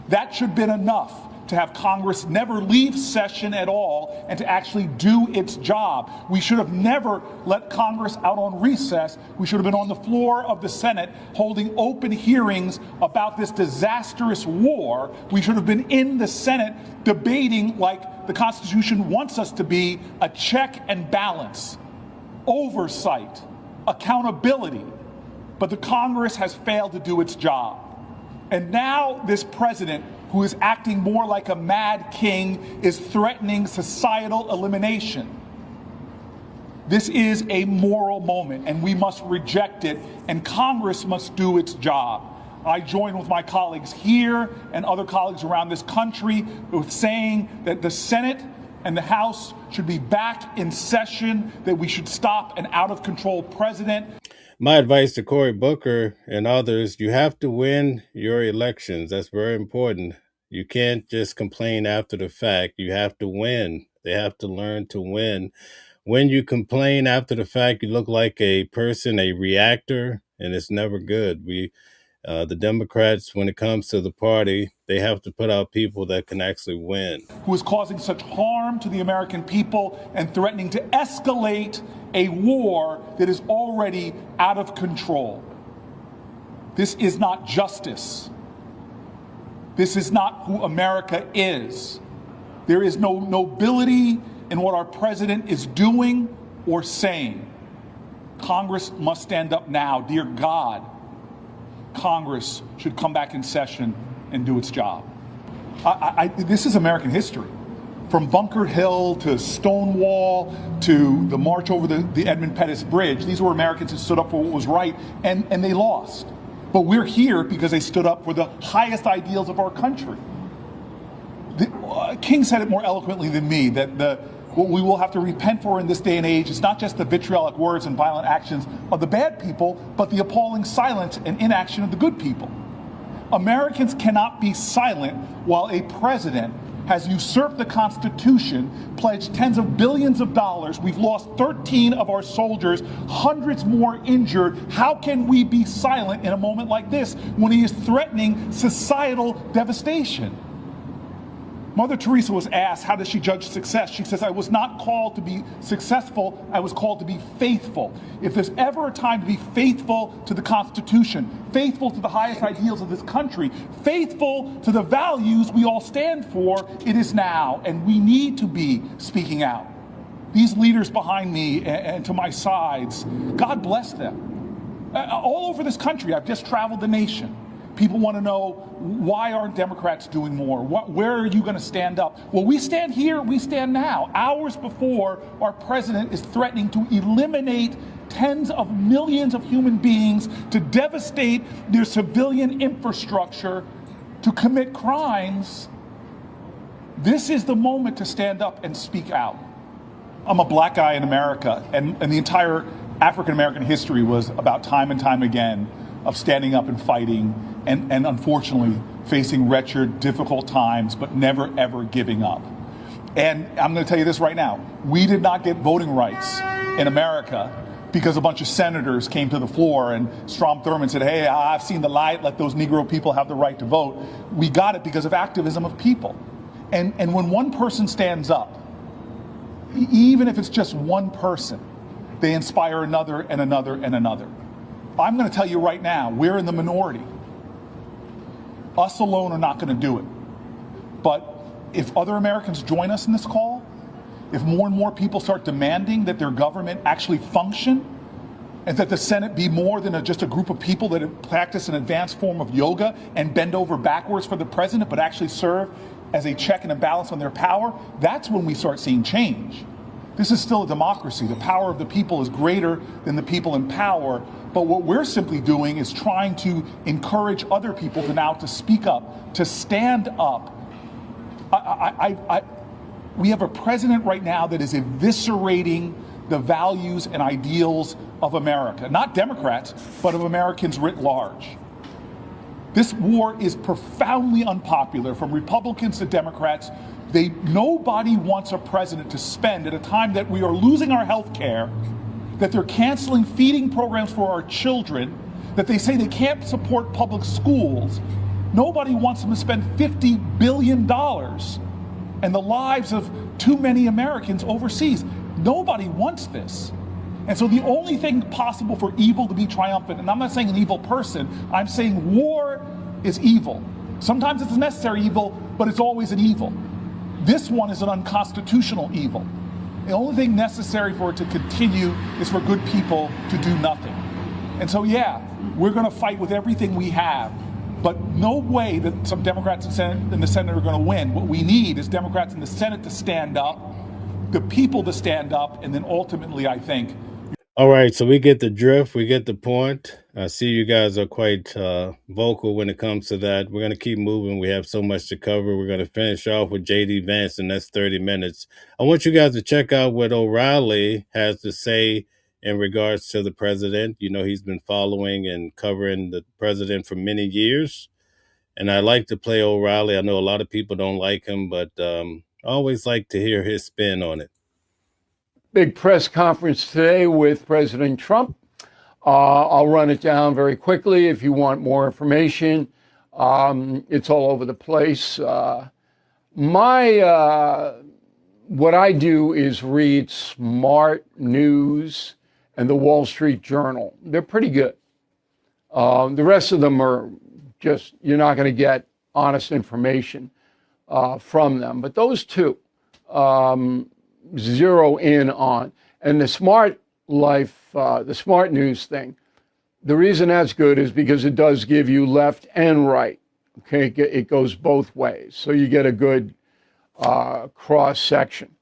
That should have been enough to have Congress never leave session at all and to actually do its job. We should have never let Congress out on recess. We should have been on the floor of the Senate holding open hearings about this disastrous war. We should have been in the Senate debating like the Constitution wants us to be, a check and balance, oversight, accountability. But the Congress has failed to do its job. And now this president, who is acting more like a mad king, is threatening societal elimination. This is a moral moment, and we must reject it, and Congress must do its job. I join with my colleagues here and other colleagues around this country with saying that the Senate and the House should be back in session, that we should stop an out-of-control president. My advice to Cory Booker and others, you have to win your elections. That's very important. You can't just complain after the fact. You have to win. They have to learn to win. When you complain after the fact, you look like a person, a reactor, and it's never good. The Democrats, when it comes to the party, they have to put out people that can actually win. Who is causing such harm to the American people and threatening to escalate a war that is already out of control. This is not justice. This is not who America is. There is no nobility in what our president is doing or saying, Congress must stand up now. Dear God, Congress should come back in session and do its job. This is American history. From Bunker Hill to Stonewall to the march over the Edmund Pettus Bridge, these were Americans who stood up for what was right, and they lost. But we're here because they stood up for the highest ideals of our country. King said it more eloquently than me, that what we will have to repent for in this day and age is not just the vitriolic words and violent actions of the bad people, but the appalling silence and inaction of the good people. Americans cannot be silent while a president has usurped the Constitution, pledged tens of billions of dollars. We've lost 13 of our soldiers, hundreds more injured. How can we be silent in a moment like this when he is threatening societal devastation? Mother Teresa was asked, how does she judge success? She says, I was not called to be successful, I was called to be faithful. If there's ever a time to be faithful to the Constitution, faithful to the highest ideals of this country, faithful to the values we all stand for, it is now, and we need to be speaking out. These leaders behind me and to my sides, God bless them. All over this country, I've just traveled the nation. People want to know, why aren't Democrats doing more? Where are you going to stand up? Well, we stand here, we stand now. Hours before our president is threatening to eliminate tens of millions of human beings, to devastate their civilian infrastructure, to commit crimes. This is the moment to stand up and speak out. I'm a black guy in America, and the entire African American history was about time and time again of standing up and fighting and unfortunately facing wretched, difficult times, but never, ever giving up. And I'm going to tell you this right now. We did not get voting rights in America because a bunch of senators came to the floor and Strom Thurmond said, hey, I've seen the light, let those Negro people have the right to vote. We got it because of activism of people. And when one person stands up, even if it's just one person, they inspire another and another and another. I'm going to tell you right now, we're in the minority. Us alone are not going to do it. But if other Americans join us in this call, if more and more people start demanding that their government actually function, and that the Senate be more than just a group of people that practice an advanced form of yoga and bend over backwards for the president, but actually serve as a check and a balance on their power, that's when we start seeing change. This is still a democracy. The power of the people is greater than the people in power. But what we're simply doing is trying to encourage other people to speak up, to stand up. We have a president right now that is eviscerating the values and ideals of America. Not Democrats, but of Americans writ large. This war is profoundly unpopular, from Republicans to Democrats. Nobody wants a president to spend at a time that we are losing our health care, that they're canceling feeding programs for our children, that they say they can't support public schools. Nobody wants them to spend $50 billion and the lives of too many Americans overseas. Nobody wants this. And so the only thing possible for evil to be triumphant, and I'm not saying an evil person, I'm saying war is evil. Sometimes it's a necessary evil, but it's always an evil. This one is an unconstitutional evil. The only thing necessary for it to continue is for good people to do nothing. And so, yeah, we're going to fight with everything we have, but no way that some Democrats in the Senate are going to win. What we need is Democrats in the Senate to stand up, the people to stand up, and then ultimately, I think. All right, so we get the drift, we get the point. I see you guys are quite vocal when it comes to that. We're going to keep moving. We have so much to cover. We're going to finish off with J.D. Vance, and that's 30 minutes. I want you guys to check out what O'Reilly has to say in regards to the president. You know, he's been following and covering the president for many years, and I like to play O'Reilly. I know a lot of people don't like him, but I always like to hear his spin on it. Big press conference today with President Trump. I'll run it down very quickly if you want more information. It's all over the place. What I do is read Smart News and the Wall Street Journal. They're pretty good. The rest of them are just, you're not going to get honest information from them. But those two, zero in on. And the smart news thing, the reason that's good is because it does give you left and right. Okay, it goes both ways. So you get a good cross section.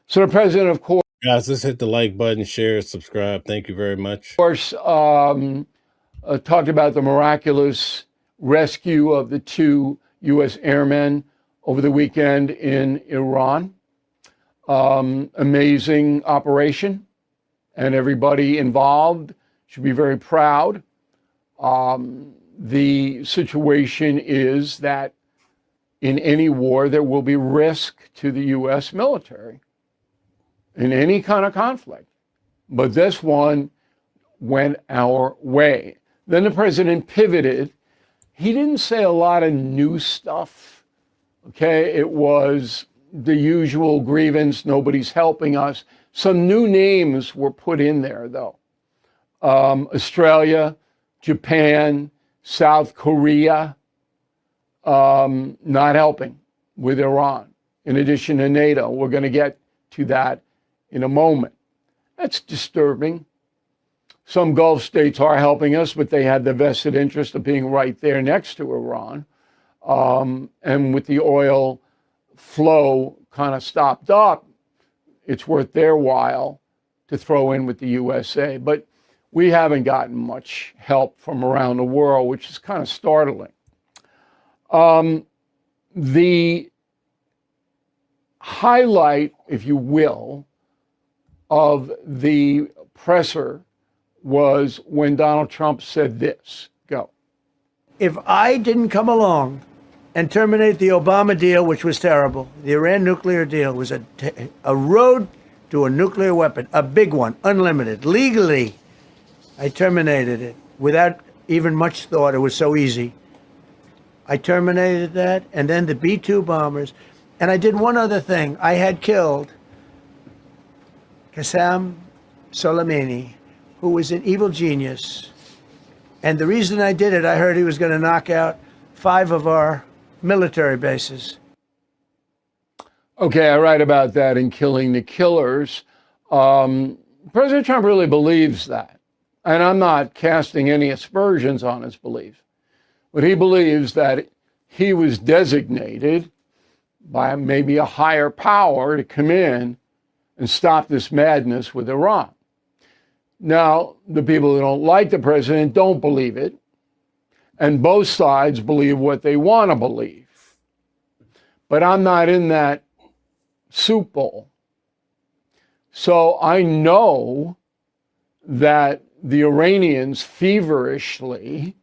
So the president, of course, Guys, let's hit the like button, share, subscribe. Thank you very much. Of course, talked about the miraculous rescue of the 2 U.S. airmen over the weekend in Iran. Amazing operation, and everybody involved should be very proud. The situation is that in any war, there will be risk to the U.S. military in any kind of conflict. But this one went our way. Then the president pivoted. He didn't say a lot of new stuff. Okay, it was the usual grievance, nobody's helping us. Some new names were put in there, though. Australia, Japan, South Korea, not helping with Iran. In addition to NATO, we're going to get to that in a moment. That's disturbing. Some Gulf states are helping us, but they had the vested interest of being right there next to Iran. And with the oil flow kind of stopped up, it's worth their while to throw in with the USA. But we haven't gotten much help from around the world, which is kind of startling. The highlight, if you will, of the presser was when Donald Trump said this. Go. If I didn't come along and terminate the Obama deal, which was terrible, the Iran nuclear deal was a road to a nuclear weapon, a big one, unlimited, legally. I terminated it without even much thought. It was so easy. I terminated that, and then the B-2 bombers. And I did one other thing. I had killed Qasem Soleimani, who was an evil genius. And the reason I did it, I heard he was going to knock out 5 of our military bases. Okay, I write about that in Killing the Killers. President Trump really believes that. And I'm not casting any aspersions on his belief. But he believes that he was designated by maybe a higher power to come in and stop this madness with Iran. Now, the people who don't like the president don't believe it, and both sides believe what they want to believe. But I'm not in that soup bowl. So I know that the Iranians feverishly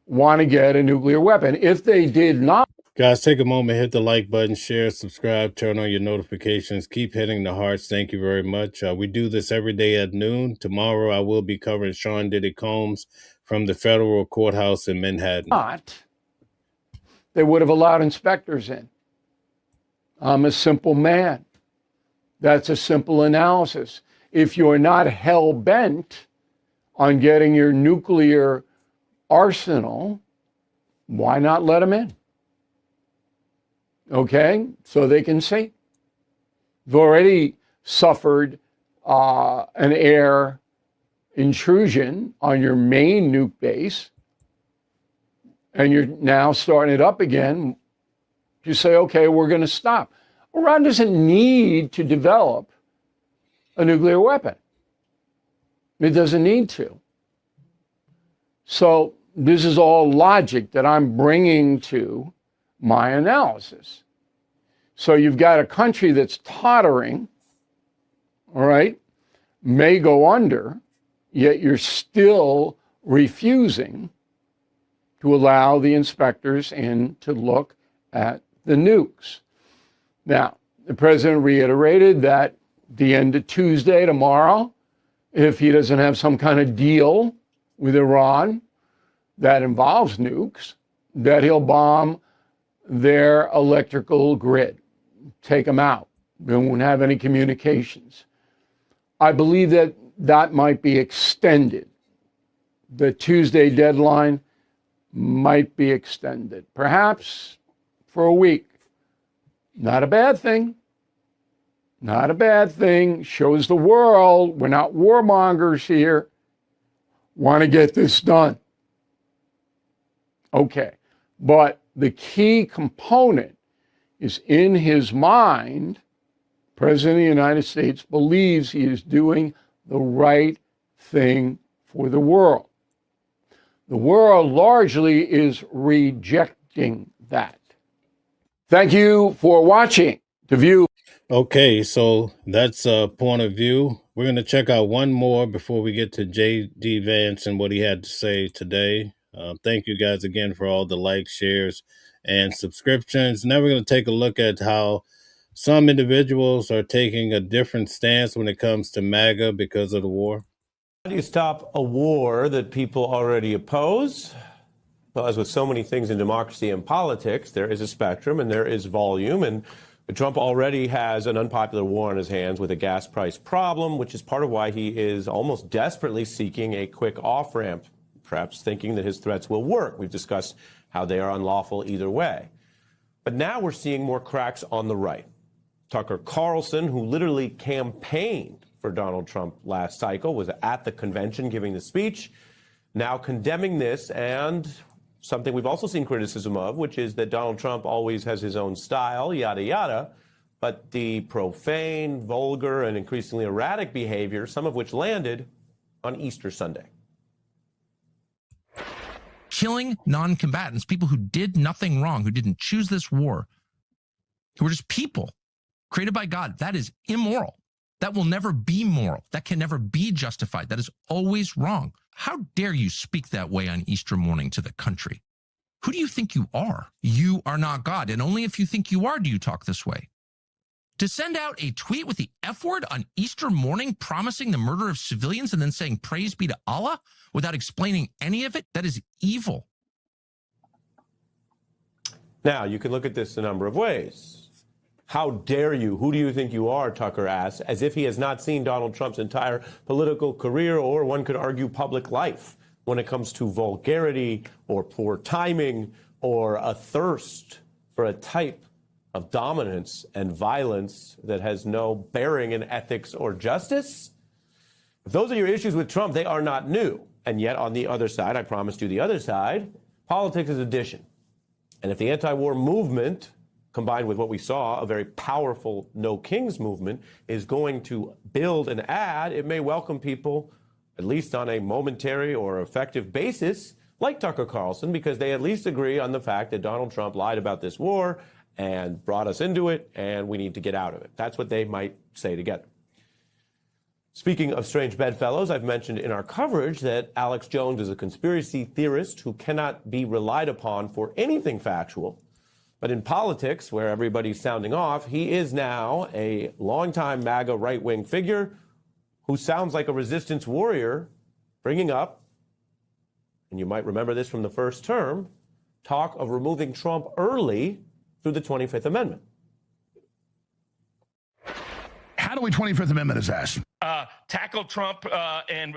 want to get a nuclear weapon. If they did not, Guys, take a moment, hit the like button, share, subscribe, turn on your notifications. Keep hitting the hearts. Thank you very much. We do this every day at noon. Tomorrow, I will be covering Sean Diddy Combs from the federal courthouse in Manhattan. They would have allowed inspectors in. I'm a simple man. That's a simple analysis. If you're not hell-bent on getting your nuclear arsenal, why not let them in? Okay, so they can see. You've already suffered an air intrusion on your main nuke base, and you're now starting it up again. You say, okay, we're going to stop. Iran doesn't need to develop a nuclear weapon. It doesn't need to. So this is all logic that I'm bringing to my analysis. So you've got a country that's tottering, all right, may go under, yet you're still refusing to allow the inspectors in to look at the nukes. Now, the president reiterated that the end of Tuesday, tomorrow, if he doesn't have some kind of deal with Iran that involves nukes, that he'll bomb their electrical grid, take them out. They won't have any communications. I believe that that might be extended. The Tuesday deadline might be extended, perhaps for a week. Not a bad thing. Not a bad thing. Shows the world we're not warmongers here. Want to get this done. Okay. But the key component is in his mind, President of the United States believes he is doing the right thing for the world. The world largely is rejecting that. Thank you for watching The View. Okay, so that's a point of view. We're going to check out one more before we get to J.D. Vance and what he had to say today. Thank you guys again for all the likes, shares, and subscriptions. Now we're going to take a look at how some individuals are taking a different stance when it comes to MAGA because of the war. How do you stop a war that people already oppose? Well, as with so many things in democracy and politics, there is a spectrum and there is volume. And Trump already has an unpopular war on his hands with a gas price problem, which is part of why he is almost desperately seeking a quick off-ramp, perhaps thinking that his threats will work. We've discussed how they are unlawful either way. But now we're seeing more cracks on the right. Tucker Carlson, who literally campaigned for Donald Trump last cycle, was at the convention giving the speech, now condemning this, and something we've also seen criticism of, which is that Donald Trump always has his own style, yada, yada, but the profane, vulgar, and increasingly erratic behavior, some of which landed on Easter Sunday. Killing non-combatants, people who did nothing wrong, who didn't choose this war, who were just people created by God. That is immoral. That will never be moral. That can never be justified. That is always wrong. How dare you speak that way on Easter morning to the country? Who do you think you are? You are not God, and only if you think you are do you talk this way. To send out a tweet with the F word on Easter morning promising the murder of civilians and then saying praise be to Allah without explaining any of it, that is evil. Now, you can look at this a number of ways. How dare you? Who do you think you are? Tucker asks, as if he has not seen Donald Trump's entire political career, or one could argue public life, when it comes to vulgarity or poor timing or a thirst for a type of dominance and violence that has no bearing in ethics or justice. If those are your issues with Trump, they are not new. And yet on the other side, I promised you the other side, politics is addition. And if the anti-war movement, combined with what we saw, a very powerful No Kings movement, is going to build and add, it may welcome people, at least on a momentary or effective basis, like Tucker Carlson, because they at least agree on the fact that Donald Trump lied about this war and brought us into it, and we need to get out of it. That's what they might say together. Speaking of strange bedfellows, I've mentioned in our coverage that Alex Jones is a conspiracy theorist who cannot be relied upon for anything factual. But in politics, where everybody's sounding off, he is now a longtime MAGA right-wing figure who sounds like a resistance warrior, bringing up, and you might remember this from the first term, talk of removing Trump early through the 25th Amendment. How do we 25th Amendment is asked? Tackle Trump and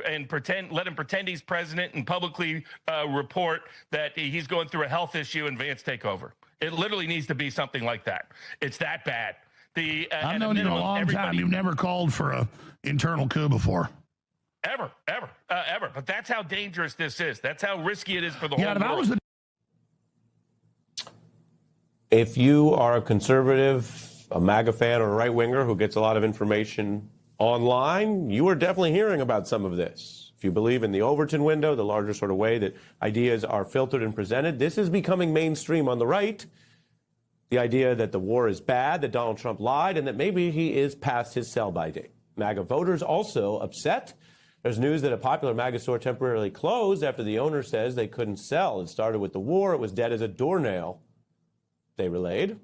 let him pretend he's president and publicly report that he's going through a health issue and Vance take over. It literally needs to be something like that. It's that bad. I've known you a long time. You've never called for an internal coup before. Ever. But that's how dangerous this is. That's how risky it is for the whole world. If you are a conservative, a MAGA fan, or a right-winger who gets a lot of information online, you are definitely hearing about some of this. If you believe in the Overton window, the larger sort of way that ideas are filtered and presented, this is becoming mainstream on the right. The idea that the war is bad, that Donald Trump lied, and that maybe he is past his sell-by date. MAGA voters also upset. There's news that a popular MAGA store temporarily closed after the owner says they couldn't sell. It started with the war. It was dead as a doornail, they relayed.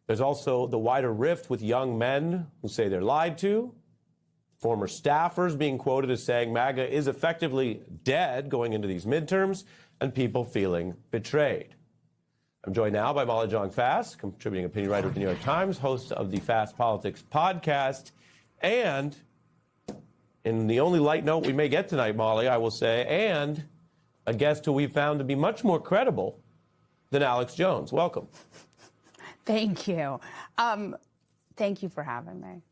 There's also the wider rift with young men who say they're lied to. Former staffers being quoted as saying MAGA is effectively dead going into these midterms, and people feeling betrayed. I'm joined now by Molly Jong-Fast, contributing opinion writer at the New York Times, host of the Fast Politics podcast, and in the only light note we may get tonight, Molly, I will say, and a guest who we've found to be much more credible than Alex Jones. Welcome. Thank you. Thank you for having me.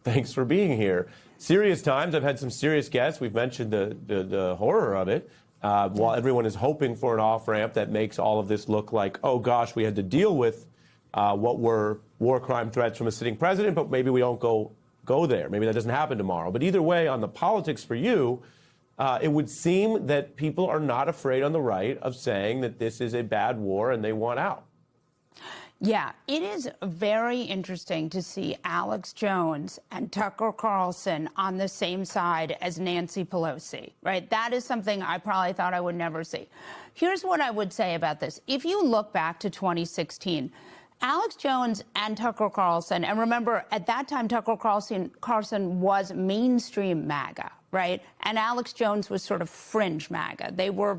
Thanks for being here. Serious times. I've had some serious guests. We've mentioned the horror of it. While everyone is hoping for an off-ramp that makes all of this look like, oh gosh, we had to deal with what were war crime threats from a sitting president, but maybe we don't go there. Maybe that doesn't happen tomorrow. But either way, on the politics for you, it would seem that people are not afraid on the right of saying that this is a bad war and they want out. Yeah, it is very interesting to see Alex Jones and Tucker Carlson on the same side as Nancy Pelosi, right? That is something I probably thought I would never see. Here's what I would say about this. If you look back to 2016, Alex Jones and Tucker Carlson, and remember, at that time, Tucker Carlson was mainstream MAGA, right? And Alex Jones was sort of fringe MAGA. They were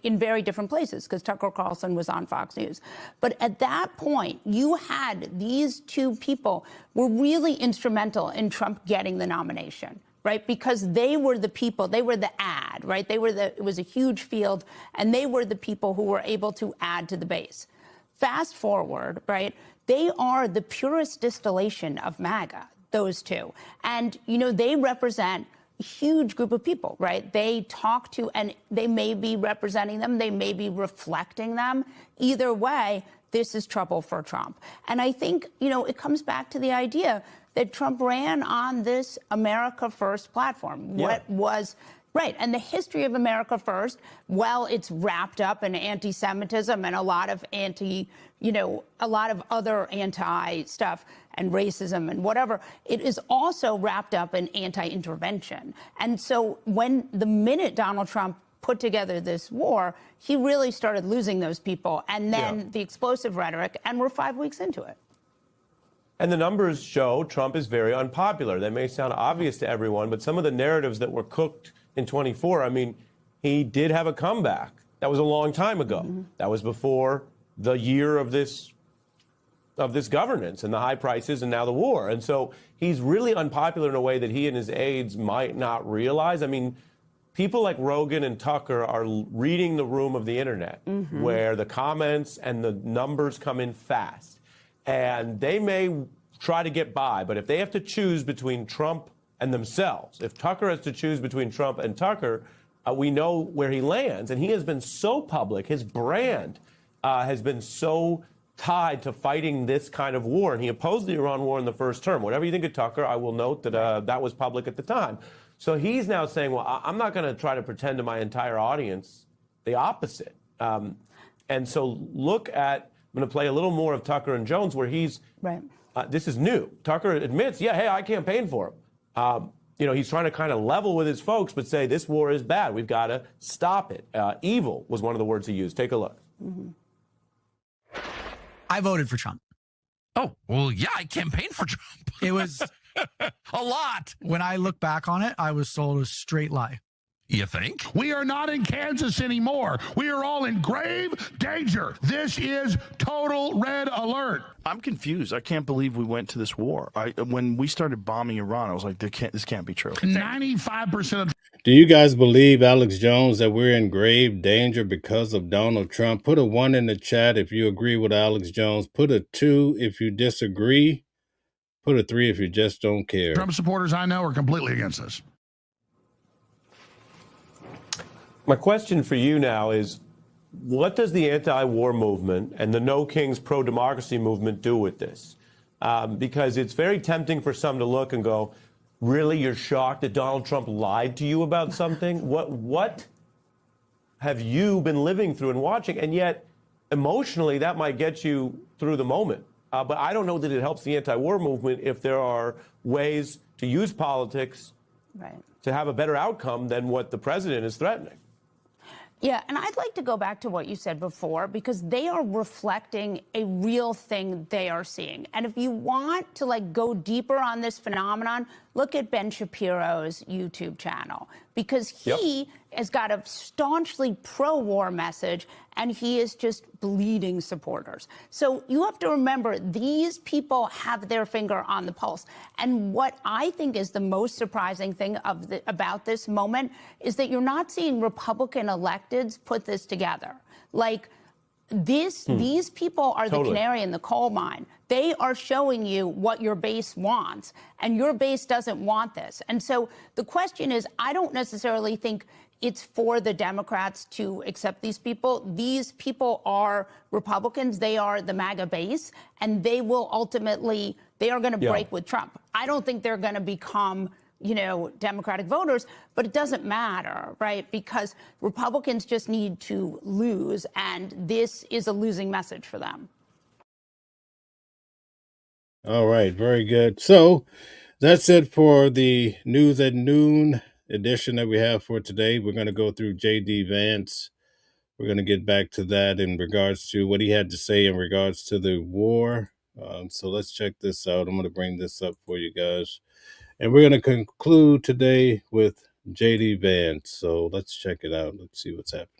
in very different places because Tucker Carlson was on Fox News. But at that point, you had these two people were really instrumental in Trump getting the nomination, right? Because they were the people, they were the ad, right? It was a huge field, and they were the people who were able to add to the base. Fast forward, right? They are the purest distillation of MAGA, those two. And, they represent a huge group of people, right? They talk to, and they may be representing them, they may be reflecting them. Either way, this is trouble for Trump. And I think, it comes back to the idea that Trump ran on this America First platform. Yeah. What was right. And the history of America First, well, it's wrapped up in anti-Semitism and a lot of other anti stuff and racism and whatever. It is also wrapped up in anti-intervention. And so the minute Donald Trump put together this war, he really started losing those people. And then the explosive rhetoric, and we're 5 weeks into it. And the numbers show Trump is very unpopular. That may sound obvious to everyone, but some of the narratives that were cooked in 24, he did have a comeback. That was a long time ago. Mm-hmm. That was before the year of this governance and the high prices and now the war. And so he's really unpopular in a way that he and his aides might not realize. People like Rogan and Tucker are reading the room of the internet, mm-hmm. where the comments and the numbers come in fast. And they may try to get by, but if they have to choose between Trump and themselves, if Tucker has to choose between Trump and Tucker, we know where he lands. And he has been so public. His brand has been so tied to fighting this kind of war. And he opposed the Iran war in the first term. Whatever you think of Tucker, I will note that that was public at the time. So he's now saying, well, I'm not going to try to pretend to my entire audience the opposite. And so look at, I'm going to play a little more of Tucker and Jones where he's, right. This is new. Tucker admits, hey, I campaigned for him. He's trying to kind of level with his folks, but say this war is bad. We've got to stop it. Evil was one of the words he used. Take a look. Mm-hmm. I voted for Trump. Oh, well, yeah, I campaigned for Trump. It was a lot. When I look back on it, I was sold a straight lie. You think? We are not in Kansas anymore. We are all in grave danger. This is total red alert. I'm confused. I can't believe we went to this war. When we started bombing Iran, I was like, this can't be true. 95% of... Do you guys believe, Alex Jones, that we're in grave danger because of Donald Trump? Put a 1 in the chat if you agree with Alex Jones. Put a 2 if you disagree. Put a 3 if you just don't care. Trump supporters I know are completely against this. My question for you now is, what does the anti-war movement and the No Kings pro-democracy movement do with this? Because it's very tempting for some to look and go, really, you're shocked that Donald Trump lied to you about something? What have you been living through and watching? And yet, emotionally, that might get you through the moment. But I don't know that it helps the anti-war movement if there are ways to use politics to have a better outcome than what the president is threatening. Yeah, and I'd like to go back to what you said before, because they are reflecting a real thing they are seeing. And if you want to go deeper on this phenomenon, look at Ben Shapiro's YouTube channel, because he has got a staunchly pro-war message, and he is just bleeding supporters. So you have to remember, these people have their finger on the pulse. And what I think is the most surprising thing about this moment is that you're not seeing Republican electeds put this together. These people are the Totally. canary in the coal mine. They are showing you what your base wants, and your base doesn't want this. And so the question is, I don't necessarily think it's for the Democrats to accept these people. These people are Republicans. They are the MAGA base, and they will ultimately, they are going to break with Trump. I don't think they're going to become, you know, Democratic voters, but it doesn't matter, right? Because Republicans just need to lose, and this is a losing message for them. All right, very good. So that's it for the News at Noon edition that we have for today. We're going to go through J.D. Vance. We're going to get back to that in regards to what he had to say in regards to the war. So let's check this out. I'm going to bring this up for you guys. And we're going to conclude today with J.D. Vance. So let's check it out. Let's see what's happening.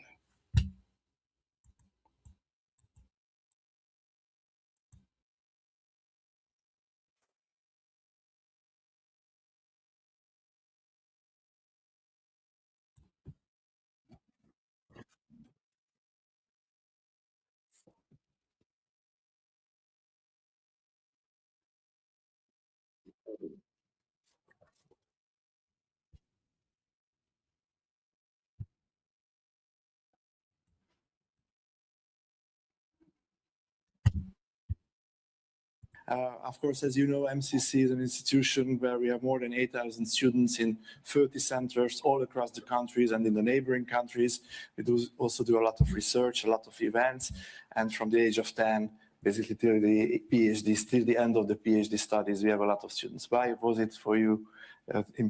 Of course, as you know, MCC is an institution where we have more than 8,000 students in 30 centers all across the countries and in the neighboring countries. We also do a lot of research, a lot of events, and from the age of 10, basically till the PhD, till the end of the PhD studies, we have a lot of students. Why was it for you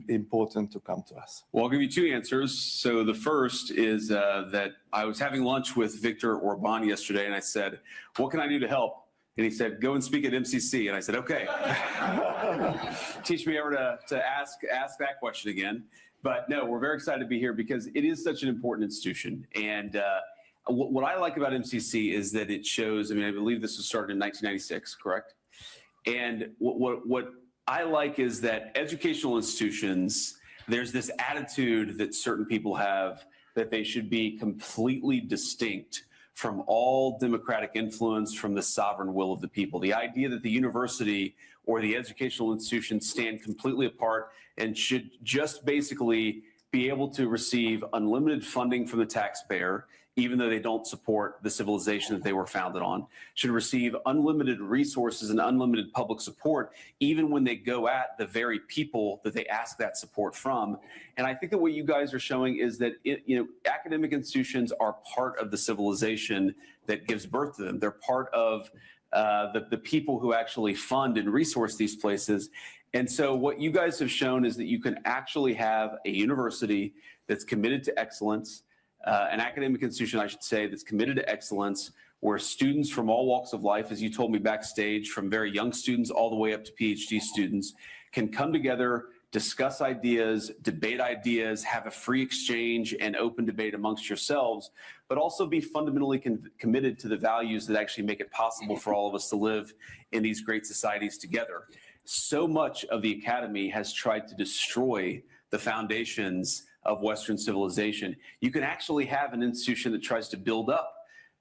important to come to us? Well, I'll give you two answers. So the first is that I was having lunch with Viktor Orban yesterday, and I said, what can I do to help? And he said, go and speak at MCC. And I said, okay. Teach me ever to ask that question again. But no, we're very excited to be here because it is such an important institution. And what I like about MCC is that it shows, I mean, I believe this was started in 1996, correct? And what I like is that educational institutions, there's this attitude that certain people have that they should be completely distinct from all democratic influence, from the sovereign will of the people. The idea that the university or the educational institutions stand completely apart and should just basically be able to receive unlimited funding from the taxpayer, even though they don't support the civilization that they were founded on, should receive unlimited resources and unlimited public support, even when they go at the very people that they ask that support from. And I think that what you guys are showing is that academic institutions are part of the civilization that gives birth to them. They're part of the people who actually fund and resource these places. And so what you guys have shown is that you can actually have a university that's committed to excellence, an academic institution, I should say, that's committed to excellence, where students from all walks of life, as you told me backstage, from very young students all the way up to PhD students, can come together, discuss ideas, debate ideas, have a free exchange and open debate amongst yourselves, but also be fundamentally committed to the values that actually make it possible for all of us to live in these great societies together. So much of the academy has tried to destroy the foundations of Western civilization. You can actually have an institution that tries to build up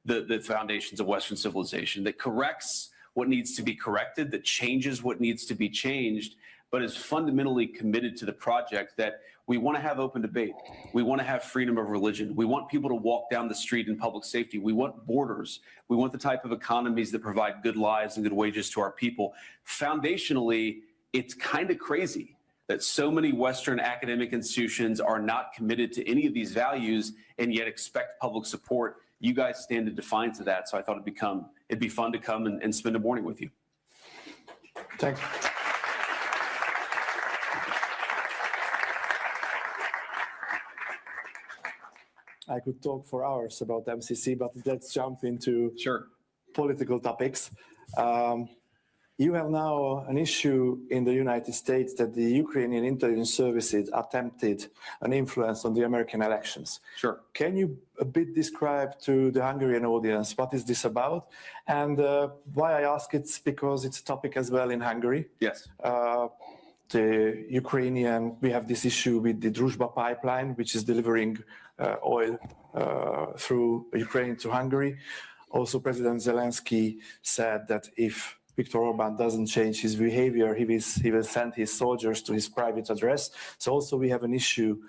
the foundations of Western civilization, that corrects what needs to be corrected, that changes what needs to be changed, but is fundamentally committed to the project that we want to have open debate. We want to have freedom of religion. We want people to walk down the street in public safety. We want borders. We want the type of economies that provide good lives and good wages to our people. Foundationally, it's kind of crazy that so many Western academic institutions are not committed to any of these values and yet expect public support. You guys stand in defiance of that. So I thought it'd be fun to come and spend a morning with you. Thanks. I could talk for hours about MCC, but let's jump into political topics. You have now an issue in the United States that the Ukrainian intelligence services attempted an influence on the American elections. Sure. Can you a bit describe to the Hungarian audience what is this about? And why I ask it's because it's a topic as well in Hungary. Yes. The Ukrainian, we have this issue with the Druzhba pipeline, which is delivering oil through Ukraine to Hungary. Also, President Zelensky said that if Viktor Orban doesn't change his behavior, he will send his soldiers to his private address. So also we have an issue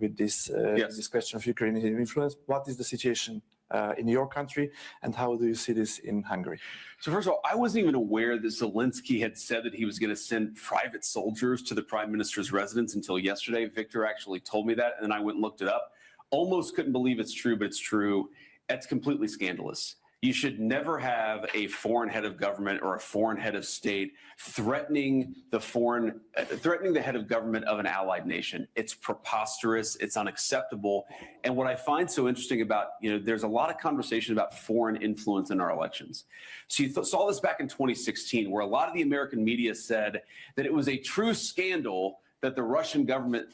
with this, this question of Ukrainian influence. What is the situation in your country, and how do you see this in Hungary? So first of all, I wasn't even aware that Zelensky had said that he was going to send private soldiers to the prime minister's residence until yesterday. Victor actually told me that, and then I went and looked it up. Almost couldn't believe it's true, but it's true. It's completely scandalous. You should never have a foreign head of government or a foreign head of state threatening the head of government of an allied nation. It's preposterous. It's unacceptable. And what I find so interesting about, there's a lot of conversation about foreign influence in our elections. So you saw this back in 2016, where a lot of the American media said that it was a true scandal that the Russian government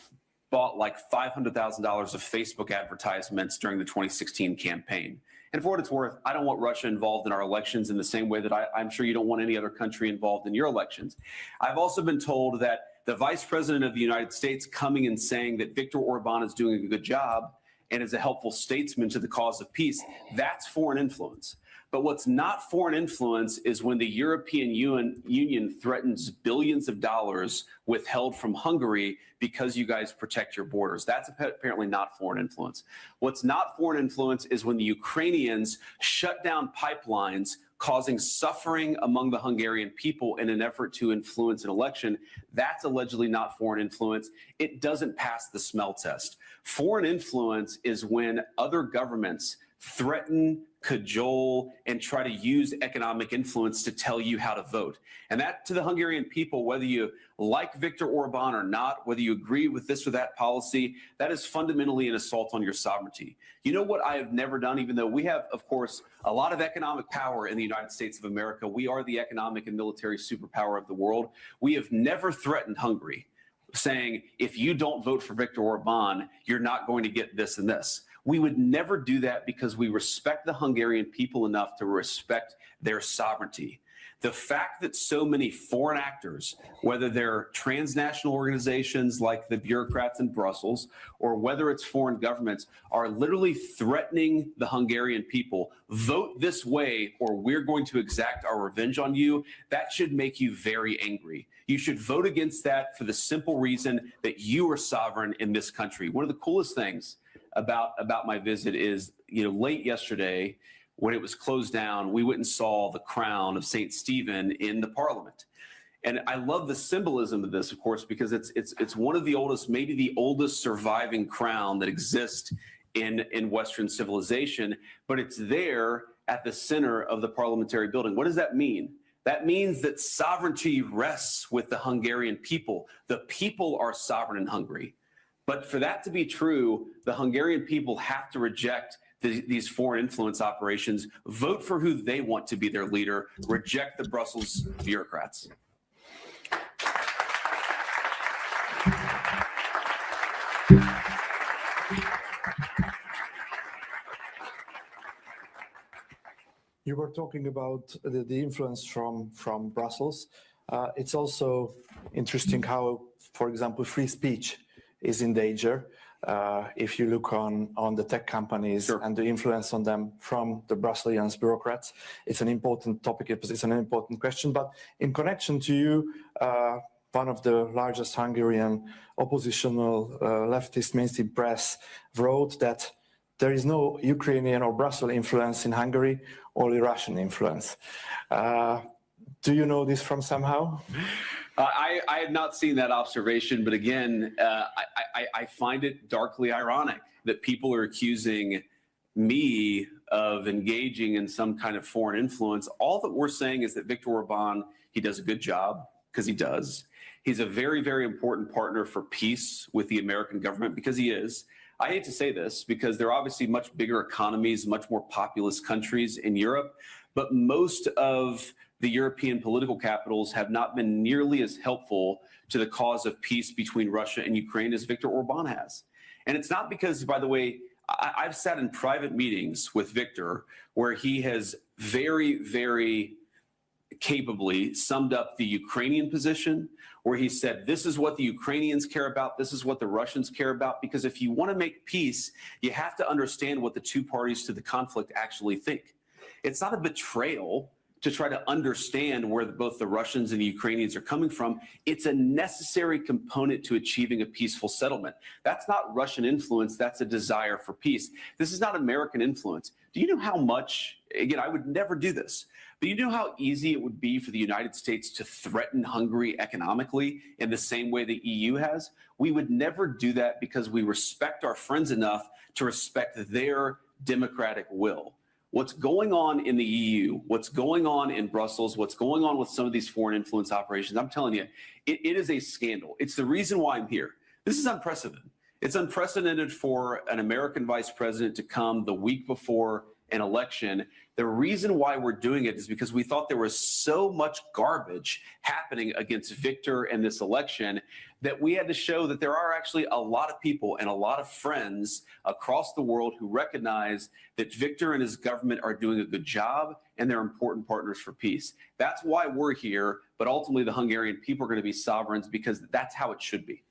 bought like $500,000 of Facebook advertisements during the 2016 campaign. And for what it's worth, I don't want Russia involved in our elections in the same way that I'm sure you don't want any other country involved in your elections. I've also been told that the Vice President of the United States coming and saying that Viktor Orban is doing a good job and is a helpful statesman to the cause of peace, that's foreign influence. But what's not foreign influence is when the European Union threatens billions of dollars withheld from Hungary because you guys protect your borders. That's apparently not foreign influence. What's not foreign influence is when the Ukrainians shut down pipelines, causing suffering among the Hungarian people in an effort to influence an election. That's allegedly not foreign influence. It doesn't pass the smell test. Foreign influence is when other governments threaten, cajole, and try to use economic influence to tell you how to vote. And that, to the Hungarian people, whether you like Viktor Orban or not, whether you agree with this or that policy, that is fundamentally an assault on your sovereignty. You know what I have never done, even though we have, of course, a lot of economic power in the United States of America. We are the economic and military superpower of the world. We have never threatened Hungary, saying, if you don't vote for Viktor Orban, you're not going to get this and this. We would never do that because we respect the Hungarian people enough to respect their sovereignty. The fact that so many foreign actors, whether they're transnational organizations like the bureaucrats in Brussels, or whether it's foreign governments, are literally threatening the Hungarian people, vote this way or we're going to exact our revenge on you, that should make you very angry. You should vote against that for the simple reason that you are sovereign in this country. One of the coolest things about my visit is, late yesterday, when it was closed down, we went and saw the crown of St. Stephen in the Parliament. And I love the symbolism of this, of course, because it's one of the oldest, maybe the oldest surviving crown that exists in Western civilization, but it's there at the center of the parliamentary building. What does that mean? That means that sovereignty rests with the Hungarian people. The people are sovereign in Hungary. But for that to be true, the Hungarian people have to reject these foreign influence operations, vote for who they want to be their leader, reject the Brussels bureaucrats. You were talking about the influence from Brussels. It's also interesting how, for example, free speech is in danger. If you look on the tech companies and the influence on them from the Brusselian bureaucrats, it's an important topic, it's an important question. But in connection to you, one of the largest Hungarian oppositional leftist mainstream press wrote that there is no Ukrainian or Brussels influence in Hungary, only Russian influence. Do you know this from somehow? I had not seen that observation, but again, I find it darkly ironic that people are accusing me of engaging in some kind of foreign influence. All that we're saying is that Viktor Orban, he does a good job, because he does. He's a very, very important partner for peace with the American government, because he is. I hate to say this, because they're obviously much bigger economies, much more populous countries in Europe, but most of the European political capitals have not been nearly as helpful to the cause of peace between Russia and Ukraine as Viktor Orban has. And it's not because, by the way, I've sat in private meetings with Viktor where he has very, very capably summed up the Ukrainian position, where he said, this is what the Ukrainians care about, this is what the Russians care about, because if you want to make peace, you have to understand what the two parties to the conflict actually think. It's not a betrayal to try to understand where both the Russians and the Ukrainians are coming from. It's a necessary component to achieving a peaceful settlement. That's not Russian influence. That's a desire for peace. This is not American influence. Do you know how much, again, I would never do this, but you know how easy it would be for the United States to threaten Hungary economically in the same way the EU has? We would never do that because we respect our friends enough to respect their democratic will. What's going on in the EU, what's going on in Brussels, what's going on with some of these foreign influence operations, I'm telling you, it is a scandal. It's the reason why I'm here. This is unprecedented. It's unprecedented for an American vice president to come the week before an election. The reason why we're doing it is because we thought there was so much garbage happening against Victor in this election that we had to show that there are actually a lot of people and a lot of friends across the world who recognize that Victor and his government are doing a good job and they're important partners for peace. That's why we're here, but ultimately the Hungarian people are going to be sovereigns because that's how it should be.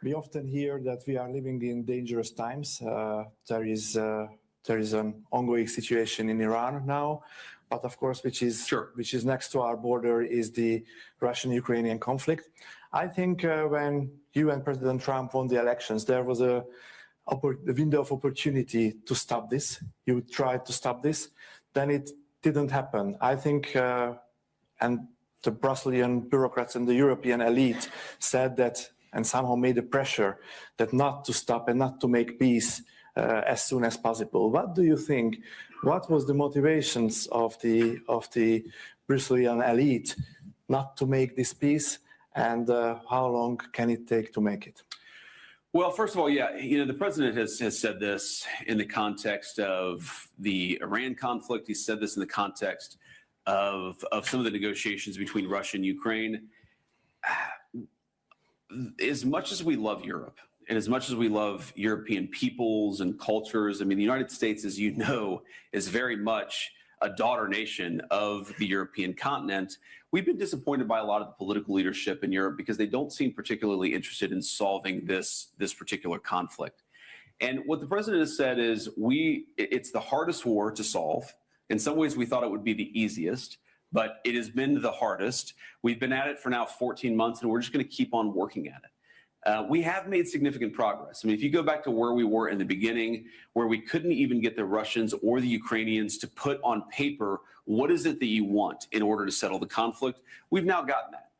We often hear that we are living in dangerous times. There is an ongoing situation in Iran now, but of course, which is next to our border is the Russian-Ukrainian conflict. I think when you and President Trump won the elections, there was a window of opportunity to stop this. You tried to stop this, then it didn't happen. I think, and the Brusselian bureaucrats and the European elite said that, and somehow made a pressure that not to stop and not to make peace as soon as possible. What do you think? What was the motivations of the Brusselian elite not to make this peace, and how long can it take to make it? Well, first of all, yeah, the president has said this in the context of the Iran conflict. He said this in the context of some of the negotiations between Russia and Ukraine. As much as we love Europe and as much as we love European peoples and cultures, I mean, the United States, as you know, is very much a daughter nation of the European continent. We've been disappointed by a lot of the political leadership in Europe because they don't seem particularly interested in solving this particular conflict. And what the president has said is it's the hardest war to solve. In some ways, we thought it would be the easiest, but it has been the hardest. We've been at it for now 14 months, and we're just going to keep on working at it. We have made significant progress. I mean, if you go back to where we were in the beginning, where we couldn't even get the Russians or the Ukrainians to put on paper, what is it that you want in order to settle the conflict? We've now gotten that.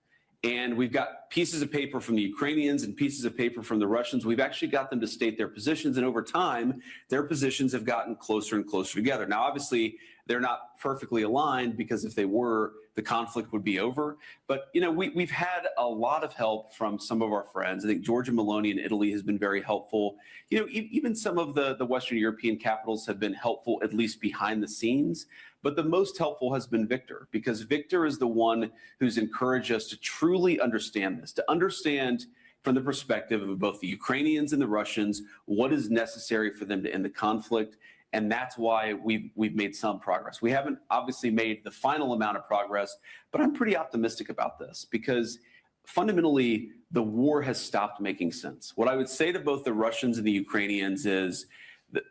And we've got pieces of paper from the Ukrainians and pieces of paper from the Russians. We've actually got them to state their positions. And over time, their positions have gotten closer and closer together. Now, obviously, they're not perfectly aligned because if they were, the conflict would be over. But, we've had a lot of help from some of our friends. I think Giorgia Meloni in Italy has been very helpful. Even some of the Western European capitals have been helpful, at least behind the scenes. But the most helpful has been Victor, because Victor is the one who's encouraged us to truly understand this, to understand from the perspective of both the Ukrainians and the Russians what is necessary for them to end the conflict. And that's why we've made some progress. We haven't obviously made the final amount of progress, but I'm pretty optimistic about this because fundamentally the war has stopped making sense. What I would say to both the Russians and the Ukrainians is, that,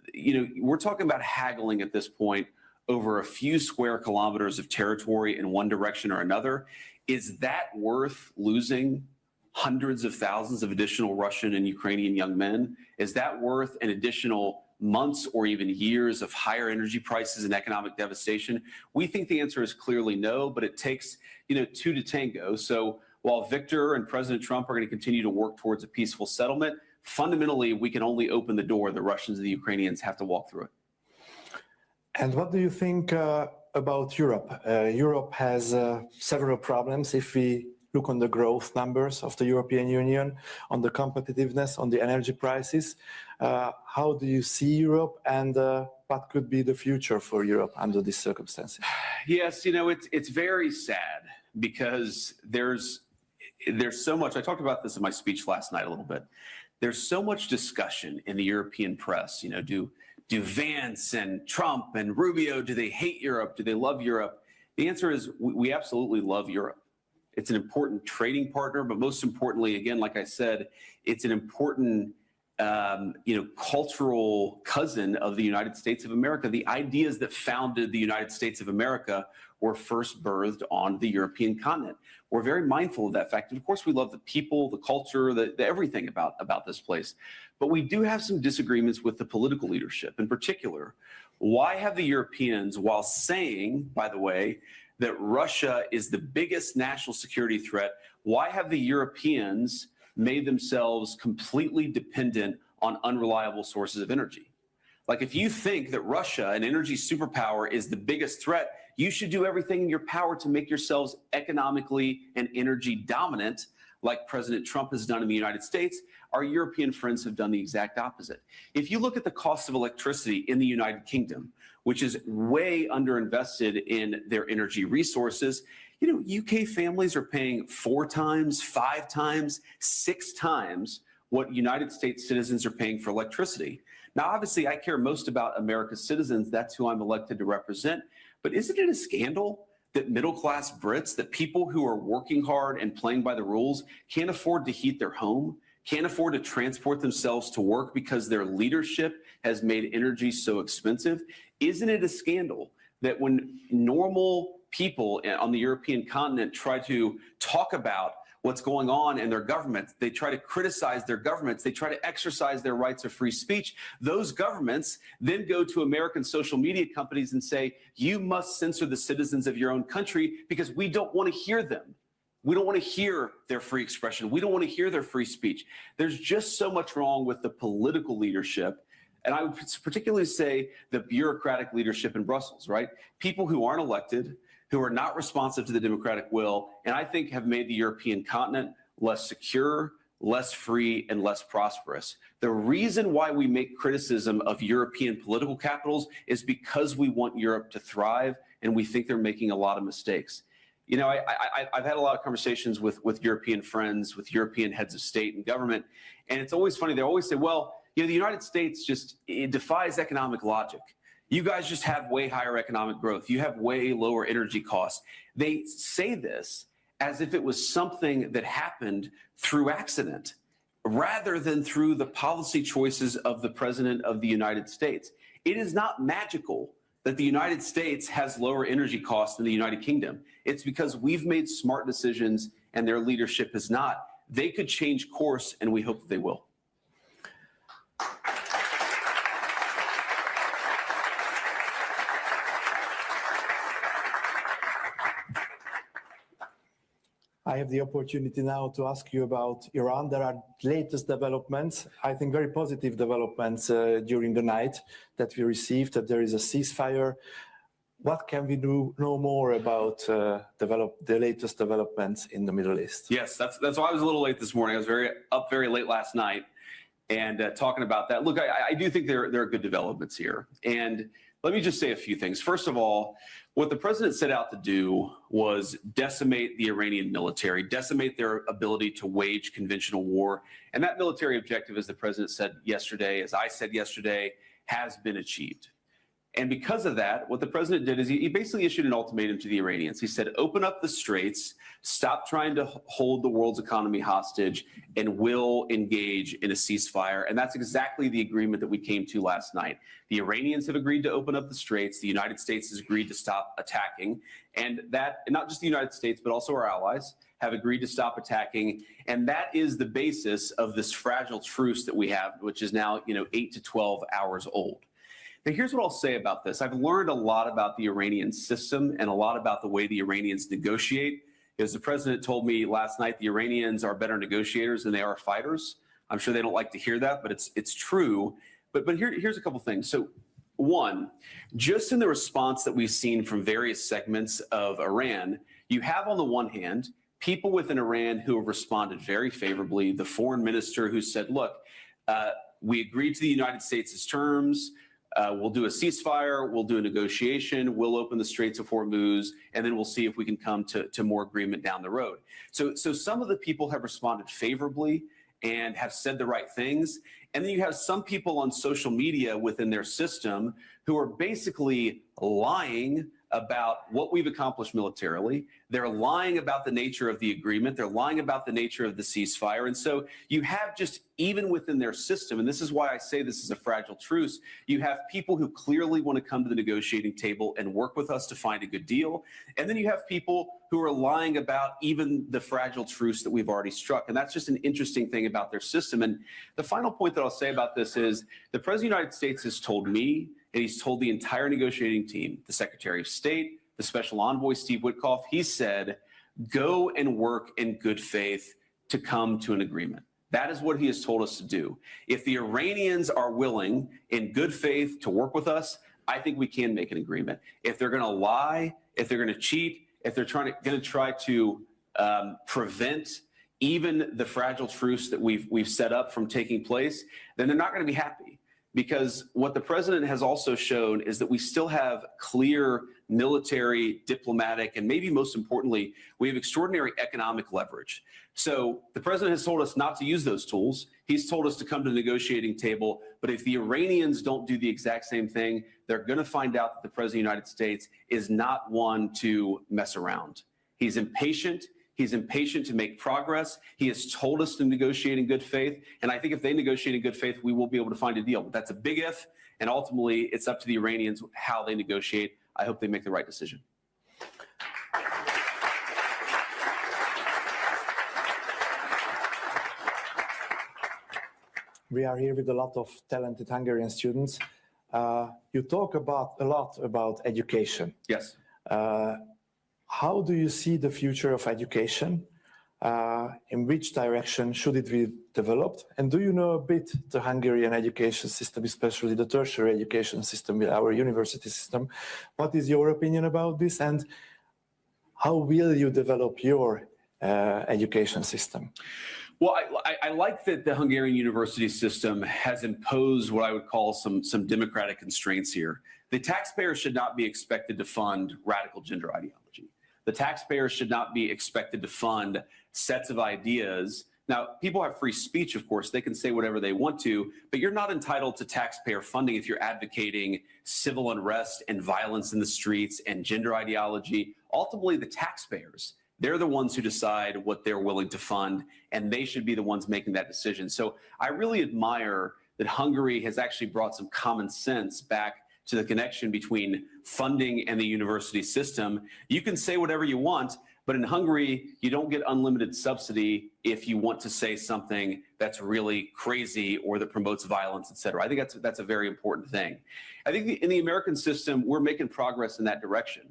we're talking about haggling at this point over a few square kilometers of territory in one direction or another. Is that worth losing hundreds of thousands of additional Russian and Ukrainian young men? Is that worth an additional months or even years of higher energy prices and economic devastation? We think the answer is clearly no, but it takes, two to tango. So while Victor and President Trump are going to continue to work towards a peaceful settlement, fundamentally, we can only open the door. The Russians and the Ukrainians have to walk through it. And what do you think about Europe? Europe has several problems if we look on the growth numbers of the European Union, on the competitiveness, on the energy prices. How do you see Europe, and what could be the future for Europe under these circumstances? Yes, it's very sad because there's so much. I talked about this in my speech last night a little bit. There's so much discussion in the European press. Do Vance and Trump and Rubio, do they hate Europe? Do they love Europe? The answer is we absolutely love Europe. It's an important trading partner, but most importantly, again, like I said, it's an important cultural cousin of the United States of America. The ideas that founded the United States of America were first birthed on the European continent. We're very mindful of that fact. And of course, we love the people, the culture, the everything about this place. But we do have some disagreements with the political leadership. In particular, why have the Europeans, while saying, by the way, that Russia is the biggest national security threat, why have the Europeans made themselves completely dependent on unreliable sources of energy? Like, if you think that Russia, an energy superpower, is the biggest threat, you should do everything in your power to make yourselves economically and energy dominant, like President Trump has done in the United States. Our European friends have done the exact opposite. If you look at the cost of electricity in the United Kingdom, which is way underinvested in their energy resources, UK families are paying 4 times, 5 times, 6 times what United States citizens are paying for electricity. Now, obviously, I care most about America's citizens. That's who I'm elected to represent. But isn't it a scandal that middle-class Brits, that people who are working hard and playing by the rules, can't afford to heat their home, can't afford to transport themselves to work because their leadership has made energy so expensive? Isn't it a scandal that when normal people on the European continent try to talk about what's going on in their governments, they try to criticize their governments, they try to exercise their rights of free speech, those governments then go to American social media companies and say, you must censor the citizens of your own country because we don't want to hear them. We don't want to hear their free expression. We don't want to hear their free speech. There's just so much wrong with the political leadership. And I would particularly say the bureaucratic leadership in Brussels, right? People who aren't elected, who are not responsive to the democratic will, and I think have made the European continent less secure, less free, and less prosperous. The reason why we make criticism of European political capitals is because we want Europe to thrive, and we think they're making a lot of mistakes. I've had a lot of conversations with European friends, with European heads of state and government, and it's always funny. They always say, well, the United States it defies economic logic. You guys just have way higher economic growth. You have way lower energy costs. They say this as if it was something that happened through accident rather than through the policy choices of the President of the United States. It is not magical that the United States has lower energy costs than the United Kingdom. It's because we've made smart decisions and their leadership has not. They could change course, and we hope that they will. I have the opportunity now to ask you about Iran. There are latest developments, I think very positive developments during the night that we received, that there is a ceasefire. What can we know more about the latest developments in the Middle East? Yes, that's why I was a little late this morning. I was up very late last night and talking about that. Look, I do think there are good developments here. And let me just say a few things. First of all, what the president set out to do was decimate the Iranian military, decimate their ability to wage conventional war. And that military objective, as the president said yesterday, as I said yesterday, has been achieved. And because of that, what the president did is he basically issued an ultimatum to the Iranians. He said, open up the straits, stop trying to hold the world's economy hostage, and we'll engage in a ceasefire. And that's exactly the agreement that we came to last night. The Iranians have agreed to open up the straits. The United States has agreed to stop attacking. And not just the United States, but also our allies have agreed to stop attacking. And that is the basis of this fragile truce that we have, which is now 8 to 12 hours old. Now, here's what I'll say about this. I've learned a lot about the Iranian system and a lot about the way the Iranians negotiate. As the president told me last night, the Iranians are better negotiators than they are fighters. I'm sure they don't like to hear that, but it's true. But here's a couple things. So one, just in the response that we've seen from various segments of Iran, you have on the one hand, people within Iran who have responded very favorably. The foreign minister who said, look, we agreed to the United States' terms. We'll do a ceasefire, we'll do a negotiation, we'll open the Straits of Hormuz, and then we'll see if we can come to more agreement down the road. So some of the people have responded favorably and have said the right things. And then you have some people on social media within their system who are basically lying about what we've accomplished militarily. They're lying about the nature of the agreement. They're lying about the nature of the ceasefire. And so you have just, even within their system, and this is why I say this is a fragile truce, you have people who clearly want to come to the negotiating table and work with us to find a good deal. And then you have people who are lying about even the fragile truce that we've already struck. And that's just an interesting thing about their system. And the final point that I'll say about this is the President of the United States has told me, and he's told the entire negotiating team, the Secretary of State, the Special Envoy, Steve Witkoff, he said, go and work in good faith to come to an agreement. That is what he has told us to do. If the Iranians are willing in good faith to work with us, I think we can make an agreement. If they're going to lie, if they're going to cheat, if they're going to try to prevent even the fragile truce that we've set up from taking place, then they're not going to be happy. Because what the president has also shown is that we still have clear military, diplomatic, and maybe most importantly, we have extraordinary economic leverage. So the president has told us not to use those tools. He's told us to come to the negotiating table. But if the Iranians don't do the exact same thing, they're going to find out that the president of the United States is not one to mess around. He's impatient. He's impatient to make progress. He has told us to negotiate in good faith. And I think if they negotiate in good faith, we will be able to find a deal. But that's a big if. And ultimately, it's up to the Iranians how they negotiate. I hope they make the right decision. We are here with a lot of talented Hungarian students. You talk a lot about education. Yes. How do you see the future of education? In which direction should it be developed? And do you know a bit the Hungarian education system, especially the tertiary education system, our university system? What is your opinion about this? And how will you develop your education system? Well, I like that the Hungarian university system has imposed what I would call some democratic constraints here. The taxpayer should not be expected to fund radical gender ideology. The taxpayer should not be expected to fund sets of ideas. Now, people have free speech, of course. They can say whatever they want to, but you're not entitled to taxpayer funding if you're advocating civil unrest and violence in the streets and gender ideology. Ultimately, the taxpayers, they're the ones who decide what they're willing to fund, and they should be the ones making that decision. So I really admire that Hungary has actually brought some common sense back to the connection between funding and the university system. You can say whatever you want, but in Hungary, you don't get unlimited subsidy if you want to say something that's really crazy or that promotes violence, et cetera. I think that's a very important thing. I think in the American system, we're making progress in that direction.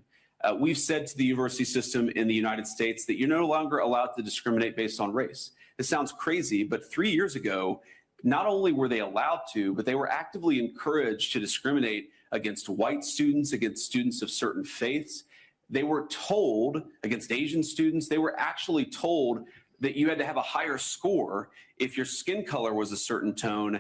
We've said to the university system in the United States that you're no longer allowed to discriminate based on race. This sounds crazy, but 3 years ago, not only were they allowed to, but they were actively encouraged to discriminate against white students, against students of certain faiths. They were told, against Asian students, they were actually told that you had to have a higher score if your skin color was a certain tone,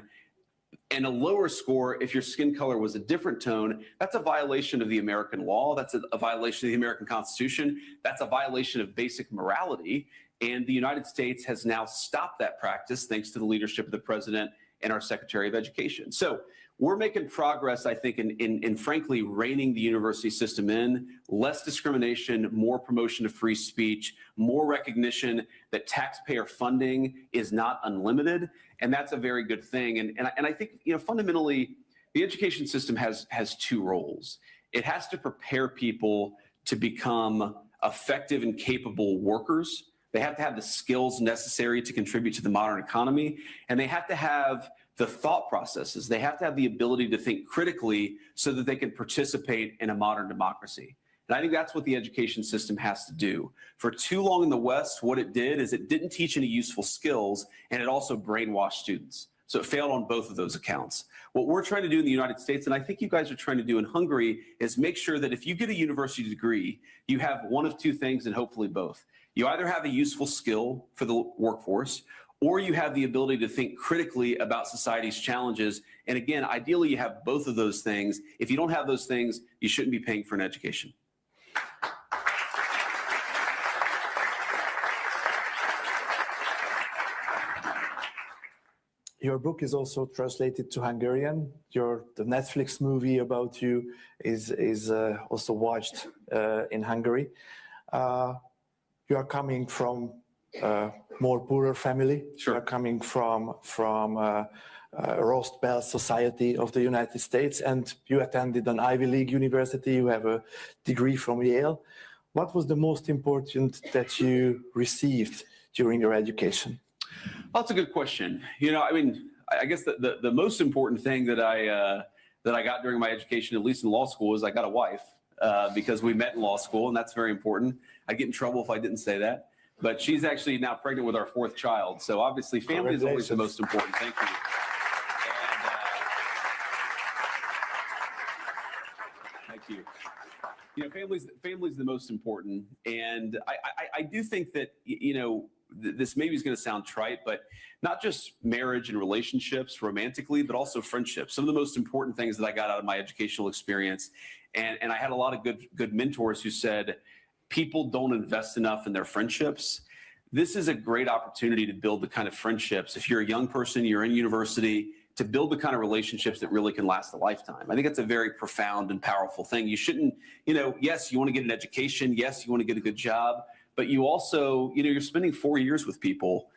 and a lower score if your skin color was a different tone. That's a violation of the American law. That's a violation of the American Constitution. That's a violation of basic morality. And the United States has now stopped that practice thanks to the leadership of the president and our Secretary of Education. So we're making progress, I think, in frankly reining the university system in, less discrimination, more promotion of free speech, more recognition that taxpayer funding is not unlimited, and that's a very good thing. And I think, you know, fundamentally, the education system has two roles. It has to prepare people to become effective and capable workers. They have to have the skills necessary to contribute to the modern economy, and they have to have the thought processes. They have to have the ability to think critically so that they can participate in a modern democracy. And I think that's what the education system has to do. For too long in the West, what it did is it didn't teach any useful skills, and it also brainwashed students. So it failed on both of those accounts. What we're trying to do in the United States, and I think you guys are trying to do in Hungary, is make sure that if you get a university degree, you have one of two things and hopefully both. You either have a useful skill for the workforce, or you have the ability to think critically about society's challenges. And again, ideally, you have both of those things. If you don't have those things, you shouldn't be paying for an education. Your book is also translated to Hungarian. The Netflix movie about you is also watched in Hungary. You are coming from a more poorer family. Sure. You are coming from Rust Belt society of the United States, and you attended an Ivy League university. You have a degree from Yale. What was the most important that you received during your education? Well, that's a good question. I mean, I guess the most important thing that I got during my education, at least in law school, is I got a wife because we met in law school, and that's very important. I'd get in trouble if I didn't say that. But she's actually now pregnant with our 4th child. So obviously, family is always the most important. Thank you. Thank you. Family's the most important, and I do think that this maybe is going to sound trite, but not just marriage and relationships romantically, but also friendships. Some of the most important things that I got out of my educational experience, and I had a lot of good mentors who said, people don't invest enough in their friendships. This is a great opportunity to build the kind of friendships. If you're a young person, you're in university, to build the kind of relationships that really can last a lifetime. I think that's a very profound and powerful thing. You shouldn't, yes, you want to get an education. Yes, you want to get a good job, but you also, you're spending 4 years with people,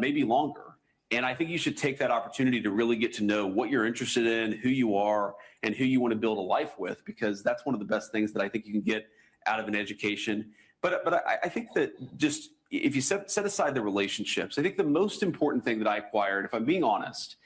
maybe longer. And I think you should take that opportunity to really get to know what you're interested in, who you are, and who you want to build a life with, because that's one of the best things that I think you can get out of an education. But I think that just, if you set aside the relationships, I think the most important thing that I acquired, if I'm being honest,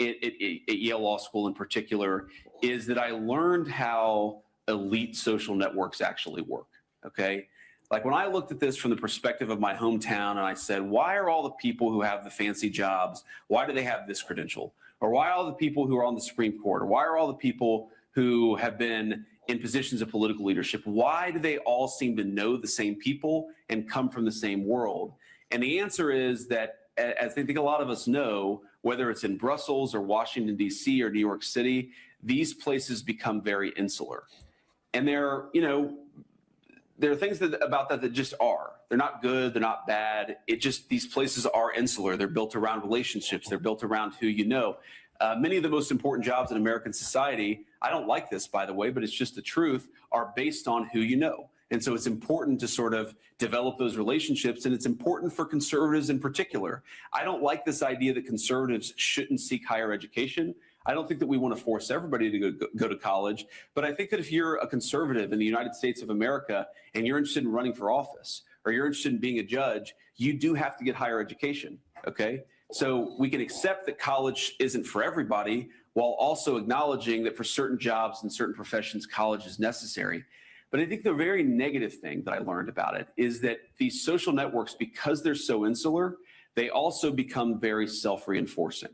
at Yale Law School in particular, is that I learned how elite social networks actually work, okay? Like when I looked at this from the perspective of my hometown and I said, why are all the people who have the fancy jobs, why do they have this credential? Or why are all the people who are on the Supreme Court? Or why are all the people who have been in positions of political leadership, why do they all seem to know the same people and come from the same world? And the answer is that, as I think a lot of us know, whether it's in Brussels or Washington, D.C. or New York City, these places become very insular. And there are things about that just are. They're not good, they're not bad. These places are insular. They're built around relationships. They're built around who you know. Many of the most important jobs in American society, I don't like this, by the way, but it's just the truth, are based on who you know. And so it's important to sort of develop those relationships, and it's important for conservatives in particular. I don't like this idea that conservatives shouldn't seek higher education. I don't think that we want to force everybody to go to college, but I think that if you're a conservative in the United States of America and you're interested in running for office, or you're interested in being a judge, you do have to get higher education, okay? So we can accept that college isn't for everybody, while also acknowledging that for certain jobs and certain professions, college is necessary. But I think the very negative thing that I learned about it is that these social networks, because they're so insular, they also become very self-reinforcing.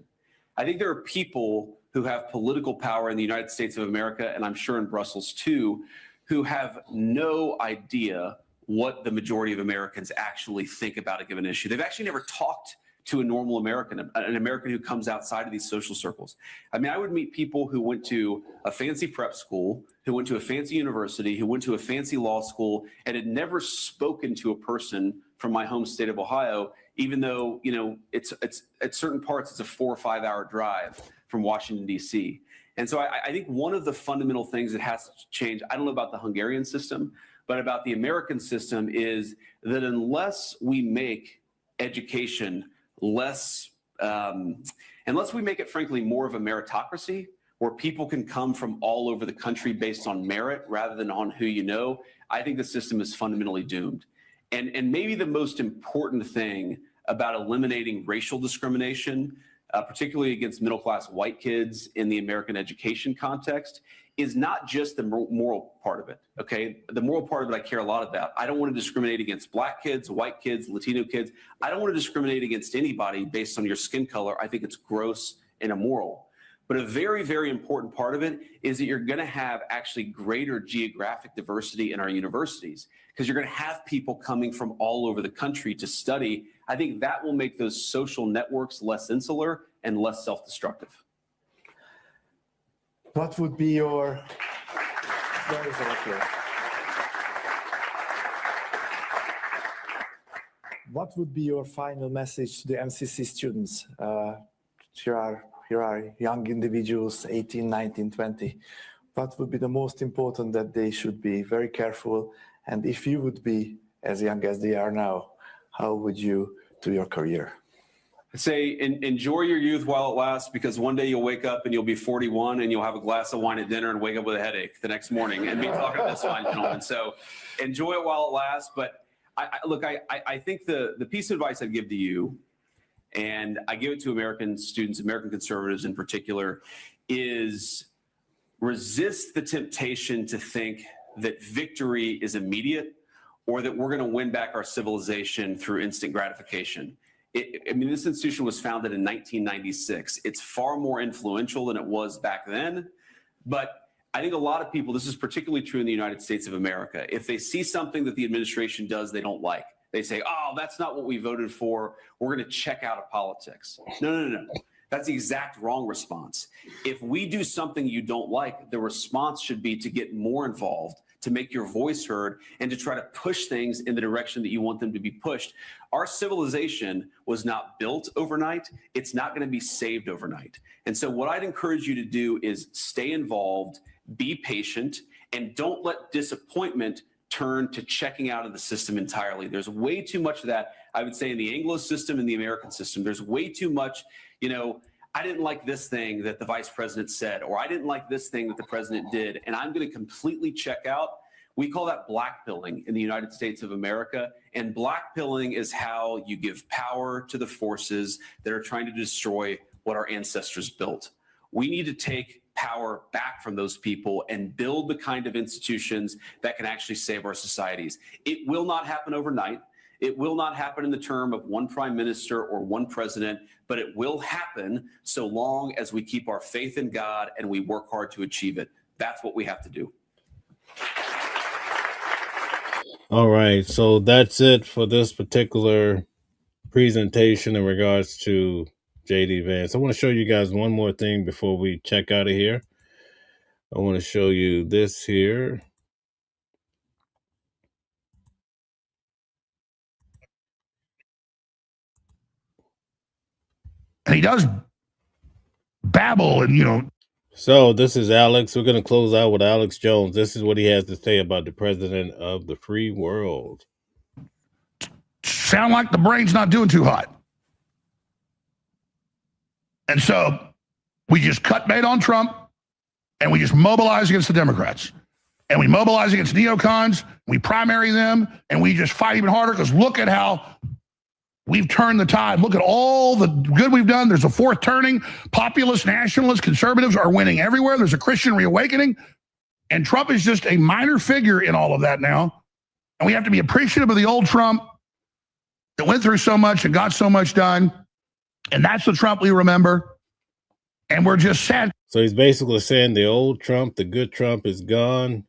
I think there are people who have political power in the United States of America, and I'm sure in Brussels too, who have no idea what the majority of Americans actually think about a given issue. They've actually never talked to a normal American, an American who comes outside of these social circles. I mean, I would meet people who went to a fancy prep school, who went to a fancy university, who went to a fancy law school, and had never spoken to a person from my home state of Ohio, even though, it's at certain parts, it's a 4 or 5 hour drive from Washington, D.C. And so I think one of the fundamental things that has to change, I don't know about the Hungarian system, but about the American system, is that unless we make education unless we make it, frankly, more of a meritocracy where people can come from all over the country based on merit rather than on who you know, I think the system is fundamentally doomed. And maybe the most important thing about eliminating racial discrimination, particularly against middle-class white kids in the American education context, is not just the moral part of it, okay? The moral part of it I care a lot about. I don't want to discriminate against black kids, white kids, Latino kids. I don't want to discriminate against anybody based on your skin color. I think it's gross and immoral. But a very, very important part of it is that you're going to have actually greater geographic diversity in our universities, because you're going to have people coming from all over the country to study. I think that will make those social networks less insular and less self-destructive. What would be your What would be your final message to the MCC students here are young individuals, 18, 19, 20. What would be the most important that they should be very careful? And if you would be as young as they are now, how would you do your career? I'd say enjoy your youth while it lasts, because one day you'll wake up and you'll be 41 and you'll have a glass of wine at dinner and wake up with a headache the next morning and be talking to this fine gentleman. So enjoy it while it lasts. But I think the piece of advice I'd give to you, and I give it to American students, American conservatives in particular, is resist the temptation to think that victory is immediate or that we're going to win back our civilization through instant gratification. This institution was founded in 1996. It's far more influential than it was back then. But I think a lot of people, this is particularly true in the United States of America, if they see something that the administration does they don't like, they say, oh, that's not what we voted for, we're going to check out of politics. No. That's the exact wrong response. If we do something you don't like, the response should be to get more involved, to make your voice heard, and to try to push things in the direction that you want them to be pushed. Our civilization was not built overnight. It's not going to be saved overnight. And so what I'd encourage you to do is stay involved, be patient, and don't let disappointment turn to checking out of the system entirely. There's way too much of that, I would say, in the Anglo system and the American system. There's way too much, I didn't like this thing that the vice president said, or I didn't like this thing that the president did, and I'm going to completely check out. We call that blackpilling in the United States of America. And blackpilling is how you give power to the forces that are trying to destroy what our ancestors built. We need to take power back from those people and build the kind of institutions that can actually save our societies. It will not happen overnight. It will not happen in the term of one prime minister or one president, but it will happen so long as we keep our faith in God and we work hard to achieve it. That's what we have to do. All right, so that's it for this particular presentation in regards to JD Vance. I want to show you guys one more thing before we check out of here. I want to show you this here. And he does babble and, So this is Alex. We're going to close out with Alex Jones. This is what he has to say about the president of the free world. sound like the brain's not doing too hot. And so we just cut bait on Trump and we just mobilize against the Democrats. And we mobilize against neocons, we primary them, and we just fight even harder because look at how we've turned the tide. Look at all the good we've done. There's a fourth turning. Populist, nationalists, conservatives are winning everywhere. There's a Christian reawakening. And Trump is just a minor figure in all of that now. And we have to be appreciative of the old Trump that went through so much and got so much done. And that's the Trump we remember. And we're just sad. So he's basically saying the old Trump, the good Trump is gone,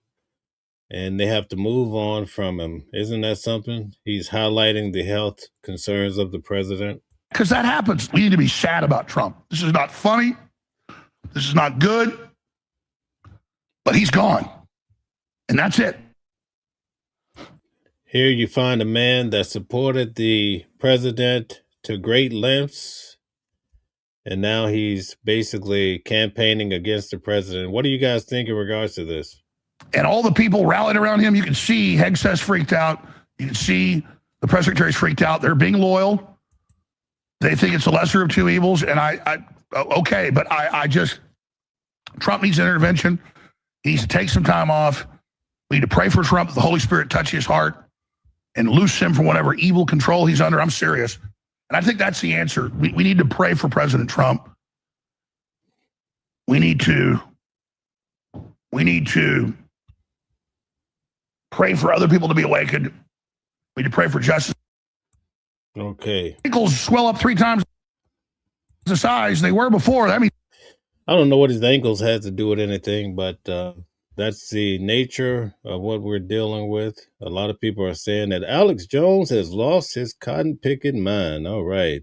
and they have to move on from him. Isn't that something? He's highlighting the health concerns of the president. Because that happens. We need to be sad about Trump. This is not funny. This is not good. But he's gone. And that's it. Here you find a man that supported the president to great lengths, and now he's basically campaigning against the president. What do you guys think in regards to this? And all the people rallied around him, you can see Hegseth's freaked out. You can see the press secretary's freaked out. They're being loyal. They think it's the lesser of two evils. And okay, but I just, Trump needs an intervention. He needs to take some time off. We need to pray for Trump, that the Holy Spirit touch his heart and loose him from whatever evil control he's under. I'm serious. And I think that's the answer. We need to pray for President Trump. We need to pray for other people to be awakened. We need to pray for justice. Okay. Ankles swell up 3 times the size they were before. I mean, I don't know what his ankles had to do with anything, but that's the nature of what we're dealing with. A lot of people are saying that Alex Jones has lost his cotton-picking mind. All right.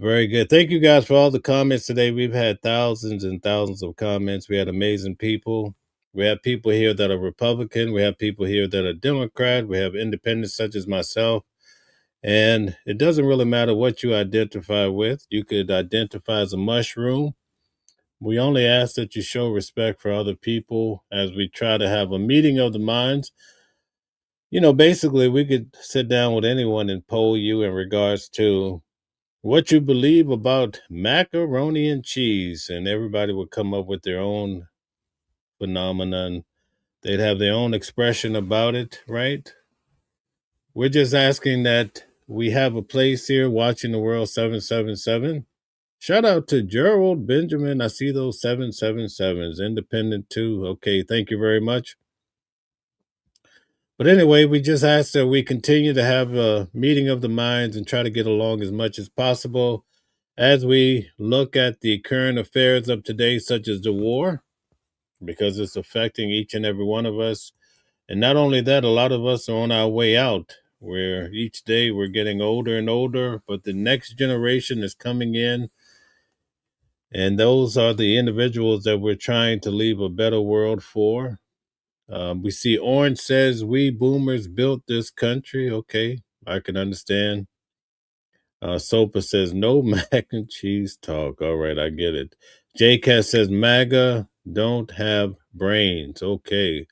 Very good. Thank you guys for all the comments today. We've had thousands and thousands of comments. We had amazing people. We have people here that are Republican. We have people here that are Democrat. We have independents such as myself. And it doesn't really matter what you identify with. You could identify as a mushroom. We only ask that you show respect for other people as we try to have a meeting of the minds. You know, basically, we could sit down with anyone and poll you in regards to what you believe about macaroni and cheese, and everybody would come up with their own phenomenon. They'd have their own expression about it, right? We're just asking that we have a place here watching the world 777. Shout out to Gerald Benjamin. I see those 777s. Independent too. Okay, thank you very much. But anyway, we just ask that we continue to have a meeting of the minds and try to get along as much as possible as we look at the current affairs of today, such as the war, because it's affecting each and every one of us. And not only that, a lot of us are on our way out, where each day we're getting older and older, but the next generation is coming in. And those are the individuals that we're trying to leave a better world for. We see Orange says, we boomers built this country. Okay, I can understand. Sopa says, no mac and cheese talk. All right, I get it. JCat says, MAGA don't have brains. Okay.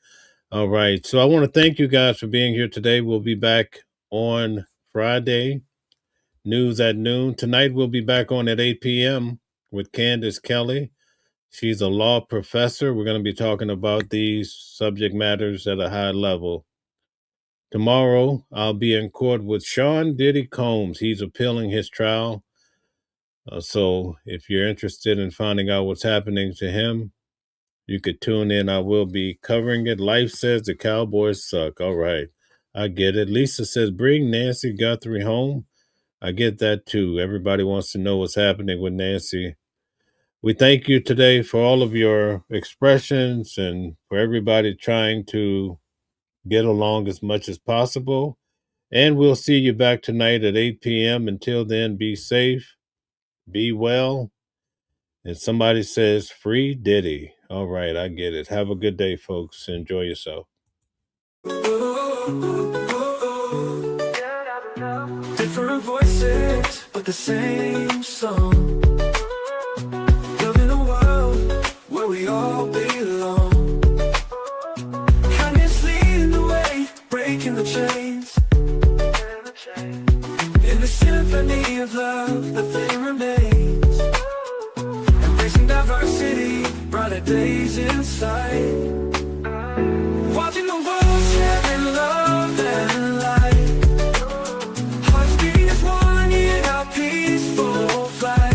All right. So I want to thank you guys for being here today. We'll be back on Friday. News at noon. Tonight we'll be back on at 8 p.m. with Candace Kelly. She's a law professor. We're going to be talking about these subject matters at a high level. Tomorrow, I'll be in court with Sean Diddy Combs. He's appealing his trial. So if you're interested in finding out what's happening to him, you could tune in. I will be covering it. Life says the Cowboys suck. All right. I get it. Lisa says, bring Nancy Guthrie home. I get that too. Everybody wants to know what's happening with Nancy. We thank you today for all of your expressions and for everybody trying to get along as much as possible. And we'll see you back tonight at 8 p.m. Until then, be safe, be well. And somebody says, free Diddy. All right, I get it. Have a good day, folks. Enjoy yourself. Different voices, but the same song. Living a world where we all belong. Kindness leading the way, breaking the chains. In the symphony of love, the thing remains. Embracing diversity, brighter days inside. Watching the world sharing love and light. Hearts beating as one in our peaceful flight.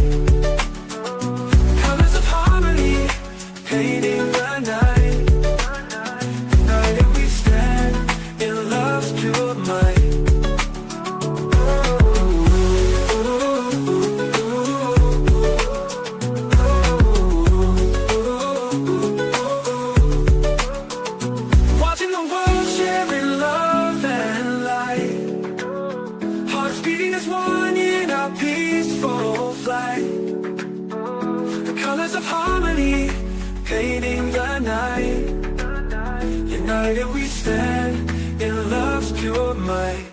Colors of harmony, painting the night. United we stand in love's pure might. Watching the world sharing love and light. Hearts beating as one in our peaceful flight. The colors of harmony, painting the night. United we stand in love's pure might.